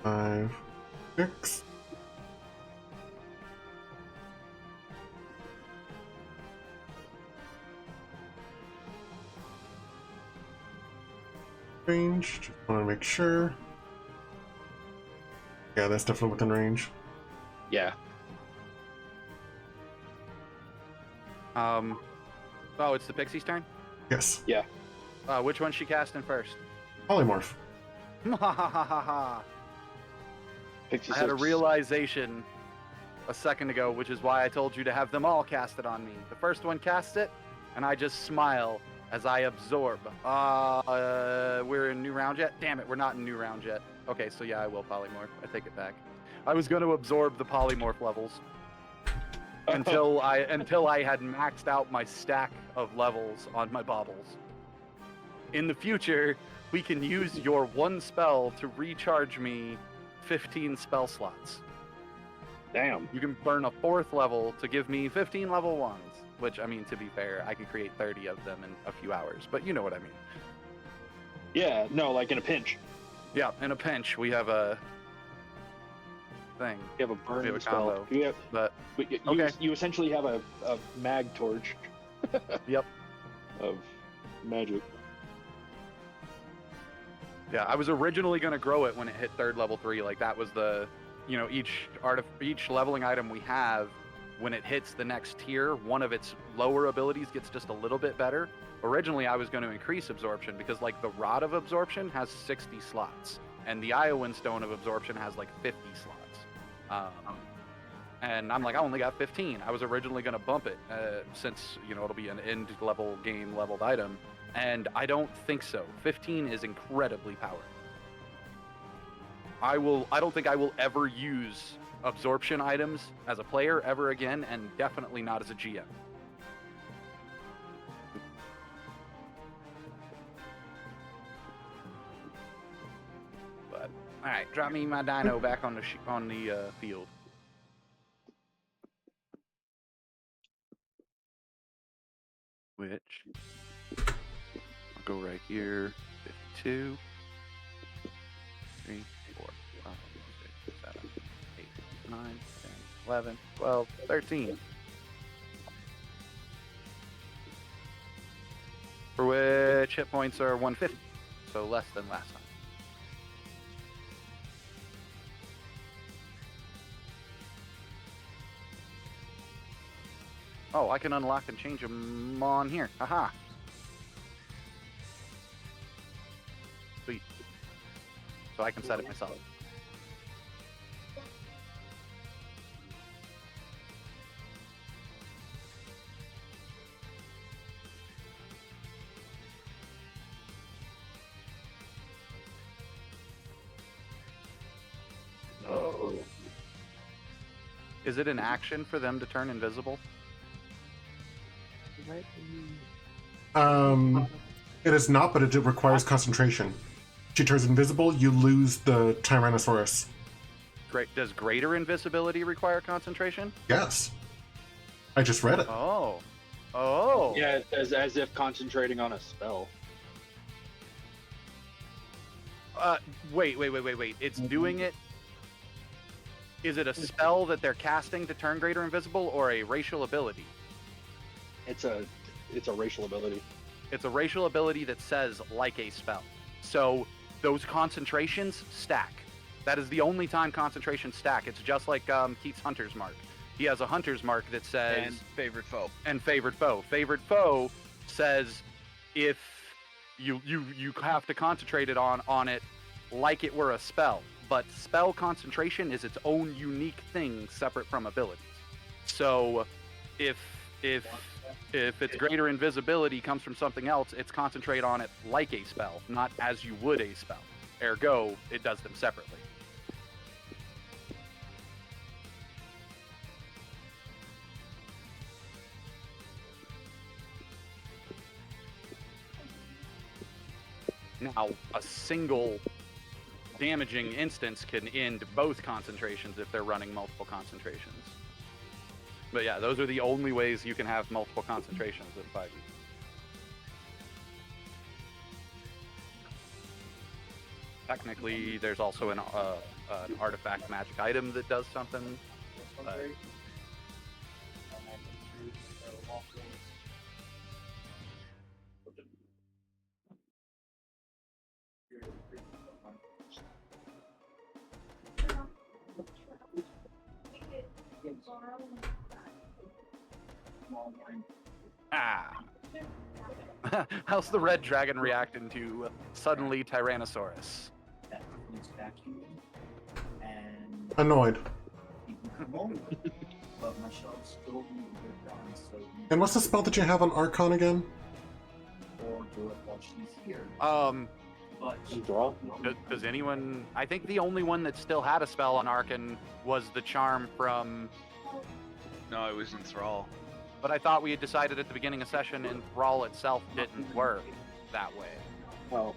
5. 6. Range. Just want to make sure. Yeah, that's definitely within range. Yeah. Oh, it's the pixie's turn? Yes. Yeah. Which one's she casting first? Polymorph. I Pixie had a 6. realization a second ago, which is why I told you to have them all cast it on me. The first one casts it, and I just smile as I absorb. We're in new round yet? Damn it, we're not in new round yet. Okay, so yeah, I will polymorph. I take it back. I was going to absorb the polymorph levels until I had maxed out my stack of levels on my baubles. In the future, we can use your one spell to recharge me 15 spell slots. Damn. You can burn a 4th level to give me 15 level 1s, which, I mean, to be fair, I could create 30 of them in a few hours, but you know what I mean. Yeah, no, like in a pinch. Yeah, in a pinch, we have a thing. You have a burn We have a spell. combo. You have, But you essentially have a mag torch. Yep. Of magic. Yeah, I was originally going to grow it when it hit third level 3. Like that was the, each leveling item we have, when it hits the next tier, one of its lower abilities gets just a little bit better. Originally, I was going to increase absorption because like the Rod of Absorption has 60 slots, and the Iowan Stone of Absorption has like 50 slots. And I'm like, I only got 15. I was originally going to bump it since it'll be an end level game leveled item. And I don't think so. 15 is incredibly powerful. I don't think I will ever use absorption items as a player ever again, and definitely not as a GM. But all right, drop me my dino back on the field. Which I'll go right here. 52, 3, 4, 5, 6, 7, 8, 9, 10, 11, 12, 13. For which hit points are 150, so less than last time. Oh, I can unlock and change them on here. Haha. Sweet. So I can set it myself. Oh. Is it an action for them to turn invisible? It is not, but it requires concentration. She turns invisible, you lose the Tyrannosaurus. Great. Does greater invisibility require concentration? Yes. I just read it. Oh. Oh. Yeah, as if concentrating on a spell. Wait. It's doing it. Is it a spell that they're casting to turn greater invisible, or a racial ability? It's a racial ability. It's a racial ability that says like a spell. So those concentrations stack. That is the only time concentrations stack. It's just like Keith's Hunter's Mark. He has a Hunter's Mark that says... And favorite foe. And favored foe. Favored foe says if you have to concentrate it on it like it were a spell. But spell concentration is its own unique thing separate from abilities. So if its greater invisibility comes from something else, it's concentrate on it like a spell, not as you would a spell. Ergo, it does them separately. Now, a single damaging instance can end both concentrations if they're running multiple concentrations. But yeah, those are the only ways you can have multiple concentrations in 5e. Technically, there's also an artifact magic item that does something. How's the red dragon reacting to suddenly Tyrannosaurus? Annoyed. And what's the spell that you have on Arkhan again? Does anyone... I think the only one that still had a spell on Arkhan was the charm from... No, it was Enthrall. But I thought we had decided at the beginning of session Enthrall itself didn't work that way. Well,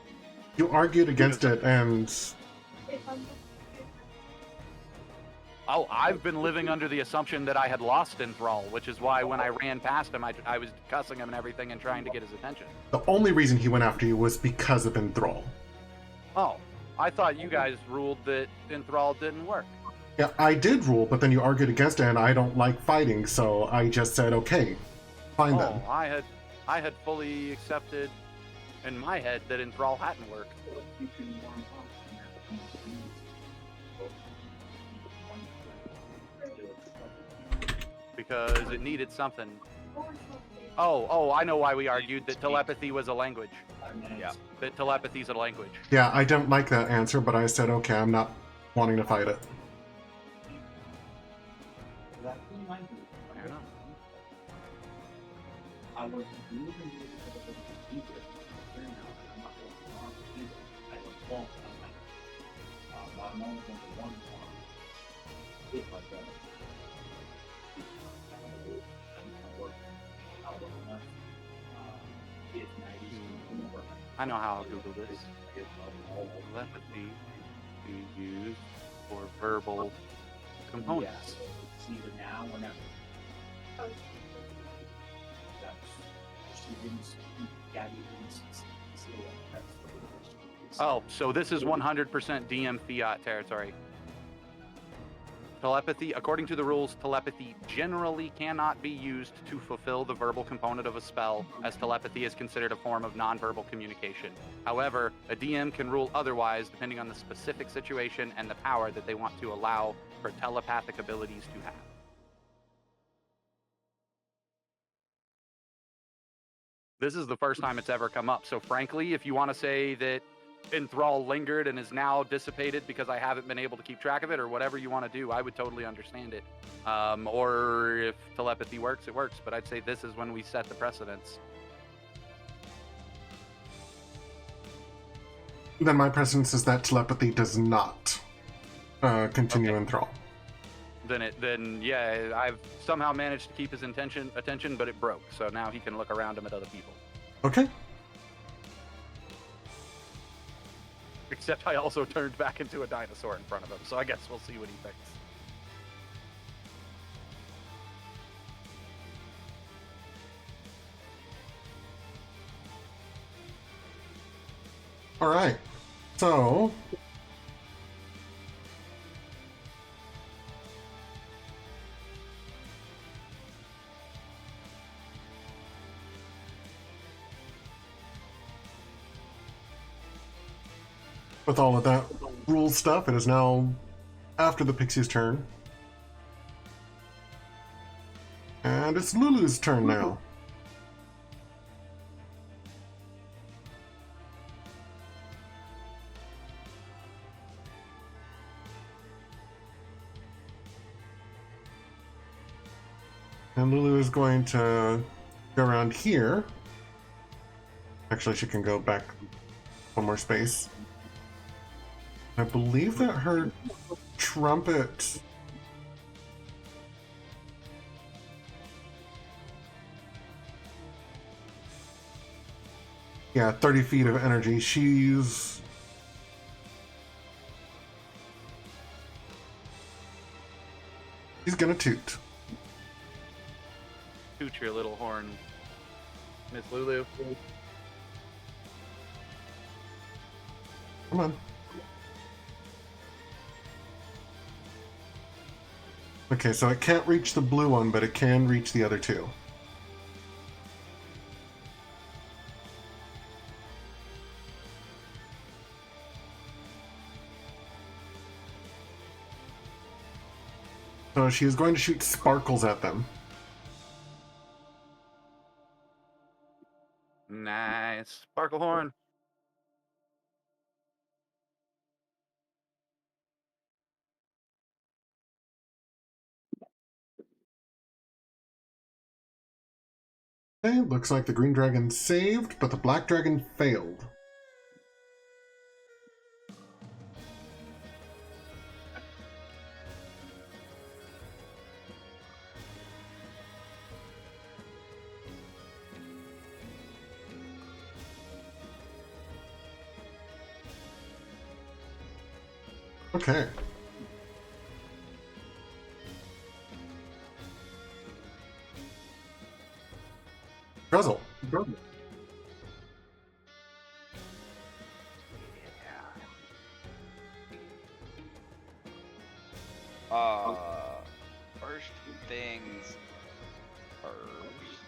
you argued against it, and... Oh, I've been living under the assumption that I had lost Enthrall, which is why when I ran past him, I was cussing him and everything and trying to get his attention. The only reason he went after you was because of Enthrall. Oh, I thought you guys ruled that Enthrall didn't work. Yeah, I did rule, but then you argued against it, and I don't like fighting, so I just said, okay, fine then. I had fully accepted in my head that Enthrall hadn't worked. because it needed something. Oh, I know why we argued that telepathy was a language. Yeah. That telepathy's a language. Yeah, I don't like that answer, but I said, okay, I'm not wanting to fight it. Fair enough. I know how I'll Google this. Telepathy be used for verbal components. Oh, so this is 100% DM fiat territory. Telepathy, according to the rules, telepathy generally cannot be used to fulfill the verbal component of a spell, as telepathy is considered a form of nonverbal communication. However, a DM can rule otherwise depending on the specific situation and the power that they want to allow for telepathic abilities to have. This is the first time it's ever come up, so frankly, if you want to say that enthrall lingered and is now dissipated because I haven't been able to keep track of it, or whatever you want to do, I would totally understand it. Or if telepathy works, it works, but I'd say this is when we set the precedence. Then my precedence is that telepathy does not continue enthrall. Then yeah, I've somehow managed to keep his attention, but it broke, so now he can look around him at other people. Okay. Except I also turned back into a dinosaur in front of him, so I guess we'll see what he thinks. All right. So with all of that rule stuff, it is now after the Pixie's turn. And it's Lulu's turn now. And Lulu is going to go around here. Actually, she can go back one more space. I believe that her trumpet... Yeah, 30 feet of energy. She's gonna toot. Toot your little horn, Miss Lulu. Come on. Okay, so it can't reach the blue one, but it can reach the other two. So she is going to shoot sparkles at them. Nice. Sparkle horn. Okay, looks like the green dragon saved, but the black dragon failed. Okay. Druzzl. First things first.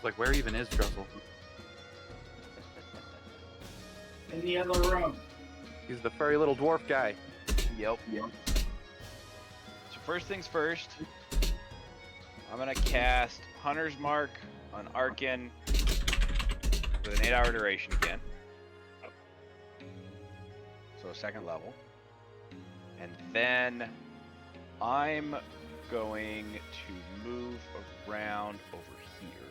like, where even is Druzzl? In the other room. He's the furry little dwarf guy. Yep. So first things first, I'm gonna cast Hunter's Mark on Arkhan with an 8-hour duration again. So second level. And then I'm going to move around over here.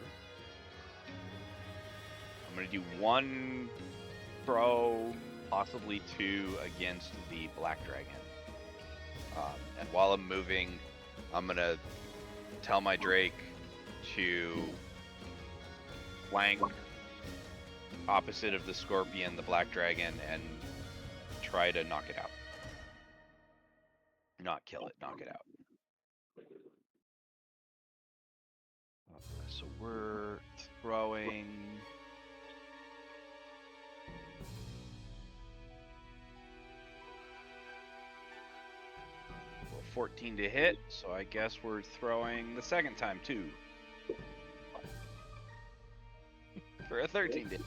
I'm gonna do one throw, possibly two, against the black dragon. And while I'm moving, I'm gonna tell my Drake to flank opposite of the scorpion, the black dragon, and try to knock it out. Not kill it, knock it out. So we're throwing... Well, 14 to hit, so I guess we're throwing the second time too. For a 13 to hit.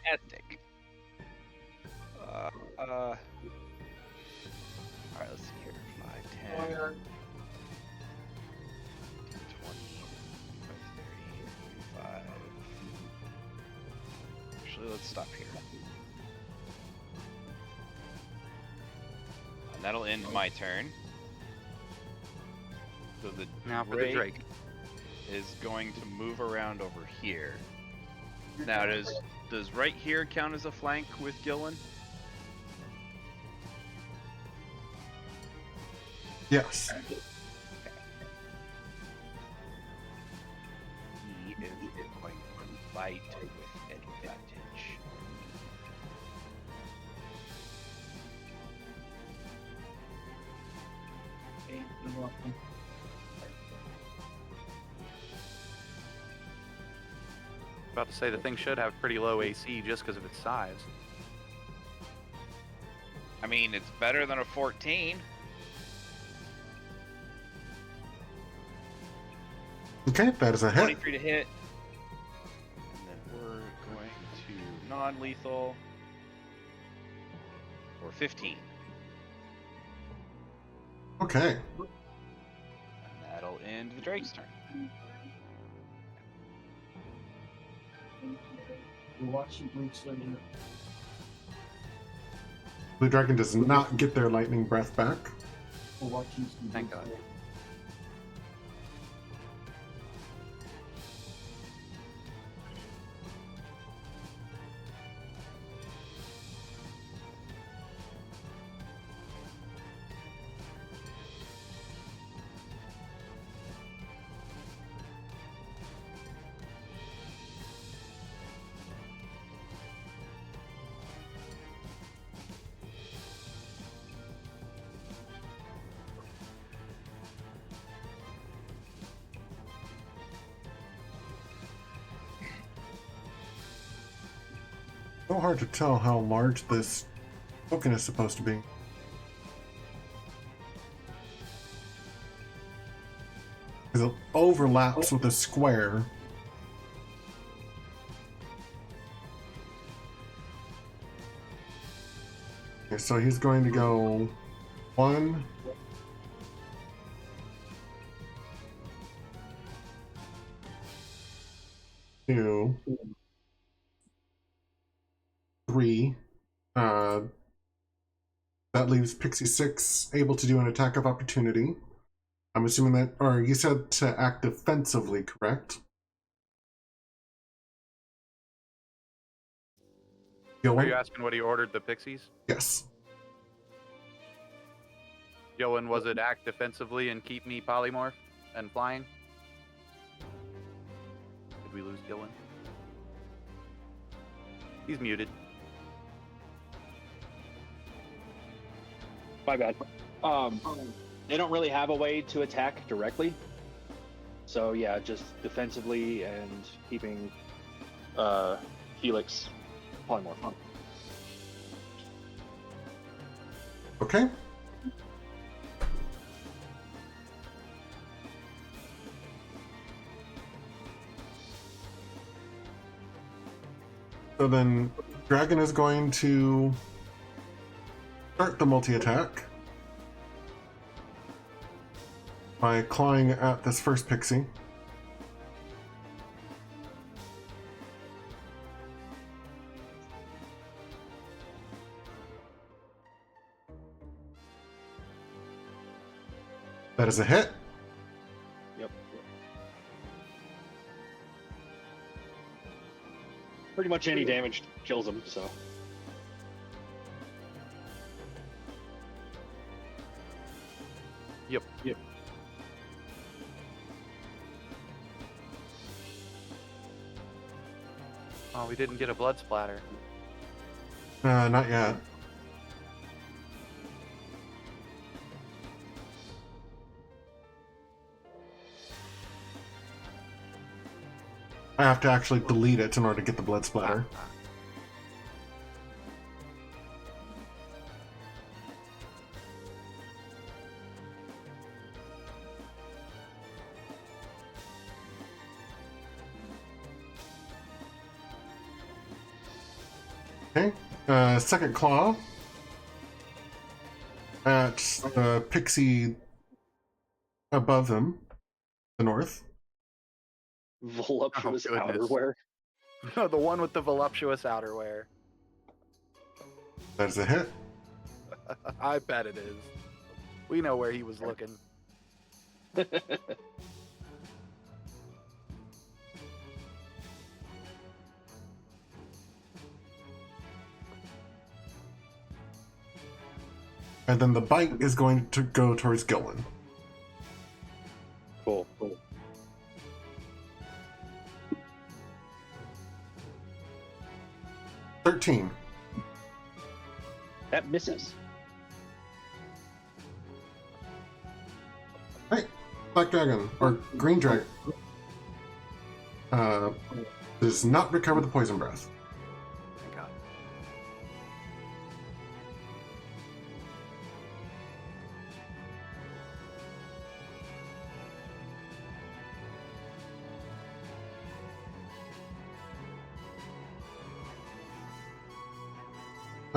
Fantastic. Alright, let's see here. 5, 10, 20, 30, 35. Actually, let's stop here. And that'll end my turn. So the Now for the Drake. is going to move around over here. Now, does right here count as a flank with Gillen? Yes. He is going to fight with advantage. Okay, you're welcome. About to say the thing should have pretty low AC just because of its size. I mean, it's better than a 14. Okay, that is a hit. 23 to hit. And then we're going to non-lethal for 15. Okay. And that'll end the Drake's turn. We're watching weeks later. Blue Dragon does not get their lightning breath back. We're watching some Thank weeks God. later. So hard to tell how large this token is supposed to be. Because it overlaps with a square. Okay, so he's going to go 1, 2, 3. That leaves Pixie 6 able to do an attack of opportunity. I'm assuming that, or you said to act defensively, correct? Are Gillen? you asking what he ordered the pixies? Yes. Gillen, was it act defensively and keep me polymorph and flying? Did we lose Gillen? He's muted. My bad. They don't really have a way to attack directly. So yeah, just defensively and keeping Felix polymorph. Okay. So then, Dragon is going to start the multi-attack by clawing at this first pixie. That is a hit. Yep. Pretty much any damage kills him, so. Yep. Oh, we didn't get a blood splatter. Not yet. I have to actually delete it in order to get the blood splatter. Okay, second claw at the pixie above him, the north. Voluptuous Oh, goodness. outerwear. The one with the voluptuous outerwear. That is a hit. I bet it is. We know where he was looking. And then the bite is going to go towards Gillen. Cool. 13. That misses. Right. Black Dragon, or Green Dragon, does not recover the poison breath. Thank God.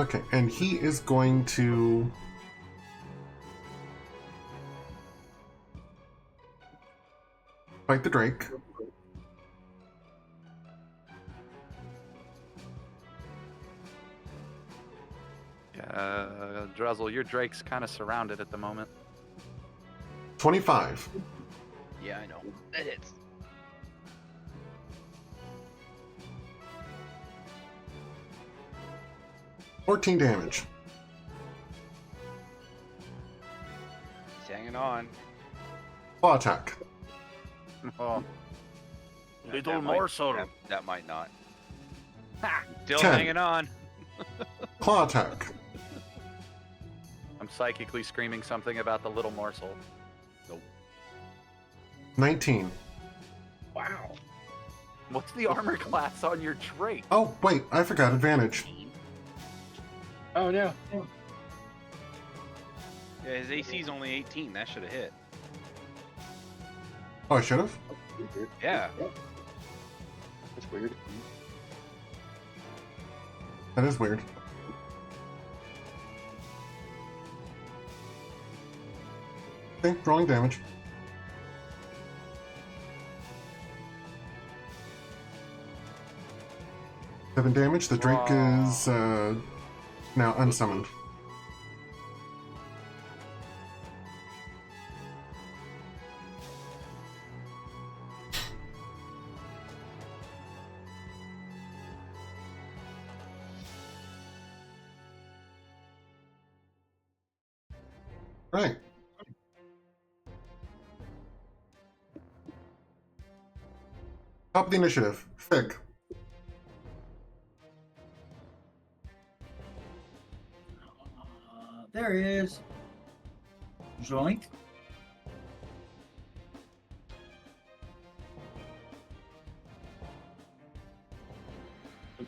Okay, and he is going to fight the Drake. Druzzl, your Drake's kind of surrounded at the moment. 25. Yeah, I know. That hits. $14 damage. He's hanging on. Claw attack. Oh. Little That morsel. That might not. Ha! Still 10. hanging on. Claw attack. I'm psychically screaming something about the little morsel. 19. Wow. What's the armor class on your Drake? Oh, wait, I forgot advantage. Oh no. Yeah, his AC's only 18. That should have hit. Oh, I should have? Yeah. That's weird. That is weird. Okay, rolling damage. Seven damage. The Drake is now unsummoned. Right. Top of the initiative. Fig. There he is. Joink.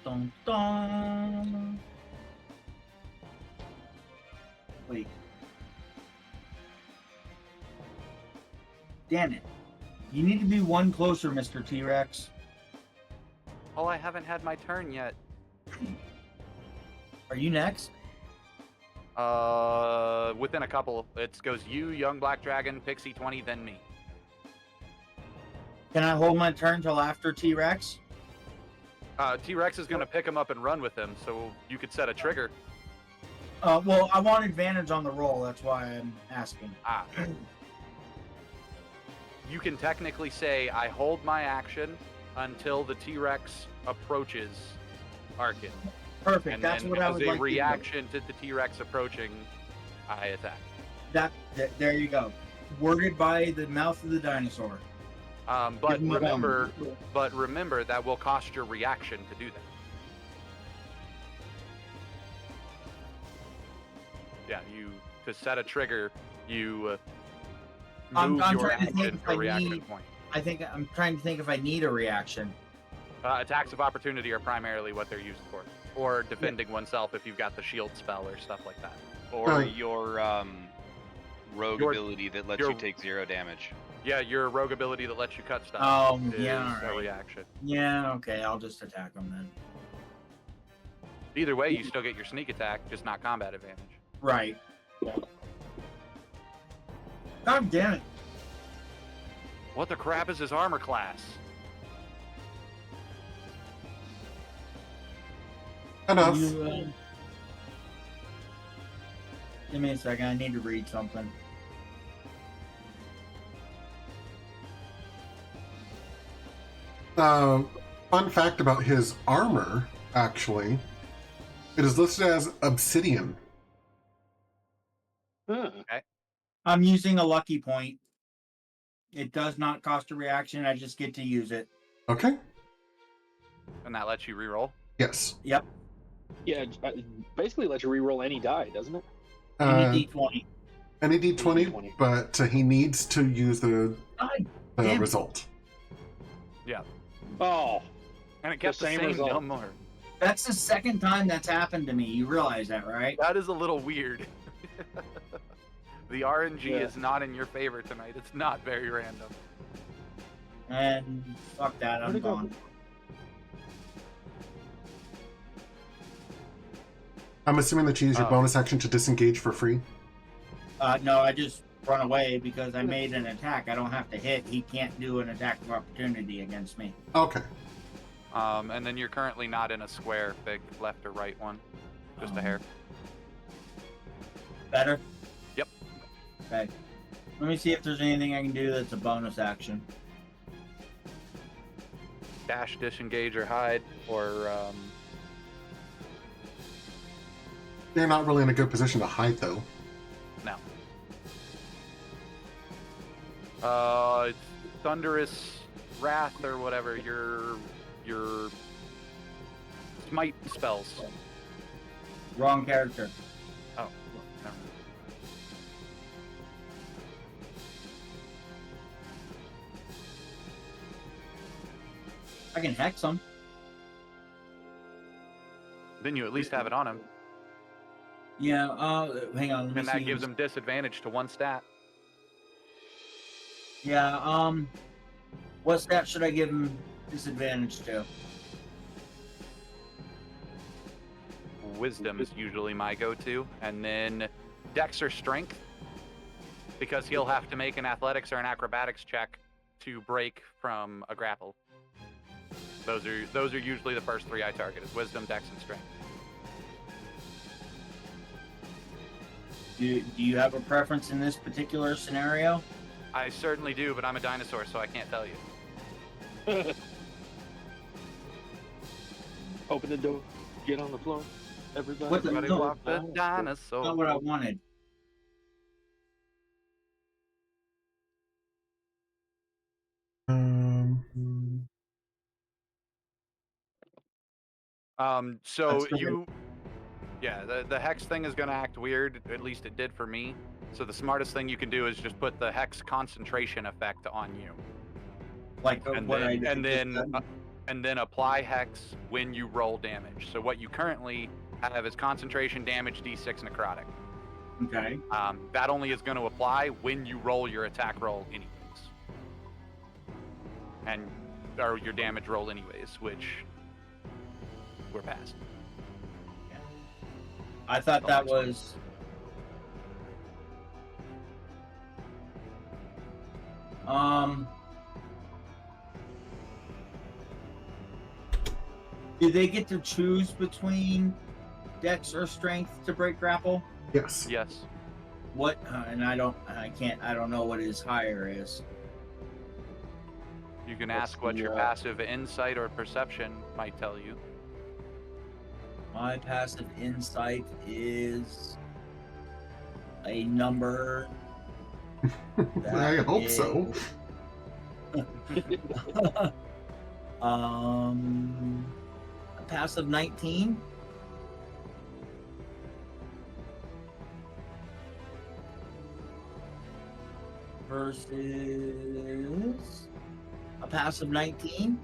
Dun, dun. Wait. Damn it. You need to be one closer, Mr. T-Rex. Oh, I haven't had my turn yet. Are you next? Within a couple, it goes you, Young Black Dragon, Pixie 20, then me. Can I hold my turn till after T-Rex? T-Rex is going to pick him up and run with him, so you could set a trigger. Well, I want advantage on the roll. That's why I'm asking. You can technically say, I hold my action until the T-Rex approaches Arkhan. Perfect. And That's then what I as would a like to reaction to the T-Rex approaching, I attack. do. There you go. Worded by the mouth of the dinosaur. But Give him a remember that will cost your reaction to do that. Yeah, to set a trigger, you I'm move your trying to think action if to a I reaction need- point. I think I'm trying to think if I need a reaction. Attacks of opportunity are primarily what they're used for, or defending oneself if you've got the shield spell or stuff like that. Or your rogue Your- ability that lets your- you take 0 damage. Yeah, your rogue ability that lets you cut stuff is Yeah, a alright. reaction. Yeah, okay, I'll just attack him then. Either way, you still get your sneak attack, just not combat advantage. Right. God damn it. What the crap is his armor class? Enough. Give me a second, I need to read something. Fun fact about his armor, actually, it is listed as obsidian. Huh. I'm using a lucky point. It does not cost a reaction, I just get to use it. Okay. And that lets you reroll. Yes. Yep. Yeah, basically lets you reroll any die, doesn't it? Any D20. Any D20, D20. but he needs to use the damn it. result. Oh, And it kept the same same result. number. That's the second time that's happened to me. You realize that, right? That is a little weird. The RNG Yeah. is not in your favor tonight. It's not very random. And fuck that, Where'd I'm it go? gone. I'm assuming that you use your bonus action to disengage for free. No, I just run away because I made an attack. I don't have to hit. He can't do an attack of opportunity against me. Okay. And then you're currently not in a square, big left or right one. Just a hair. Better? Yep. Okay. Let me see if there's anything I can do that's a bonus action. Dash, disengage, or hide, or You're not really in a good position to hide, though. no. It's thunderous wrath or whatever. Your smite spells. Wrong character. Oh, never mind. I can hex him. Then you at least have it on him, Yeah, hang on. Let me and that see. gives him disadvantage to one stat. Yeah, what stat should I give him disadvantage to? Wisdom is usually my go-to, and then Dex or Strength, because he'll have to make an Athletics or an Acrobatics check to break from a grapple. Those are usually the first three I target: is Wisdom, Dex, and Strength. Do you have a preference in this particular scenario? I certainly do, but I'm a dinosaur, so I can't tell you. Open the door. Get on the floor. Everybody. What the- Everybody no, walk the That's dinosaur. not what I wanted. So That's you, yeah, the hex thing is gonna act weird. At least it did for me. So the smartest thing you can do is just put the hex concentration effect on you, Like and what then I and then and then apply hex when you roll damage. So what you currently have is concentration damage D6 necrotic. okay. That only is going to apply when you roll your attack roll anyways, or your damage roll anyways, which we're past. I thought that was. Do they get to choose between Dex or Strength to break grapple? Yes. Yes. What? And I don't know what his higher is. You can What's ask what the, your passive insight or perception might tell you. My passive insight is a number. I hope so. A passive 19. Versus a passive 19.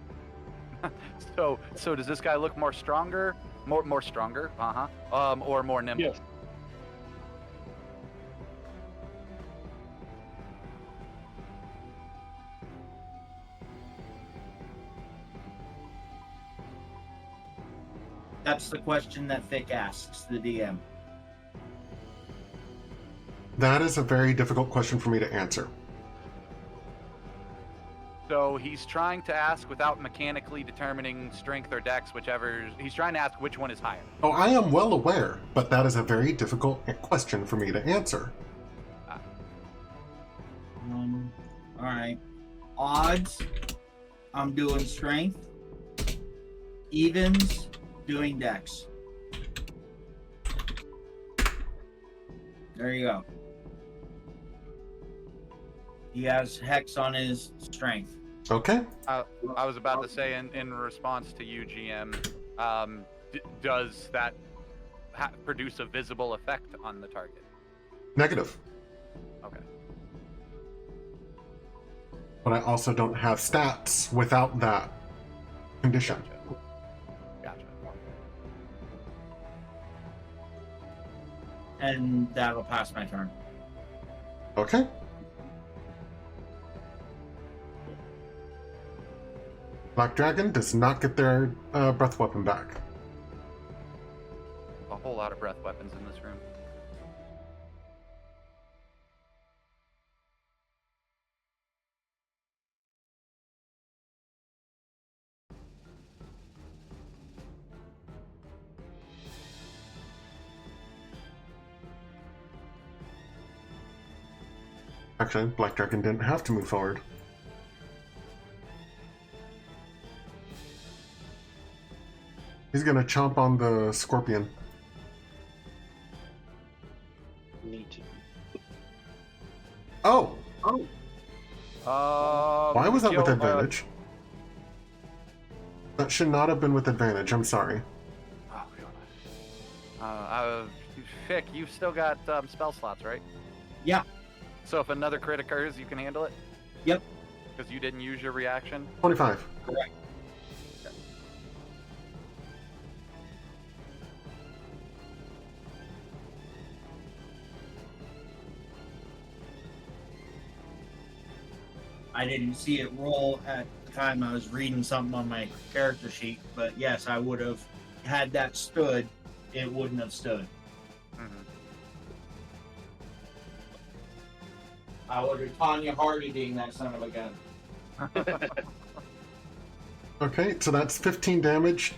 So does this guy look more stronger? More stronger? Or more nimble? Yes. That's the question that Fick asks the DM. That is a very difficult question for me to answer. So he's trying to ask without mechanically determining strength or dex, whichever. He's trying to ask which one is higher. Oh, I am well aware, but that is a very difficult question for me to answer. All right. Odds, I'm doing strength. Evens, doing dex. There you go. He has hex on his strength. Okay. I was about to say in response to you, GM, does that produce a visible effect on the target? Negative. Okay. But I also don't have stats without that condition. Gotcha. And that'll pass my turn. Okay. Black Dragon does not get their breath weapon back. A whole lot of breath weapons in this room. Actually, Black Dragon didn't have to move forward. He's gonna chomp on the scorpion. Neat. Oh! Why was that with yo, advantage? That should not have been with advantage, I'm sorry. Fick, you've still got spell slots, right? Yeah. So if another crit occurs, you can handle it? Yep. Because you didn't use your reaction? 25. Correct. I didn't see it roll at the time I was reading something on my character sheet, but yes, I would have had that stood. It wouldn't have stood. Mm-hmm. I would have Tanya Hardy-ding that son of a gun. Okay, so that's 15 damage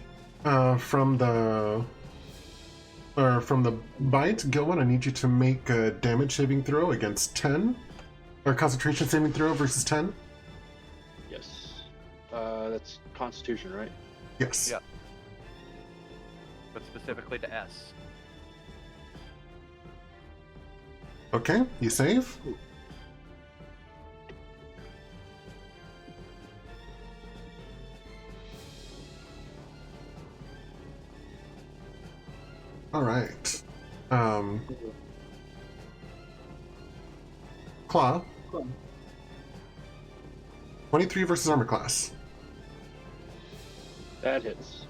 from the bite. Gilman, I need you to make a damage saving throw against 10. Or concentration saving throw versus 10? Yes. That's Constitution, right? Yes. Yeah. But specifically to S. Okay, you save. Alright. Claw. 23 versus armor class. That hits.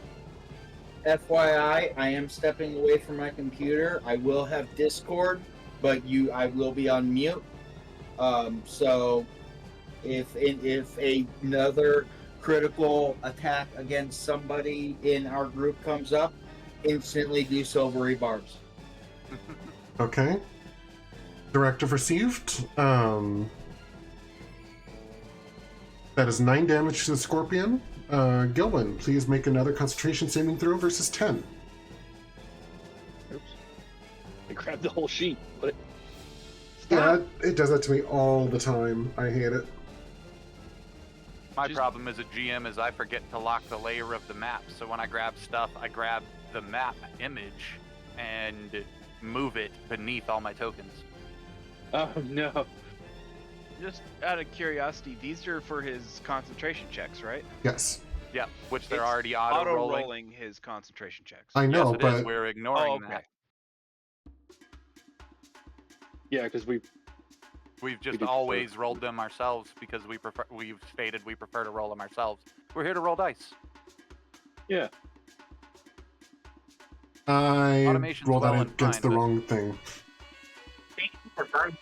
FYI, I am stepping away from my computer. I will have Discord, but I will be on mute. So if another critical attack against somebody in our group comes up, instantly do silvery barbs. Okay. Directive received. That is 9 damage to the scorpion. Gilwin, please make another concentration saving throw versus 10. Oops. I grabbed the whole sheet. What? Yeah, it does that to me all the time. I hate it. My problem as a GM is I forget to lock the layer of the map. So when I grab stuff, I grab the map image and move it beneath all my tokens. Oh no. Just out of curiosity, these are for his concentration checks, right? Yes. Yeah, which they're It's already auto-rolling. Auto-rolling his concentration checks. I know, Yes, it but is. We're ignoring Oh, okay. that. Yeah, because we We've just did always rolled them ourselves because we've stated we prefer to roll them ourselves. We're here to roll dice. yeah. I Automation's rolled well out and against fine, the but- wrong thing.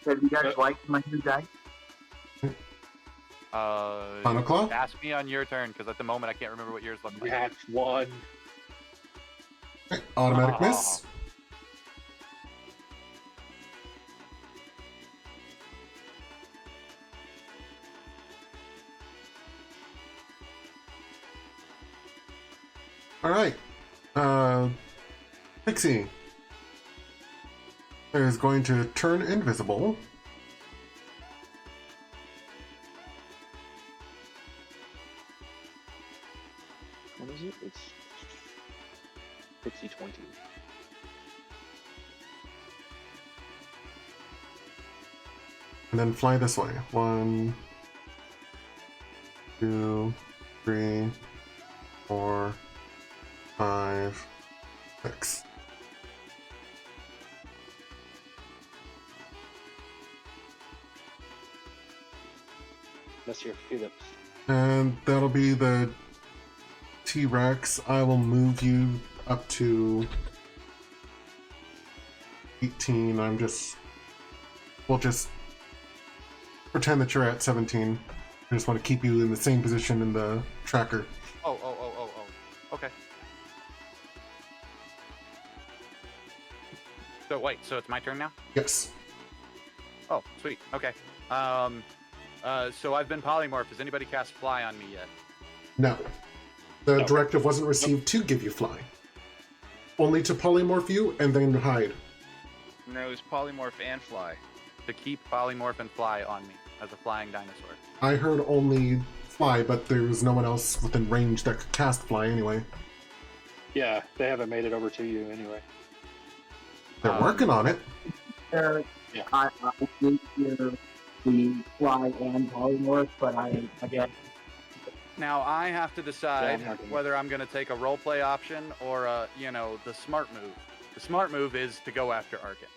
Have you guys liked my new dice? Final claw? Ask me on your turn because at the moment I can't remember what yours look like. That's one. Okay, automatic miss. Alright. Pixie is going to turn invisible. What is it? It's Pixie 20. And then fly this way. 1, 2, 3, 4, 5, 6. That's your Felix. And that'll be the T-Rex. I will move you up to 18. We'll just pretend that you're at 17. I just want to keep you in the same position in the tracker. Oh. Okay. So wait, so it's my turn now? Yes. Oh, sweet. Okay. So I've been polymorphed. Has anybody cast fly on me yet? No. The No. directive wasn't received to give you fly. Only to polymorph you and then hide. No, it's polymorph and fly. To keep polymorph and fly on me as a flying dinosaur. I heard only fly, but there was no one else within range that could cast fly anyway. Yeah, they haven't made it over to you anyway. They're working on it. Yeah. I did hear the fly and polymorph, but again, Now I have to decide Yeah, I'm not whether I'm going to take a roleplay option or the smart move. The smart move is to go after Arkhan.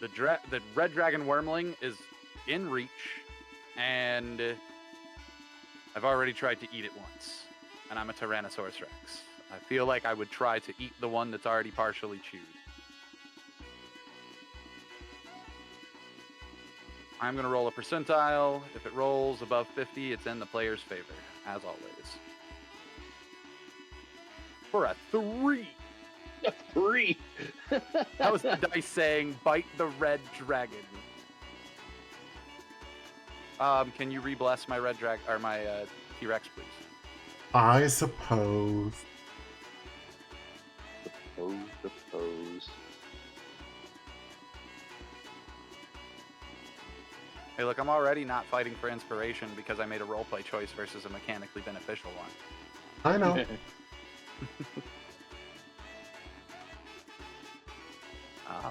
The red dragon wormling is in reach, and I've already tried to eat it once, and I'm a Tyrannosaurus Rex. I feel like I would try to eat the one that's already partially chewed. I'm going to roll a percentile. If it rolls above 50, it's in the player's favor, as always. For a 3. 3. That was the dice saying, bite the red dragon. Can you re-bless my red dragon, or my T-Rex, please? I suppose. Suppose. Hey, look, I'm already not fighting for inspiration because I made a roleplay choice versus a mechanically beneficial one. I know.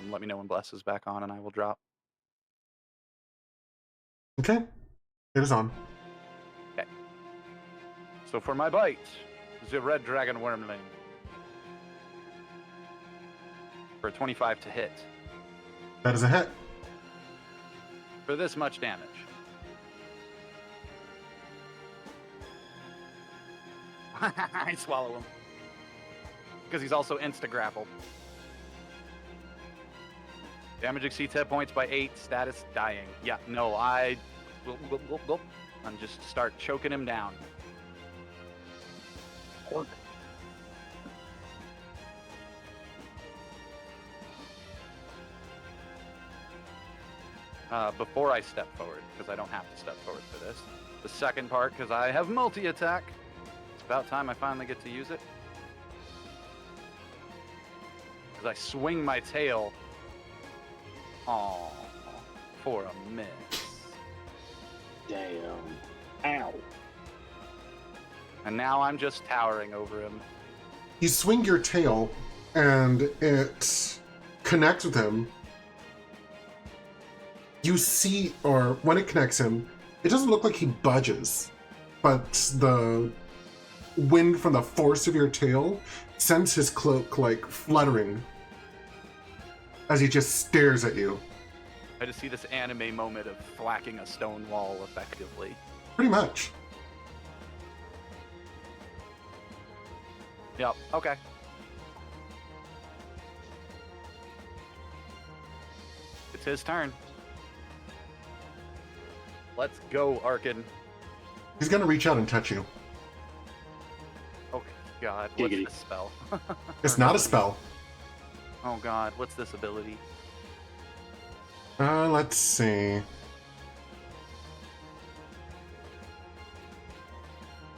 Let me know when bless is back on and I will drop. Okay. It is on. So for my bite, the red dragon wormling. For a 25 to hit. That is a hit. For this much damage. I swallow him. Because he's also insta-grappled. Damage exceeds hit points by 8. Status dying. Yeah, no, I'm just start choking him down. before I step forward, because I don't have to step forward for this. The second part, because I have multi-attack. It's about time I finally get to use it. Because I swing my tail. Aww, for a miss. Damn. Ow. And now I'm just towering over him. You swing your tail, and it connects with him. You see, or when it connects him, it doesn't look like he budges, but the wind from the force of your tail sends his cloak like fluttering as he just stares at you. I just see this anime moment of thwacking a stone wall effectively. Pretty much. Yep, okay. It's his turn. Let's go, Arkhan. He's gonna reach out and touch you. Oh, God. What's Giggity. this spell? It's Or not a ability? spell. Oh, God. What's this ability? Let's see.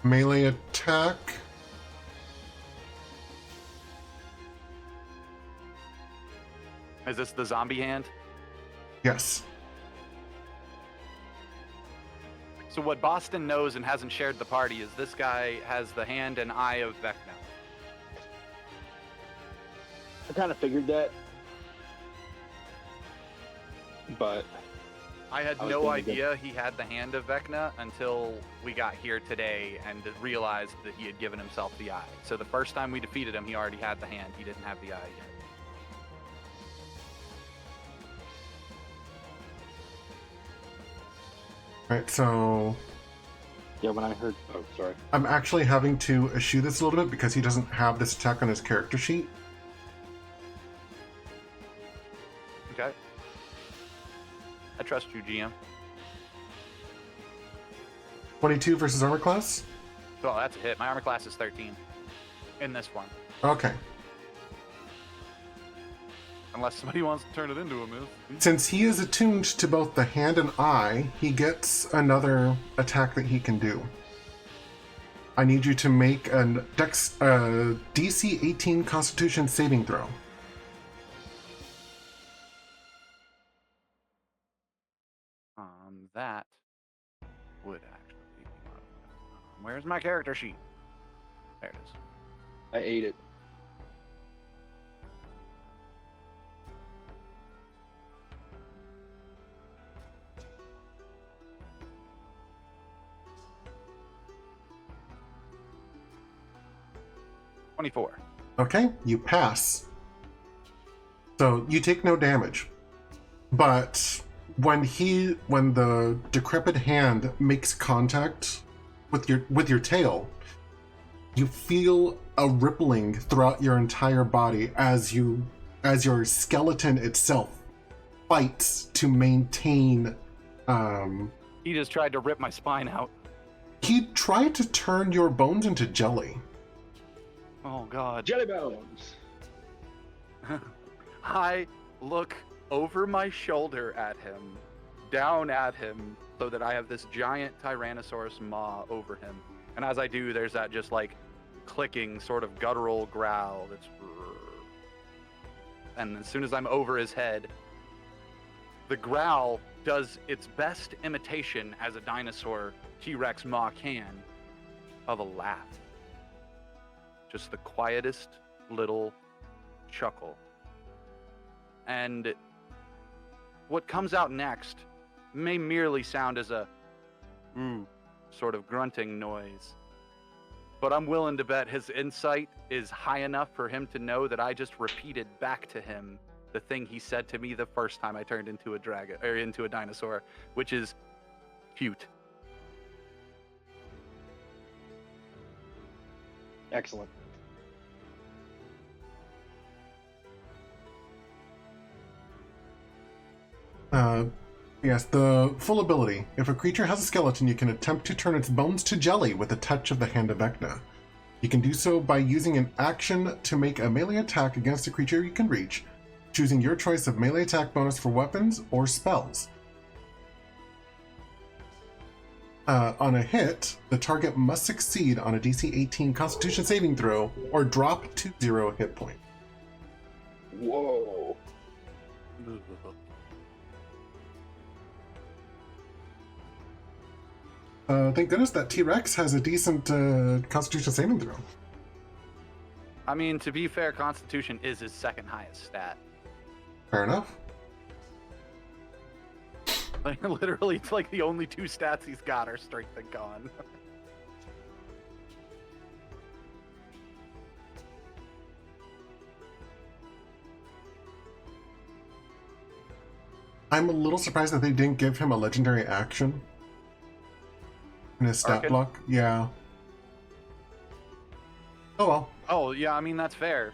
Melee attack. Is this the zombie hand? Yes. So what Boston knows and hasn't shared the party is this guy has the hand and eye of Vecna. I kind of figured that. But I had I was no thinking idea he had the hand of Vecna until we got here today and realized that he had given himself the eye. So the first time we defeated him, he already had the hand. He didn't have the eye yet. Right, so yeah, when I heard, oh, sorry. I'm actually having to eschew this a little bit because he doesn't have this attack on his character sheet. Okay. I trust you, GM. 22 versus armor class? Oh, that's a hit. My armor class is 13 in this one. Okay. Unless somebody wants to turn it into a miss. Since he is attuned to both the hand and eye, he gets another attack that he can do. I need you to make a DC 18 Constitution saving throw. That would actually be where's my character sheet? There it is. I ate it. $24. Okay, you pass. So you take no damage. But when the decrepit hand makes contact with your tail, you feel a rippling throughout your entire body as your skeleton itself fights to maintain. He just tried to rip my spine out. He tried to turn your bones into jelly. Oh, God. Jelly bones. I look over my shoulder at him, down at him, so that I have this giant Tyrannosaurus maw over him. And as I do, there's that just like clicking sort of guttural growl that's... And as soon as I'm over his head, the growl does its best imitation as a dinosaur T-Rex maw can of a laugh. Just the quietest little chuckle. And what comes out next may merely sound as a sort of grunting noise. But I'm willing to bet his insight is high enough for him to know that I just repeated back to him the thing he said to me the first time I turned into a dragon or into a dinosaur, which is cute. Excellent. Yes, the full ability. If a creature has a skeleton, you can attempt to turn its bones to jelly with a touch of the Hand of Vecna. You can do so by using an action to make a melee attack against a creature you can reach, choosing your choice of melee attack bonus for weapons or spells. On a hit, the target must succeed on a DC 18 Constitution saving throw or drop to 0 hit point. Whoa. Thank goodness that T-Rex has a decent Constitution saving throw. I mean, to be fair, Constitution is his second highest stat. Fair enough. Like, literally, it's like the only two stats he's got are strength and con. I'm a little surprised that they didn't give him a legendary action in his stat Arkhan? block. Yeah. Oh well, Oh, yeah, I mean, that's fair.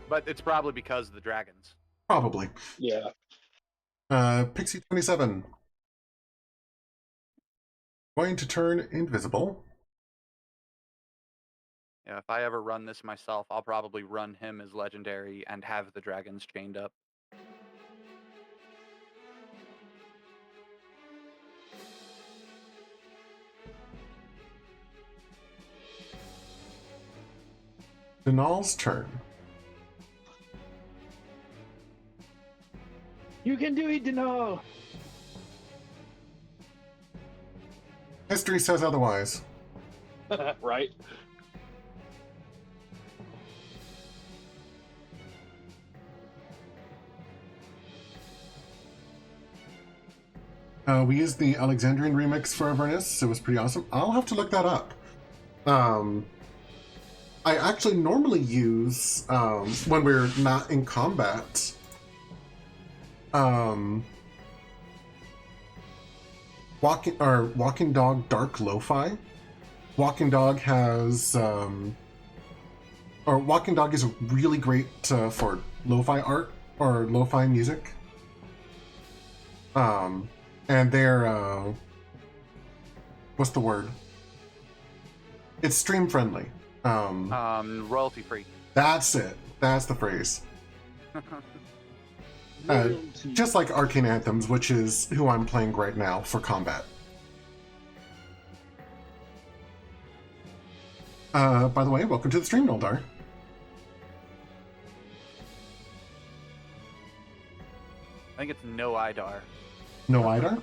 But it's probably because of the dragons. probably. Yeah. Pixie 27. Going to turn invisible. Yeah, if I ever run this myself, I'll probably run him as legendary and have the dragons chained up. Denal's turn. You can do it, Dino. History says otherwise. Right? We used the Alexandrian remix for Avernus. It was pretty awesome. I'll have to look that up. I actually normally use, when we're not in combat, Walking Dog Dark Lo-Fi. Walking Dog has, Walking Dog is really great for lo-fi art or lo-fi music. And they're, what's the word? It's stream friendly. Royalty free. That's it. That's the phrase. Just like Arcane Anthems, which is who I'm playing right now for combat. By the way, welcome to the stream, Noldar. I think it's No Idar. No Idar?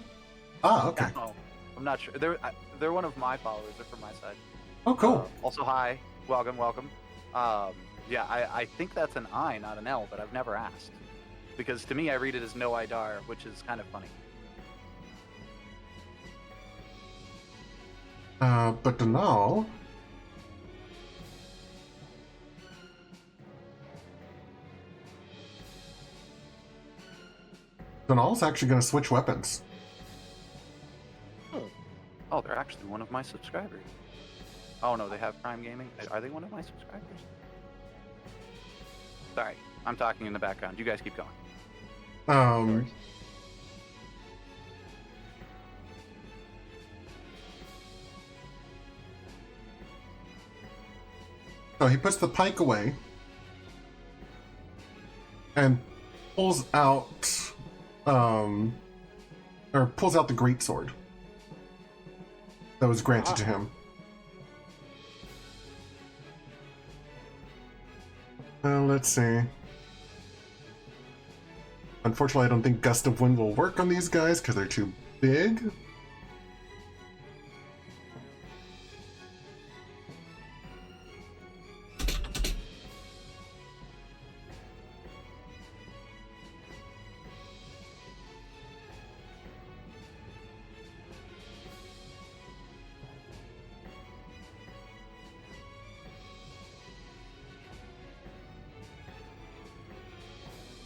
Ah, okay. No, I'm not sure. They're one of my followers. They're from my side. Oh, cool. Also, hi. Welcome. Yeah, I think that's an I, not an L, but I've never asked. Because to me, I read it as No Idar, which is kind of funny. But now... Donal's actually going to switch weapons. Oh, they're actually one of my subscribers. Oh no, they have Prime Gaming. Are they one of my subscribers? Sorry, I'm talking in the background. You guys keep going. So he puts the pike away and pulls out, pulls out the greatsword that was granted to him. Let's see. Unfortunately, I don't think Gust of Wind will work on these guys because they're too big.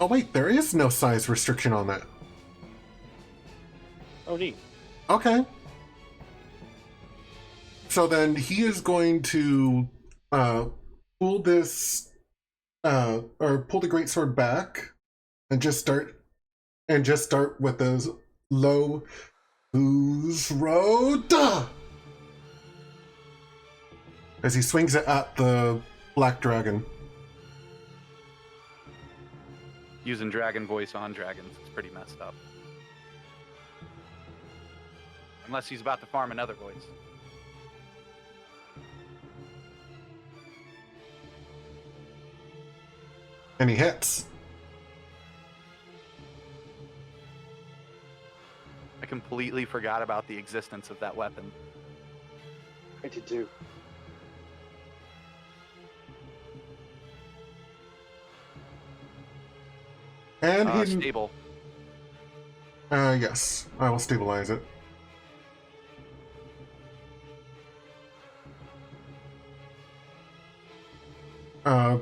Oh wait, there is no size restriction on that. Oh, neat. Okay. So then he is going to pull this, or pull the greatsword back, and just start with those low, whose road? As he swings it at the black dragon. Using dragon voice on dragons is pretty messed up. Unless he's about to farm another voice. And he hits. I completely forgot about the existence of that weapon. I did too. And he... Stable. Yes. I will stabilize it.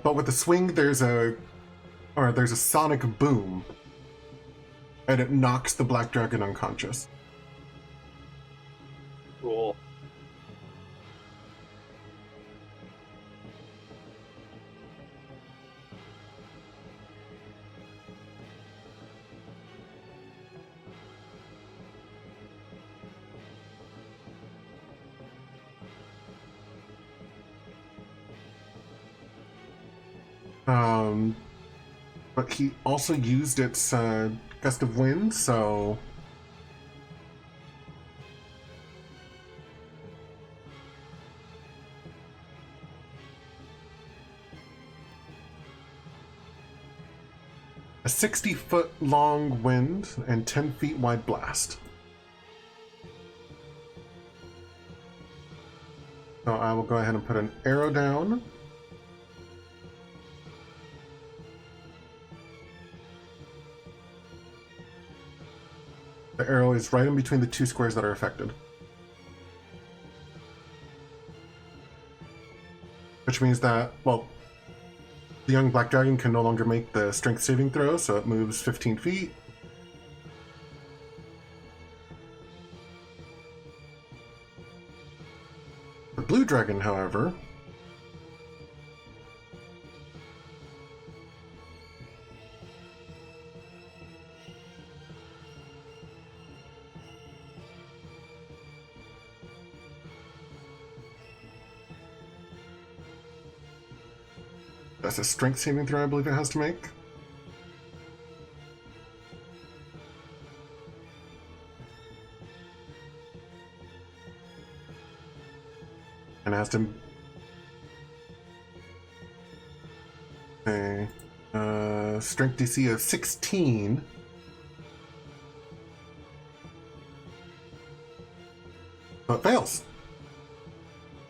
But with the swing, there's a sonic boom. And it knocks the black dragon unconscious. Cool. But he also used its gust of wind, so a 60-foot long wind and 10 feet wide blast. So I will go ahead and put an arrow down. The arrow is right in between the two squares that are affected. Which means that, well, the young black dragon can no longer make the strength saving throw, so it moves 15 feet. The blue dragon, however, that's a strength saving throw I believe it has to make. And has to... Okay. Strength DC of 16. So it fails.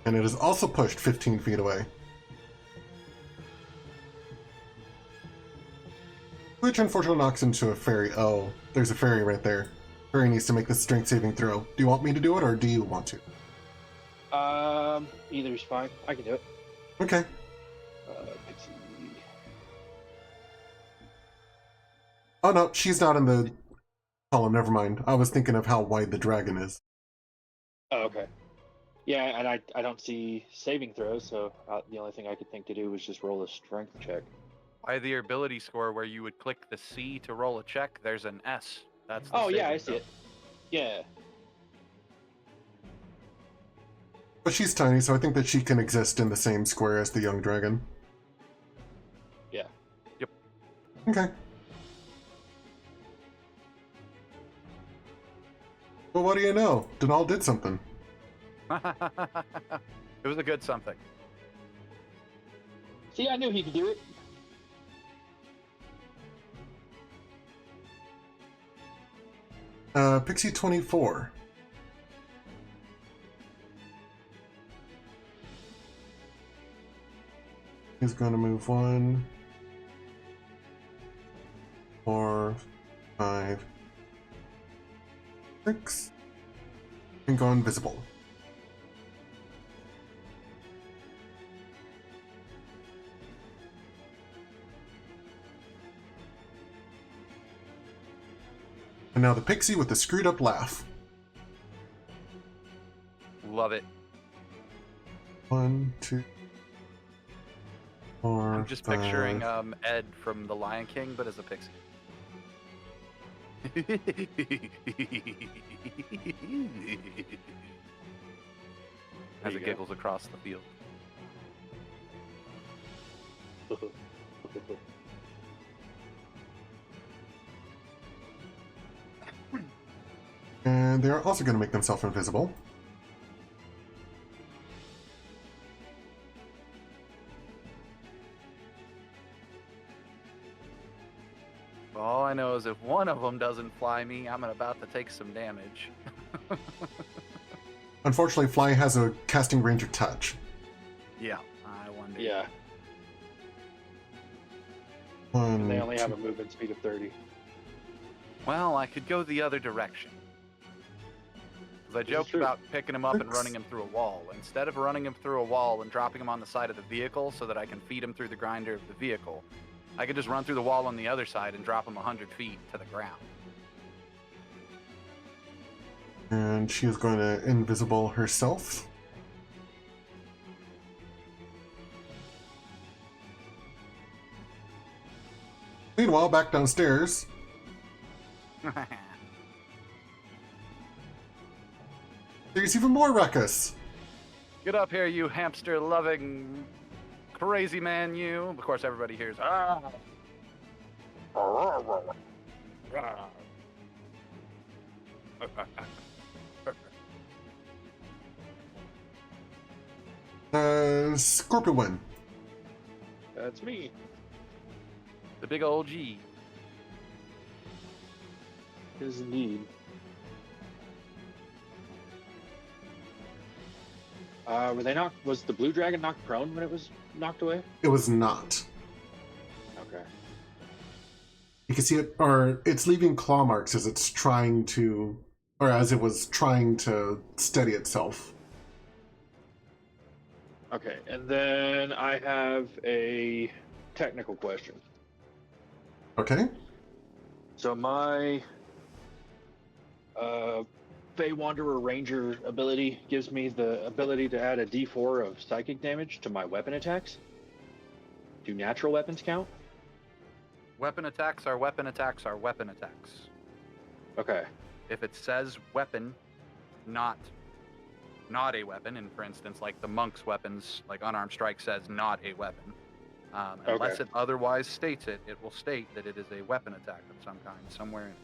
And it is also pushed 15 feet away. Which unfortunately knocks into a fairy. Oh, there's a fairy right there. Fairy needs to make the strength saving throw. Do you want me to do it, or do you want to? Either's fine. I can do it. Okay. Pixie. Oh no, she's not in the column, never mind. I was thinking of how wide the dragon is. Oh, okay. Yeah, and I don't see saving throws, so the only thing I could think to do was just roll a strength check. By the ability score where you would click the C to roll a check, there's an S. That's the Oh, yeah, saving I see throw. it. Yeah. But she's tiny, so I think that she can exist in the same square as the young dragon. Yeah. Okay. Well, what do you know? Denal did something. It was a good something. See, I knew he could do it. Pixie 24. He's going to move 1, 4, 5, 6, and go invisible. And now the pixie with the screwed up laugh. Love it. 1, 2, 4. I'm just 5. picturing Ed from The Lion King, but as a pixie. As it giggles across the field. And And they're also going to make themselves invisible. All I know is if one of them doesn't fly me, I'm about to take some damage. Unfortunately, Fly has a casting range of touch. Yeah, I wonder. Yeah, One, and they only have two- a movement speed of 30. Well, I could go the other direction. 'Cause I This is joked true. about picking him up and Six. running him through a wall. Instead of running him through a wall and dropping him on the side of the vehicle so that I can feed him through the grinder of the vehicle, I could just run through the wall on the other side and drop him 100 feet to the ground. And she is going to invisible herself. Meanwhile, back downstairs, there's even more ruckus. Get up here, you hamster-loving crazy man, you. Of course, everybody hears, ah. Scorpion. That's me. The big old G. Is indeed. Were they knocked? Was the blue dragon knocked prone when it was knocked away? It was not. Okay. You can see it, or it's leaving claw marks as it's trying to, or as it was trying to steady itself. Okay, and then I have a technical question. Okay. So my Fey Wanderer Ranger ability gives me the ability to add a D4 of psychic damage to my weapon attacks. Do natural weapons count? Weapon attacks are weapon attacks are weapon attacks. Okay. If it says weapon, not a weapon, and for instance, like the monk's weapons, like unarmed strike says not a weapon. Unless Okay. it otherwise states it, it will state that it is a weapon attack of some kind somewhere in it.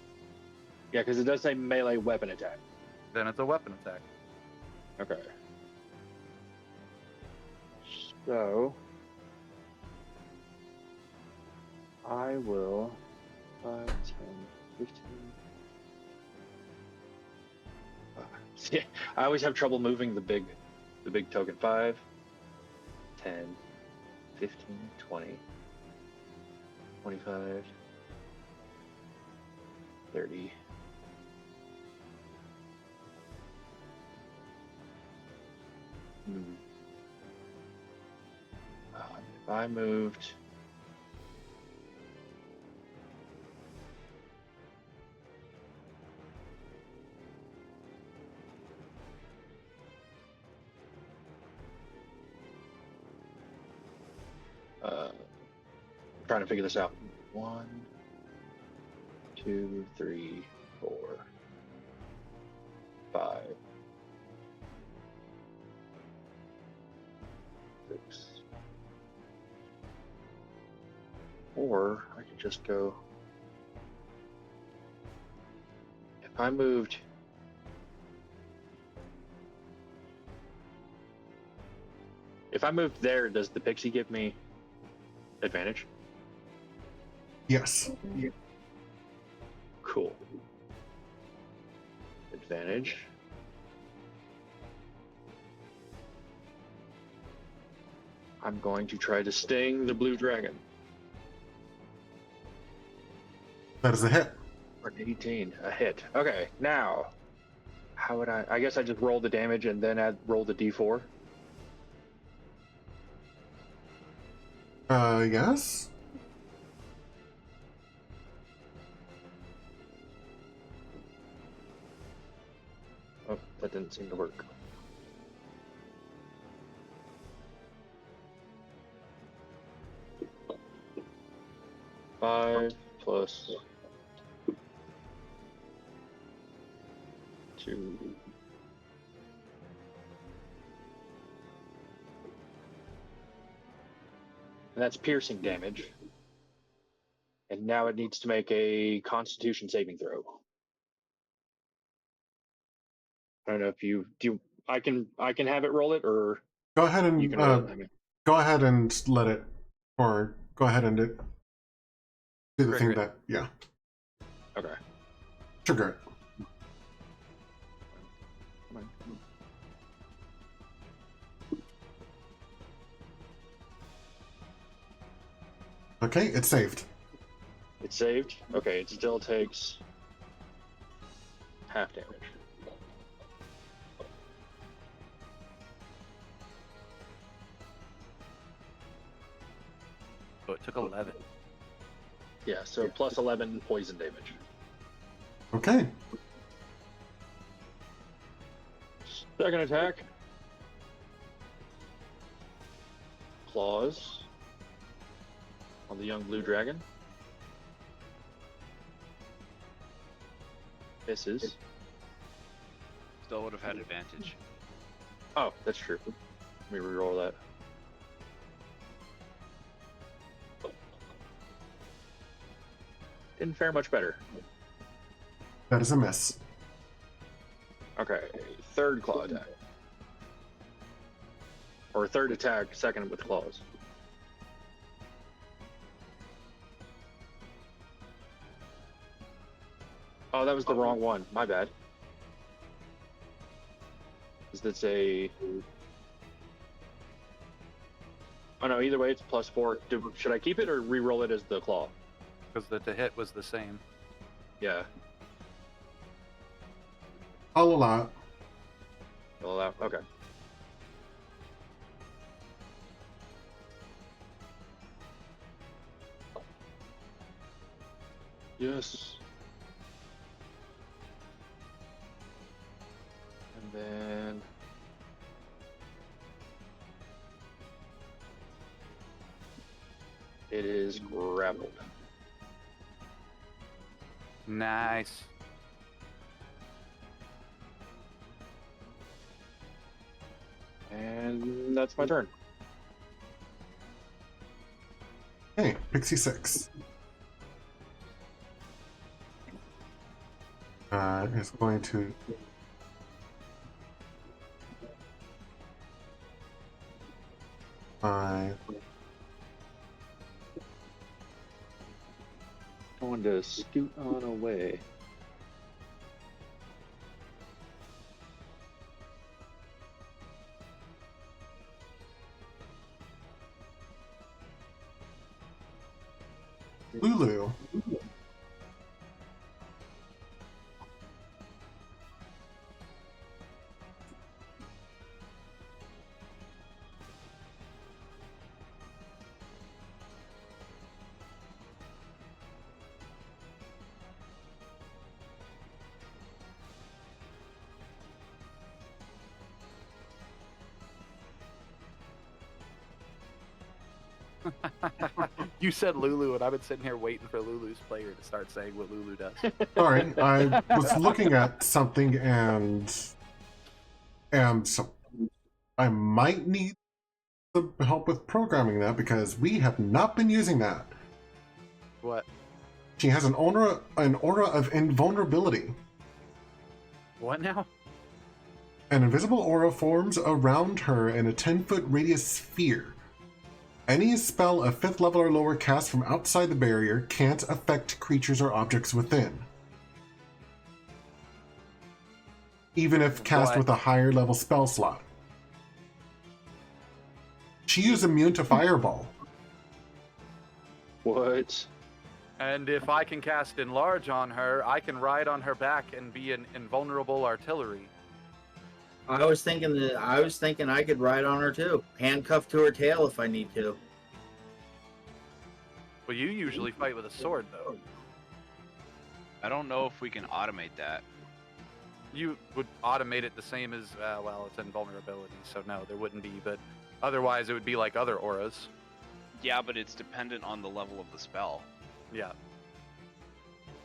Yeah, because it does say melee weapon attack. Then it's a weapon attack. Okay. So I will 5, 10, 15. See, I always have trouble moving the big token. 5, 10, 15, 20, 25, 30. If I moved trying to figure this out. 1, 2, 3, 4, 5, 6. Or I could just go. If I moved. If I moved there, does the pixie give me advantage? Yes. Cool. Advantage. I'm going to try to sting the blue dragon. That is a hit. For 18, a hit. Okay, now, how would I guess I just roll the damage and then roll the d4. Yes. Oh, that didn't seem to work. Five plus 2. And that's piercing damage. And now it needs to make a Constitution saving throw. I don't know if you do. I can have it roll it, or Go ahead and you can roll it. I mean, go ahead and let it, or go ahead and do the Trigger thing it. that, yeah, okay. trigger it. Come on. Okay, it's saved. It's saved. Okay, it still takes half damage. So it took 11. Yeah, so plus 11 poison damage. Okay. Second attack. Claws on the young blue dragon. Misses. Still would have had advantage. Oh, that's true. Let me reroll that. Didn't fare much better. That is a miss. Okay, third claw attack. Or third attack, second with claws. Oh, that was the wrong one. My bad. Is this a... Oh no, either way it's +4. Should I keep it or re-roll it as the claw? Because the to hit was the same. Yeah. I'll allow it. You'll allow. Okay. Yes. And then it is grappled. Nice. And that's my turn. Hey, Pixie 6. Is going to Going to scoot on away. Lulu. You said Lulu, and I've been sitting here waiting for Lulu's player to start saying what Lulu does. Sorry, I was looking at something and so I might need some help with programming that because we have not been using that. What? She has an aura of invulnerability. What now? An invisible aura forms around her in a 10-foot radius sphere. Any spell of 5th level or lower cast from outside the barrier can't affect creatures or objects within. Even if cast What? with a higher level spell slot. She is immune to fireball. What? And if I can cast Enlarge on her, I can ride on her back and be an invulnerable artillery. I was thinking I could ride on her too, handcuffed to her tail if I need to. Well, you usually fight with a sword, though. I don't know if we can automate that. You would automate it the same as, well, it's invulnerability, so no, there wouldn't be, but otherwise it would be like other auras. Yeah, but it's dependent on the level of the spell. Yeah.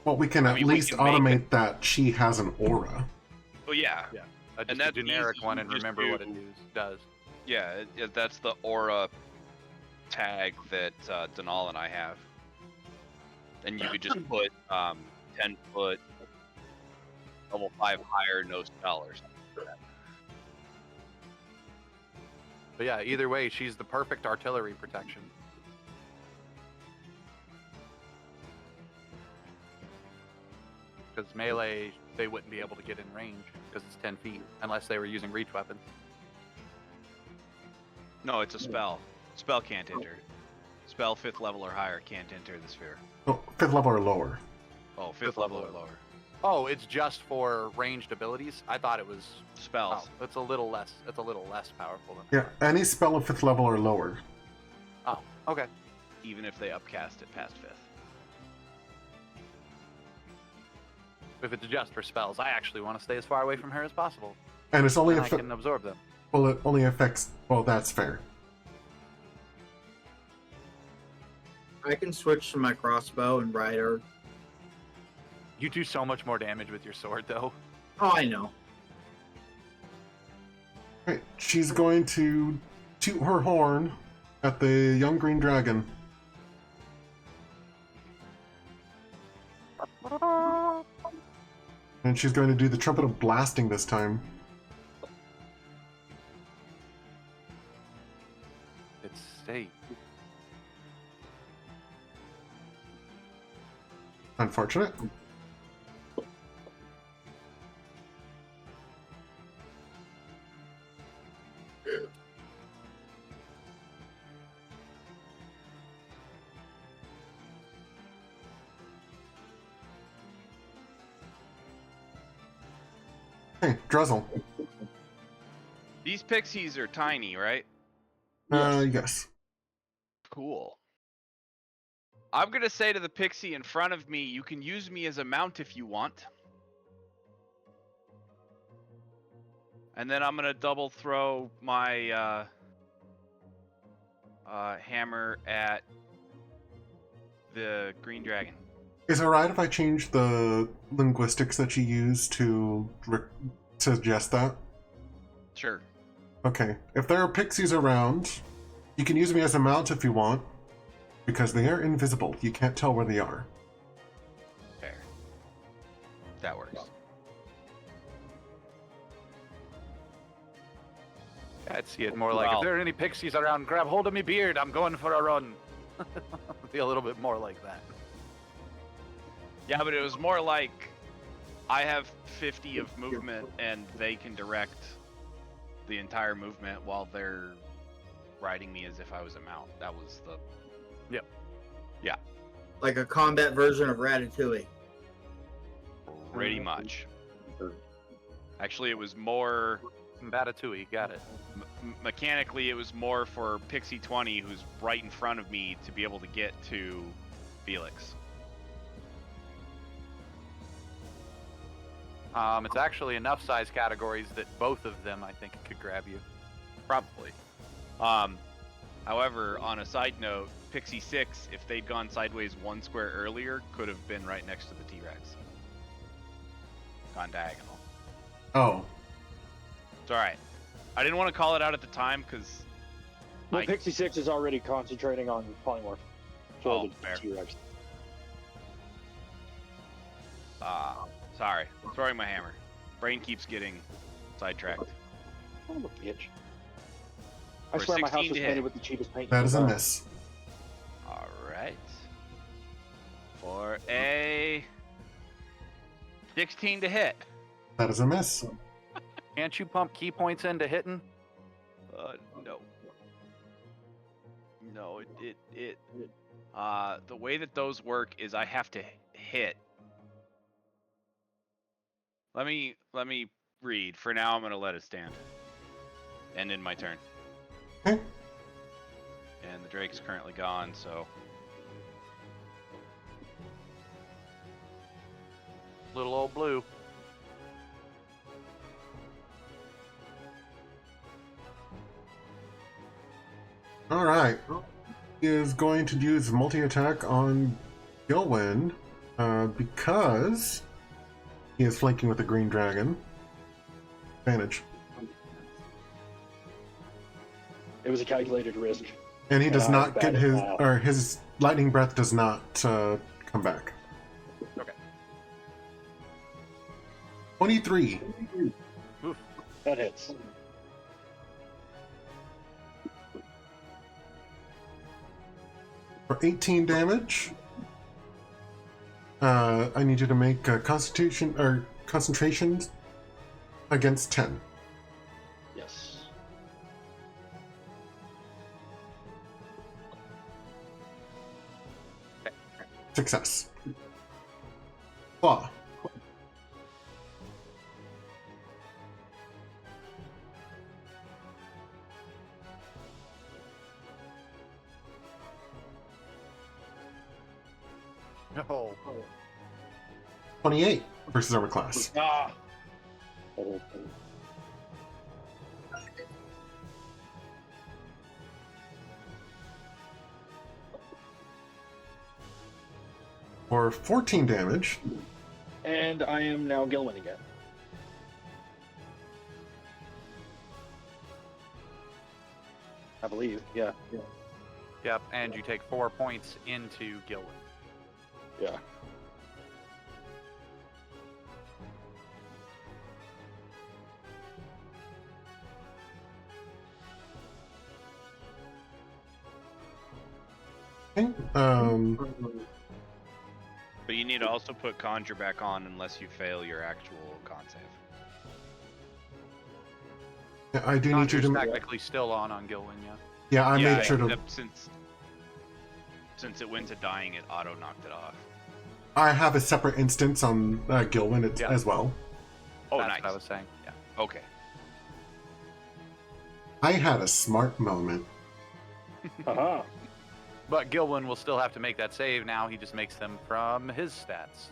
Well, we can I at mean, we least can make automate that she has an aura. Oh yeah, Yeah. And Just a that's generic easy. one You and just remember what do- it does. yeah. That's the aura tag that Denal and I have. And you could just put 10 foot, level 5 higher, no spell or something. But yeah, either way, she's the perfect artillery protection. Because melee, they wouldn't be able to get in range because it's 10 feet unless they were using reach weapons. No, it's a spell. Spell can't enter. Spell 5th level or higher can't enter the sphere. Oh, 5th level or lower. Oh, 5th level or lower. Oh, it's just for ranged abilities. I thought it was Spells. Oh, it's a little less. It's a little less powerful than. Yeah, any spell of 5th level or lower. Oh, okay. Even if they upcast it past 5th. If it's just for spells, I actually want to stay as far away from her as possible. And it's only I can absorb them. well, it only affects. Well, that's fair. I can switch to my crossbow and ride her. You do so much more damage with your sword, though. Oh, I know. Right, she's going to toot her horn at the young green dragon. And she's going to do the trumpet of blasting this time. It's safe. Unfortunate. Hey, Druzzl. These pixies are tiny, right? Yes. Cool. I'm gonna say to the pixie in front of me, you can use me as a mount if you want. And then I'm gonna double throw my hammer at the green dragon. Is it alright if I change the linguistics that you use to suggest that? Sure. Okay. If there are pixies around, you can use me as a mount if you want, because they are invisible. You can't tell where they are. Fair. That works. I'd see it more like, if there are any pixies around, grab hold of me beard, I'm going for a run. Be a little bit more like that. Yeah, but it was more like I have 50 of movement and they can direct the entire movement while they're riding me as if I was a mount. That was the... Yep. Yeah. Like a combat version of Ratatouille. Pretty much. Actually, it was more... Ratatouille, got it. Mechanically, it was more for Pixie 20, who's right in front of me, to be able to get to Felix. It's actually enough size categories that both of them, I think, could grab you. Probably. However, on a side note, Pixie 6, if they'd gone sideways 1 square earlier, could have been right next to the T-Rex. Gone diagonal. Oh. It's alright. I didn't want to call it out at the time, because... Well, Pixie 6 is already concentrating on polymorph. Oh, fair. T-Rex. Sorry. Throwing my hammer. Brain keeps getting sidetracked. Son of a bitch. I For swear my house 16 was to painted hit. with the cheapest paint. That is a in the miss. Alright. For a... 16 to hit. That is a miss. Can't you pump key points into hitting? No. No, the way that those work is I have to hit. Let me read. For now, I'm gonna let it stand. End in my turn. Okay. And the Drake's currently gone, so... Little old blue. Alright. He is going to use multi-attack on Gilwyn, because he is flanking with the green dragon. Advantage. It was a calculated risk. And he does Yeah, not get bad his, now. or his lightning breath does not come back. Okay. 23. Oof. That hits. For 18 damage, I need you to make a Constitution or concentration against 10. Yes. Success. Claw. No. 28 versus armor class. Ah. For 14 damage, And I am now Gilman again. I believe. Yeah. Yep, and you take 4 points into Gilwin. Yeah. okay, But you need to also put Conjure back on unless you fail your actual con save. I do need you Conjure's to. technically still on Gilwin, yeah. Yeah, I made sure to. Except since it went to dying, it auto knocked it off. I have a separate instance on Gilwin Yeah. as well. Oh, That's nice. what I was saying, yeah. Okay. I had a smart moment. Haha. But Gilwin will still have to make that save now. He just makes them from his stats.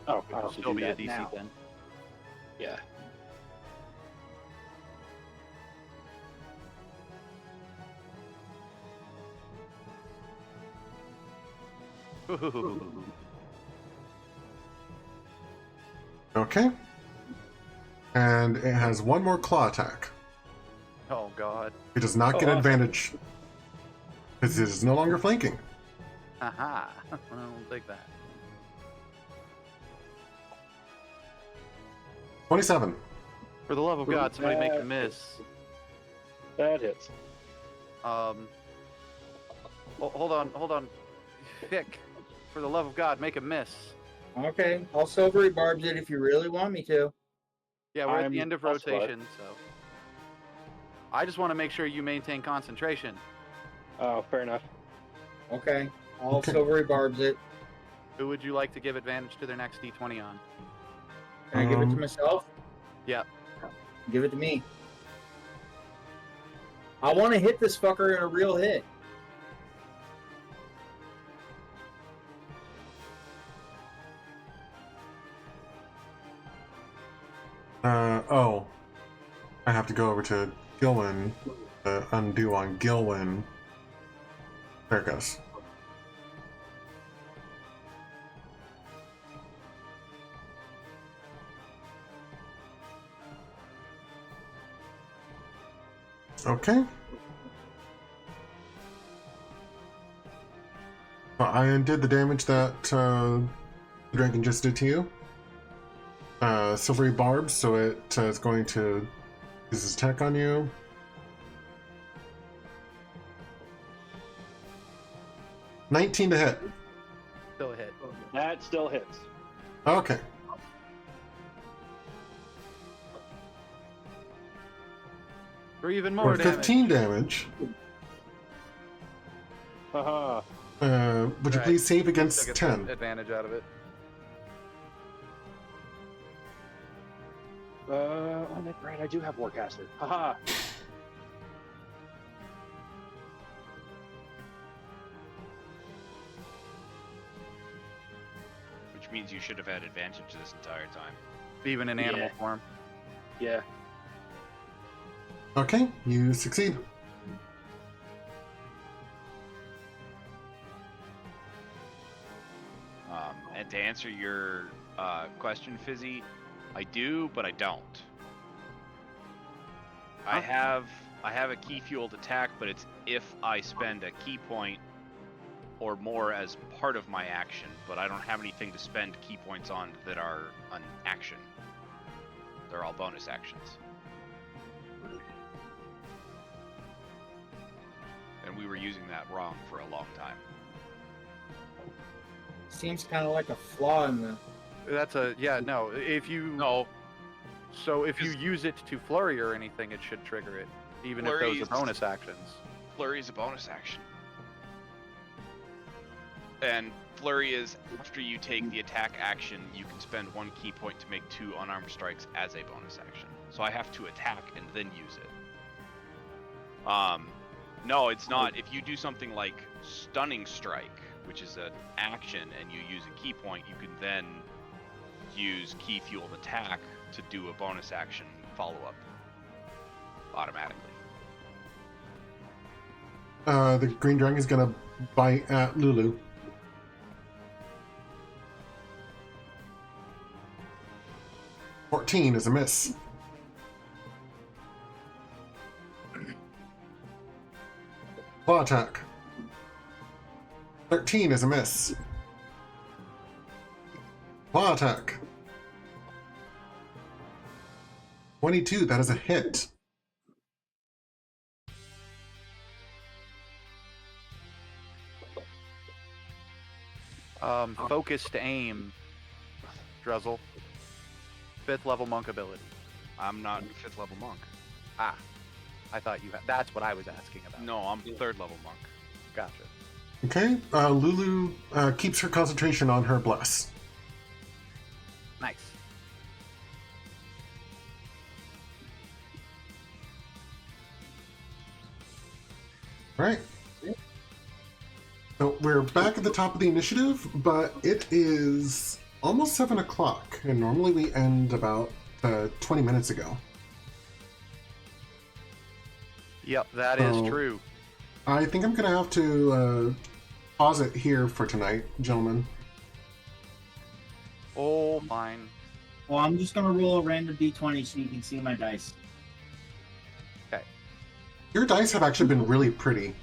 Oh, Which I'll will have to still do be a that DC now. 10. Yeah. Okay. And it has one more claw attack. Oh, God. It does not get awesome. advantage. Because it is no longer flanking. Haha. I'll take that. 27. For the love of God, somebody make a miss. That hits. Hold on. Pick. For the love of God, make a miss. Okay, I'll silvery barbs it if you really want me to. Yeah, we're at the I'm end of also right. rotation, so. I just want to make sure you maintain concentration. Oh, fair enough. Okay, I'll Okay. silvery barbs it. Who would you like to give advantage to their next D20 on? Can I give it to Um, myself? Yeah. Give it to me. I want to hit this fucker in a real hit. Oh. I have to go over to Gilwin. Undo on Gilwin. There it goes. Okay. Well, I undid the damage that the dragon just did to you. Silvery barbs, so it is going to use its attack on you. $19 to hit. Still a hit. That still hits. Okay. For even more For damage. 15 damage. Haha. Would you Right. please save Still against get 10? the advantage out of it. Oh, that's right. I do have Warcaster. Haha. Which means you should have had advantage this entire time. Even in animal Yeah. form. Yeah. Okay, you succeed. And to answer your question, Fizzy, I do, but I don't. I have a key fueled attack, but it's if I spend a key point or more as part of my action, but I don't have anything to spend key points on that are an action. They're all bonus actions. And we were using that wrong for a long time. Seems kind of like a flaw in the. That's a yeah. No, if you No, so if you Is- use it to flurry or anything, it should trigger it, even if Flurry those is- are bonus actions. Flurry is a bonus action. And Flurry is after you take the attack action, you can spend 1 key point to make 2 unarmed strikes as a bonus action. So I have to attack and then use it. No, it's not. If you do something like Stunning Strike, which is an action, and you use a key point, you can then use Key Fueled Attack to do a bonus action follow-up automatically. The green dragon is gonna bite at Lulu. $14 is a miss. Claw attack. 13 is a miss. Claw attack. 22, that is a hit. Focused aim, Druzzl. 5th level monk ability. I'm not 5th level monk. Ah, I thought you had. That's what I was asking about. No, I'm 3rd level monk. Gotcha. Okay, Lulu keeps her concentration on her bless. Nice. Right. So we're back at the top of the initiative, but it is almost 7 o'clock, and normally we end about 20 minutes ago. Yep, that is Oh. true. I think I'm going to have to pause it here for tonight, gentlemen. Oh, fine. Well, I'm just gonna roll a random d20 so you can see my dice. Your dice have actually been really pretty.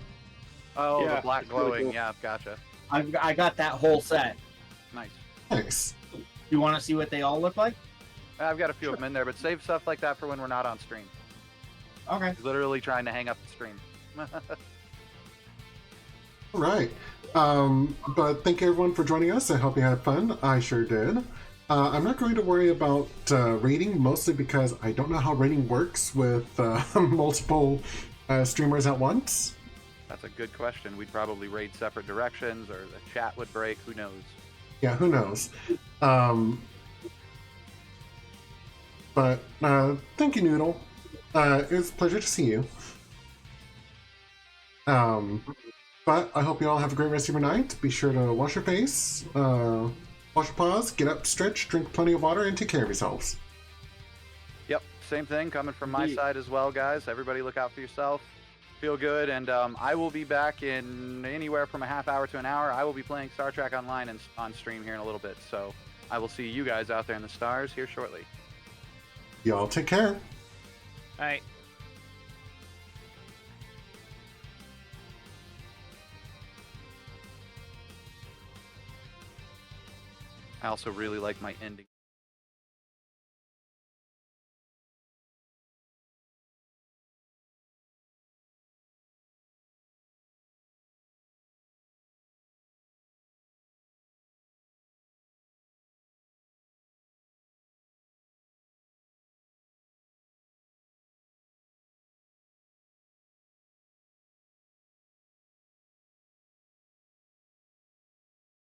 Oh, Yeah, the black it's really glowing. cool. Yeah, gotcha. I got that whole set. Nice. Nice. You want to see what they all look like? I've got a few of them in there, but save stuff like that for when we're not on stream. Okay. Literally trying to hang up the stream. All right. But thank you everyone for joining us. I hope you had fun. I sure did. I'm not going to worry about rating, mostly because I don't know how rating works with multiple streamers at once. That's a good question. We'd probably raid separate directions, or the chat would break. Who knows? Yeah, who knows? But thank you, Noodle. It was a pleasure to see you. But I hope you all have a great rest of your night. Be sure to wash your face, wash your paws, get up, stretch, drink plenty of water, and take care of yourselves. Yep, same thing coming from my Indeed. side as well, guys. Everybody look out for yourself. Feel good, and I will be back in anywhere from a half hour to an hour. I will be playing Star Trek Online and on stream here in a little bit, so I will see you guys out there in the stars here shortly. Y'all take care. All right. I also really like my ending.